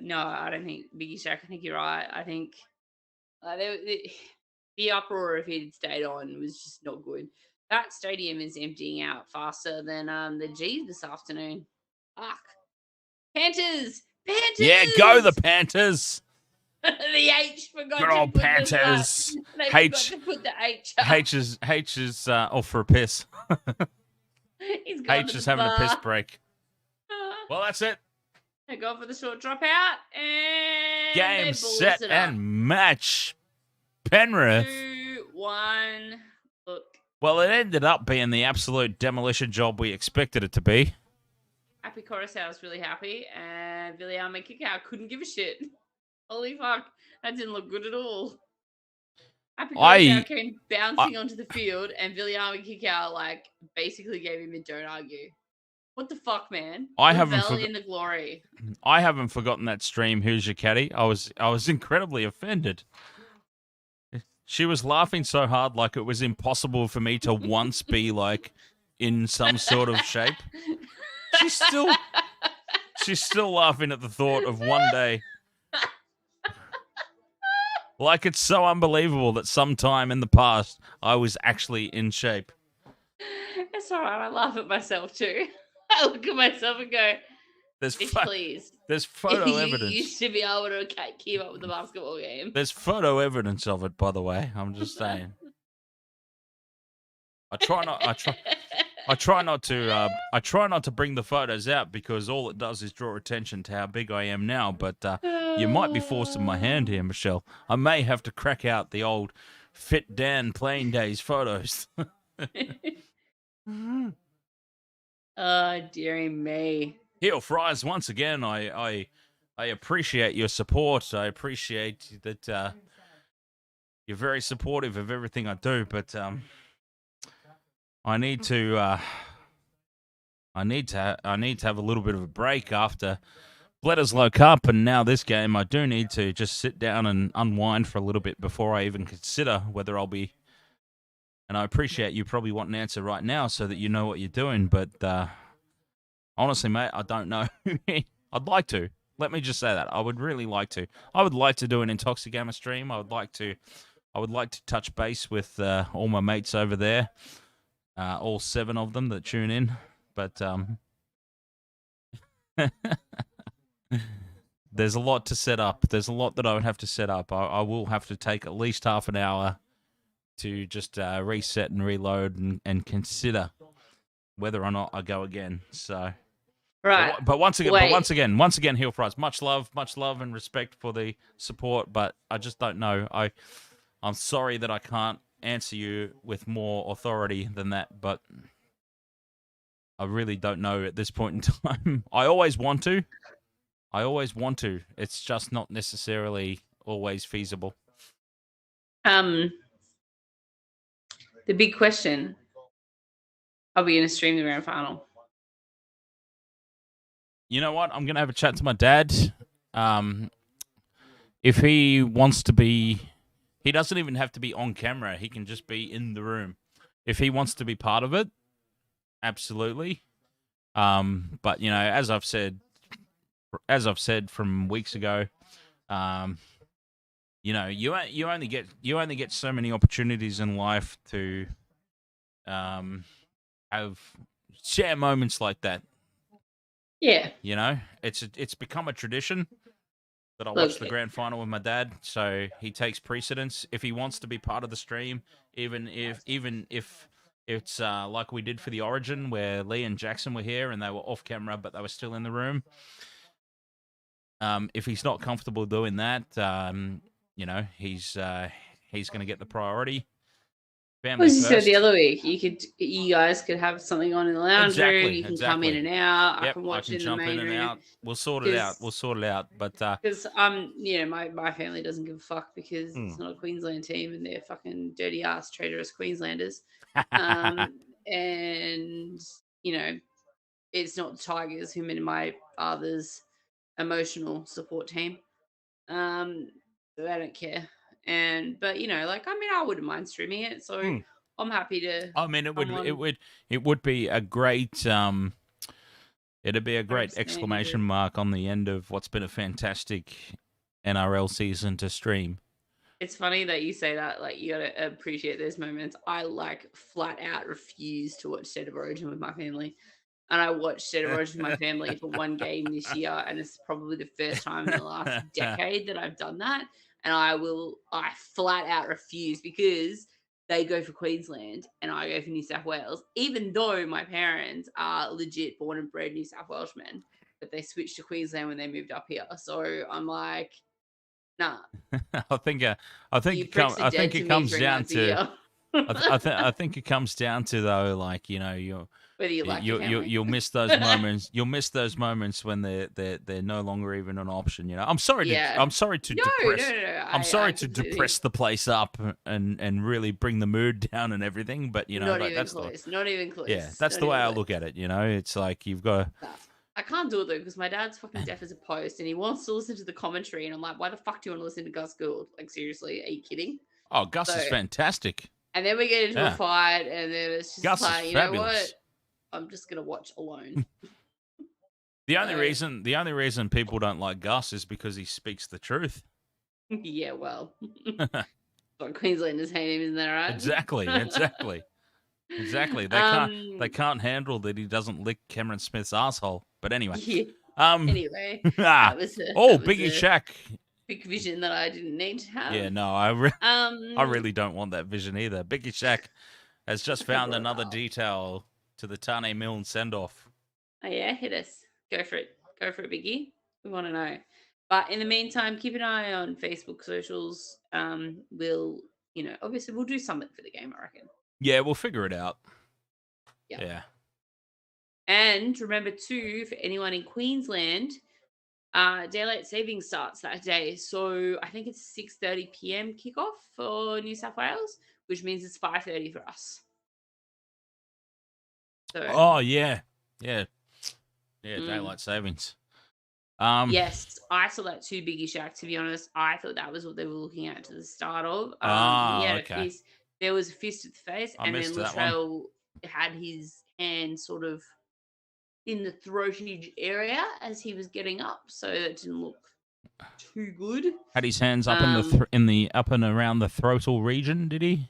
No, I don't think Biggie Shack. I think you're right. I think the uproar, if he'd stayed on, was just not good. That stadium is emptying out faster than the G this afternoon. Fuck. Panthers! Panthers! Yeah, go the Panthers! The H forgot Good to old put Panthers. They H forgot to put the H up. H is off for a piss. He's gone H to is the having a piss bar. break. Well, that's it. They go for the short dropout and Game, they set, balls it and up. match. Penrith. 2-1. Look, Well, it ended up being the absolute demolition job we expected it to be. Happy Coruscant was really happy, and Viliame Kikau couldn't give a shit. Holy fuck, that didn't look good at all. Happy Coruscant came bouncing onto the field, and Viliame Kikau basically gave him a don't argue. What the fuck, man? In the glory. I haven't forgotten that stream. Who's your caddy? I was incredibly offended. She was laughing so hard, like it was impossible for me to once be in some sort of shape. She's still laughing at the thought of one day. Like it's so unbelievable that sometime in the past I was actually in shape. It's all right. I laugh at myself too. I look at myself and go, please. There's photo evidence. You used to be able to keep up with the basketball game. There's photo evidence of it, by the way. I'm just saying. I try not to bring the photos out because all it does is draw attention to how big I am now. But you might be forcing my hand here, Michelle. I may have to crack out the old Fit Dan playing days photos. Oh, dearie me. Heel Fries, once again, I appreciate your support. I appreciate that you're very supportive of everything I do, but I need to have a little bit of a break after Bledisloe Cup, and now this game. I do need to just sit down and unwind for a little bit before I even consider whether I'll be. And I appreciate you probably want an answer right now so that you know what you're doing, but honestly, mate, I don't know. I'd like to. Let me just say that. I would really like to. I would like to do an Intoxigama stream. I would like to touch base with all my mates over there, all 7 of them that tune in. But there's a lot to set up. There's a lot that I would have to set up. I will have to take at least half an hour to just reset and reload and consider whether or not I go again. So, right. But once again, Heel Fries, much love and respect for the support. But I just don't know. I'm sorry that I can't answer you with more authority than that. But I really don't know at this point in time. I always want to. It's just not necessarily always feasible. The big question: are we going to stream the grand final? You know what? I'm going to have a chat to my dad. If he wants to be, he doesn't even have to be on camera. He can just be in the room. If he wants to be part of it, absolutely. But you know, as I've said from weeks ago, you only get so many opportunities in life to have share moments like that. Yeah. It's become a tradition that I Look, watch the grand final with my dad, so he takes precedence if he wants to be part of the stream, even if it's like we did for the Origin where Lee and Jackson were here and they were off camera but they were still in the room. If he's not comfortable doing that, he's going to get the priority. Family as you said first. the other week, you guys could have something on in the lounge room. You can come in and out. Yep, I can watch it in the jump main in and room. out. We'll sort it out. But because my family doesn't give a fuck because it's not a Queensland team and they're fucking dirty ass traitorous Queenslanders. And it's not the Tigers who are my father's emotional support team. So they don't care. But I wouldn't mind streaming it, so I'm happy to. I mean, it would be a great it'd be a great exclamation mark on the end of what's been a fantastic NRL season to stream. It's funny that you say that. Like, you gotta appreciate those moments. I flat out refuse to watch State of Origin with my family. And I watched State of Origin with my family for one game this year, and it's probably the first time in the last decade that I've done that. And I flat out refuse because they go for Queensland and I go for New South Wales, even though my parents are legit born and bred New South Welshmen, but they switched to Queensland when they moved up here. So I'm like, nah. I think it comes down to. I think it comes down to though, like whether you like you'll miss those moments. You'll miss those moments when they're no longer even an option. I'm sorry to depress the place up and really bring the mood down and everything. But not even close. Yeah, that's the way I look at it. It's like you've got. I can't do it though because my dad's fucking deaf as a post and he wants to listen to the commentary and I'm like, why the fuck do you want to listen to Gus Gould? Like, seriously, are you kidding? Oh, Gus is fantastic. And then we get into a fight and then it's just Gus like, is you know fabulous. what? I'm just gonna watch alone. The only reason people don't like Gus is because he speaks the truth. Yeah, well. What Queenslanders hate him, isn't that right? Exactly. They can't handle that he doesn't lick Cameron Smith's asshole. But anyway. Yeah. Anyway. Biggie Shack. Big vision that I didn't need to have. Yeah, no, I really don't want that vision either. Biggie Shack has just found another detail to the Tane Milne send-off. Oh yeah, hit us. Go for it, Biggie. We want to know. But in the meantime, keep an eye on Facebook socials. Obviously we'll do something for the game, I reckon. Yeah, we'll figure it out. Yep. Yeah. And remember too, for anyone in Queensland, daylight saving starts that day. So I think it's 6:30 p.m. kickoff for New South Wales, which means it's 5:30 for us. So, daylight savings. Yes, I saw that too, Biggie Shack. To be honest, I thought that was what they were looking at to the start of. Okay. There was a fist at the face, and then that Latrell had his hand sort of in the throatage area as he was getting up, so that didn't look too good. Had his hands up in the up and around the throatal region, did he?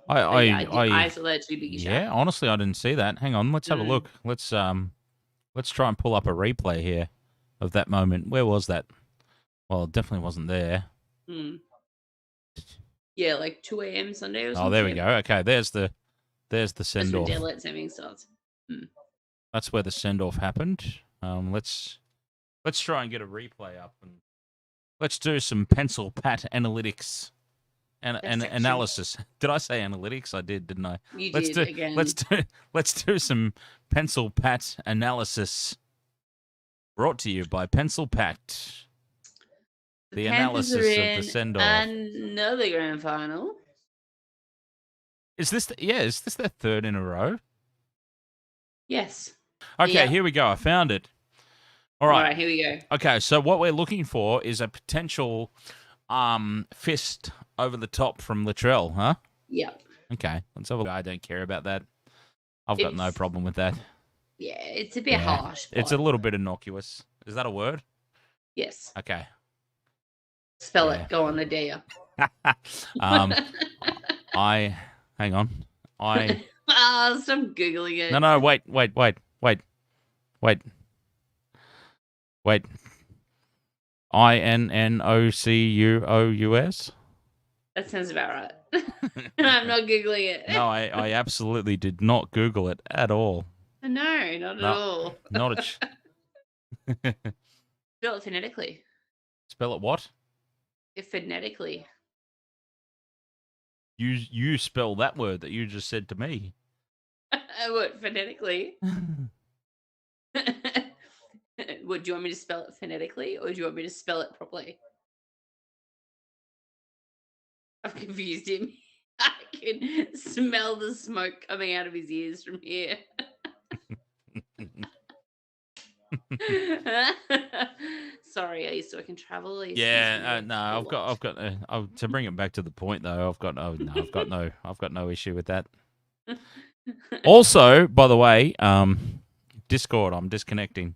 I saw that too, Biggie Shack. Yeah, honestly, I didn't see that. Hang on, let's have a look. Let's try and pull up a replay here of that moment. Where was that? Well, it definitely wasn't there. Yeah, like 2 a.m. Sunday or something. Oh, there we go. Okay, there's the send off. That's when daylight saving starts. That's where the send off happened. Let's try and get a replay up and let's do some pencil pat analytics and analysis. Did I say analytics? I did, didn't I? You did again. Let's do some pencil pat analysis. Brought to you by Pencil Pat. The analysis of the send off. Another grand final. Is this their third in a row? Yes. Okay, Here we go. I found it. All right, here we go. Okay, so what we're looking for is a potential fist over the top from Latrell, huh? Yep. Okay, let's have a look. I don't care about that. I've got no problem with that. Yeah, it's a bit harsh. It's a little bit innocuous. Is that a word? Yes. Okay. Spell Yeah. it. Go on, I dare I hang on. I stop Googling it. no, wait. INNOCUOUS? That sounds about right. I'm not Googling it. No, I absolutely did not Google it at all. No, not at all. Not a Spell it phonetically. spell it what? Phonetically. You spell that word that you just said to me. What, phonetically? What, do you want me to spell it phonetically or do you want me to spell it properly? I've confused him. I can smell the smoke coming out of his ears from here. Sorry, I used to work in travel. Yeah, no, I've got to bring it back to the point though. I've got no issue with that. Also, by the way, Discord, I'm disconnecting.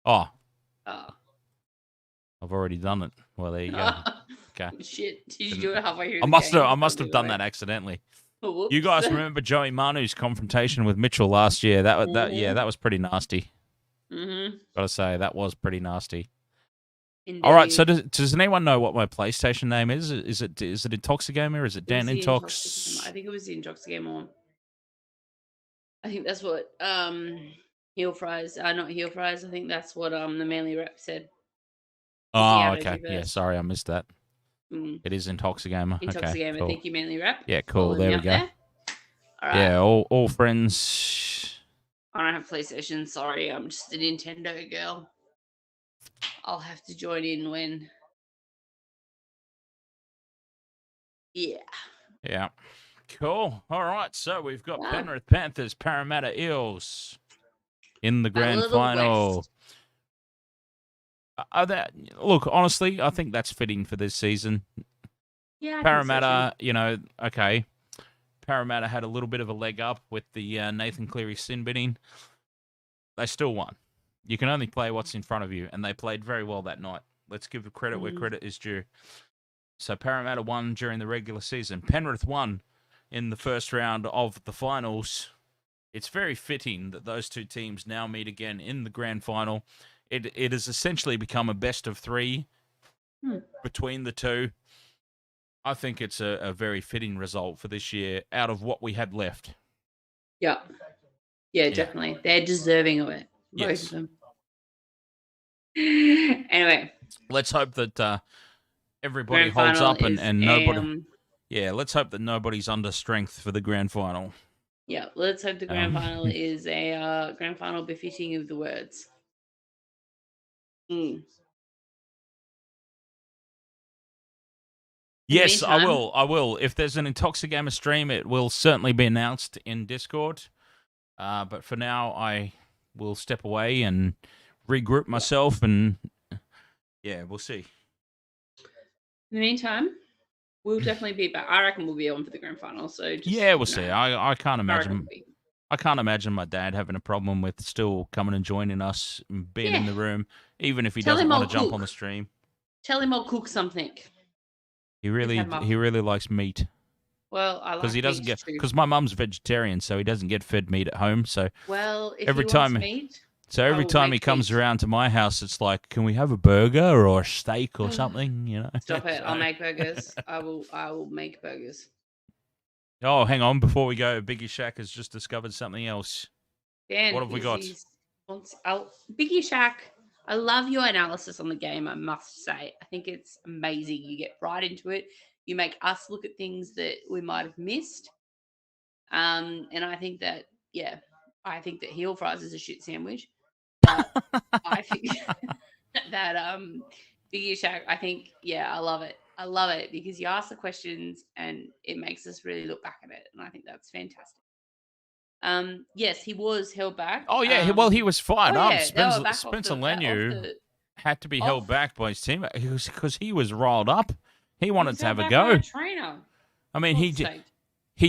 Oh, Oh. I've already done it. Well, there you go. Okay. Shit, did you do it halfway through? I must have done that accidentally. Whoops. You guys remember Joey Manu's confrontation with Mitchell last year? That was pretty nasty. Mm-hmm. Gotta say, that was pretty nasty. Indeed. All right, so does anyone know what my PlayStation name is? Is it Intoxigamer or is it Dan Intox? I think it was the Intoxigamer. I think that's what heel fries. Not heel fries. I think that's what the Manly rep said. Oh, okay. Yeah, sorry, I missed that. Mm. It is Intoxigamer. Intoxigamer. Okay, cool. Thank you, Manly rep. Yeah, cool. There we go. There. All right. Yeah, all friends. I don't have PlayStation. Sorry, I'm just a Nintendo girl. I'll have to join in when. Yeah. Yeah. Cool. All right. So we've got Penrith Panthers, Parramatta Eels in the grand final. Look, honestly, I think that's fitting for this season. Yeah. Parramatta, okay. Parramatta had a little bit of a leg up with the Nathan Cleary sin binning. They still won. You can only play what's in front of you, and they played very well that night. Let's give credit where credit is due. So Parramatta won during the regular season. Penrith won in the first round of the finals. It's very fitting that those two teams now meet again in the grand final. It has essentially become a best of three between the two. I think it's a very fitting result for this year out of what we had left. Yeah. Yeah, definitely. They're deserving of it. Both of them. Anyway. Let's hope that everybody holds up and nobody... let's hope that nobody's under strength for the grand final. Yeah, let's hope the grand final is a grand final befitting of the words. Yes, I will. If there's an Intoxigamer stream, it will certainly be announced in Discord. But for now, I will step away and regroup myself, and we'll see. In the meantime, we'll definitely be back. I reckon we'll be on for the grand final. So we'll see. I can't imagine. I can't imagine my dad having a problem with still coming and joining us, and being in the room, even if he doesn't want to jump on the stream. Tell him I'll cook something. He really likes meat. Well, I like because he doesn't get because my mum's vegetarian, so he doesn't get fed meat at home. So if every he time wants meat, every time he comes around to my house, it's like, can we have a burger or a steak or something? Stop it! I'll make burgers. I will make burgers. Oh, hang on! Before we go, Biggie Shack has just discovered something else. Dan, what have we got? Biggie Shack. I love your analysis on the game, I must say. I think it's amazing. You get right into it. You make us look at things that we might have missed. And I think that, heel fries is a shit sandwich. But I think that Biggie Shack, I think, I love it. I love it because you ask the questions and it makes us really look back at it. And I think that's fantastic. Yes, he was held back. Oh, yeah. He was fired up. Spencer Leniu had to be held back by his teammate because he was riled up. He wanted to have a go. I mean, he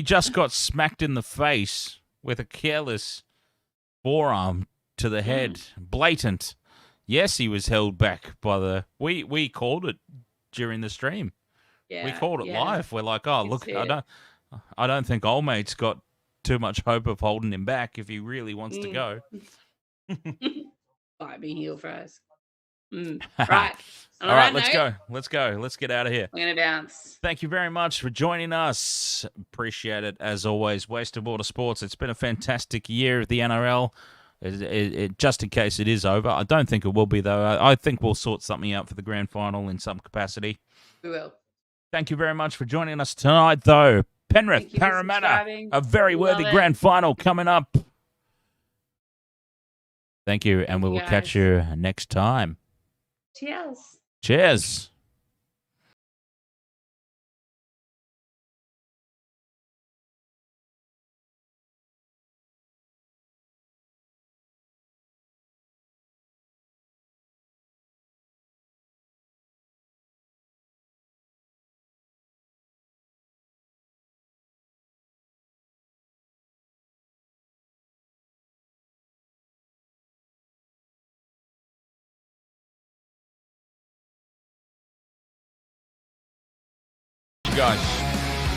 just got smacked in the face with a careless forearm to the head. Blatant. Yes, he was held back by the... We called it during the stream. Yeah, We called it yeah. live. We're like, oh, Can look, see I don't think old mate's got too much hope of holding him back if he really wants to go. Bite me heel fries. Right. All right, let's go. Let's go. Let's get out of here. We're going to bounce. Thank you very much for joining us. Appreciate it, as always. Waste of Water Sports. It's been a fantastic year of the NRL. Just in case it is over. I don't think it will be, though. I think we'll sort something out for the grand final in some capacity. We will. Thank you very much for joining us tonight, though. Penrith, Parramatta, a very worthy grand final coming up. Thank you, and we will catch you next time. Cheers. Cheers. Guys.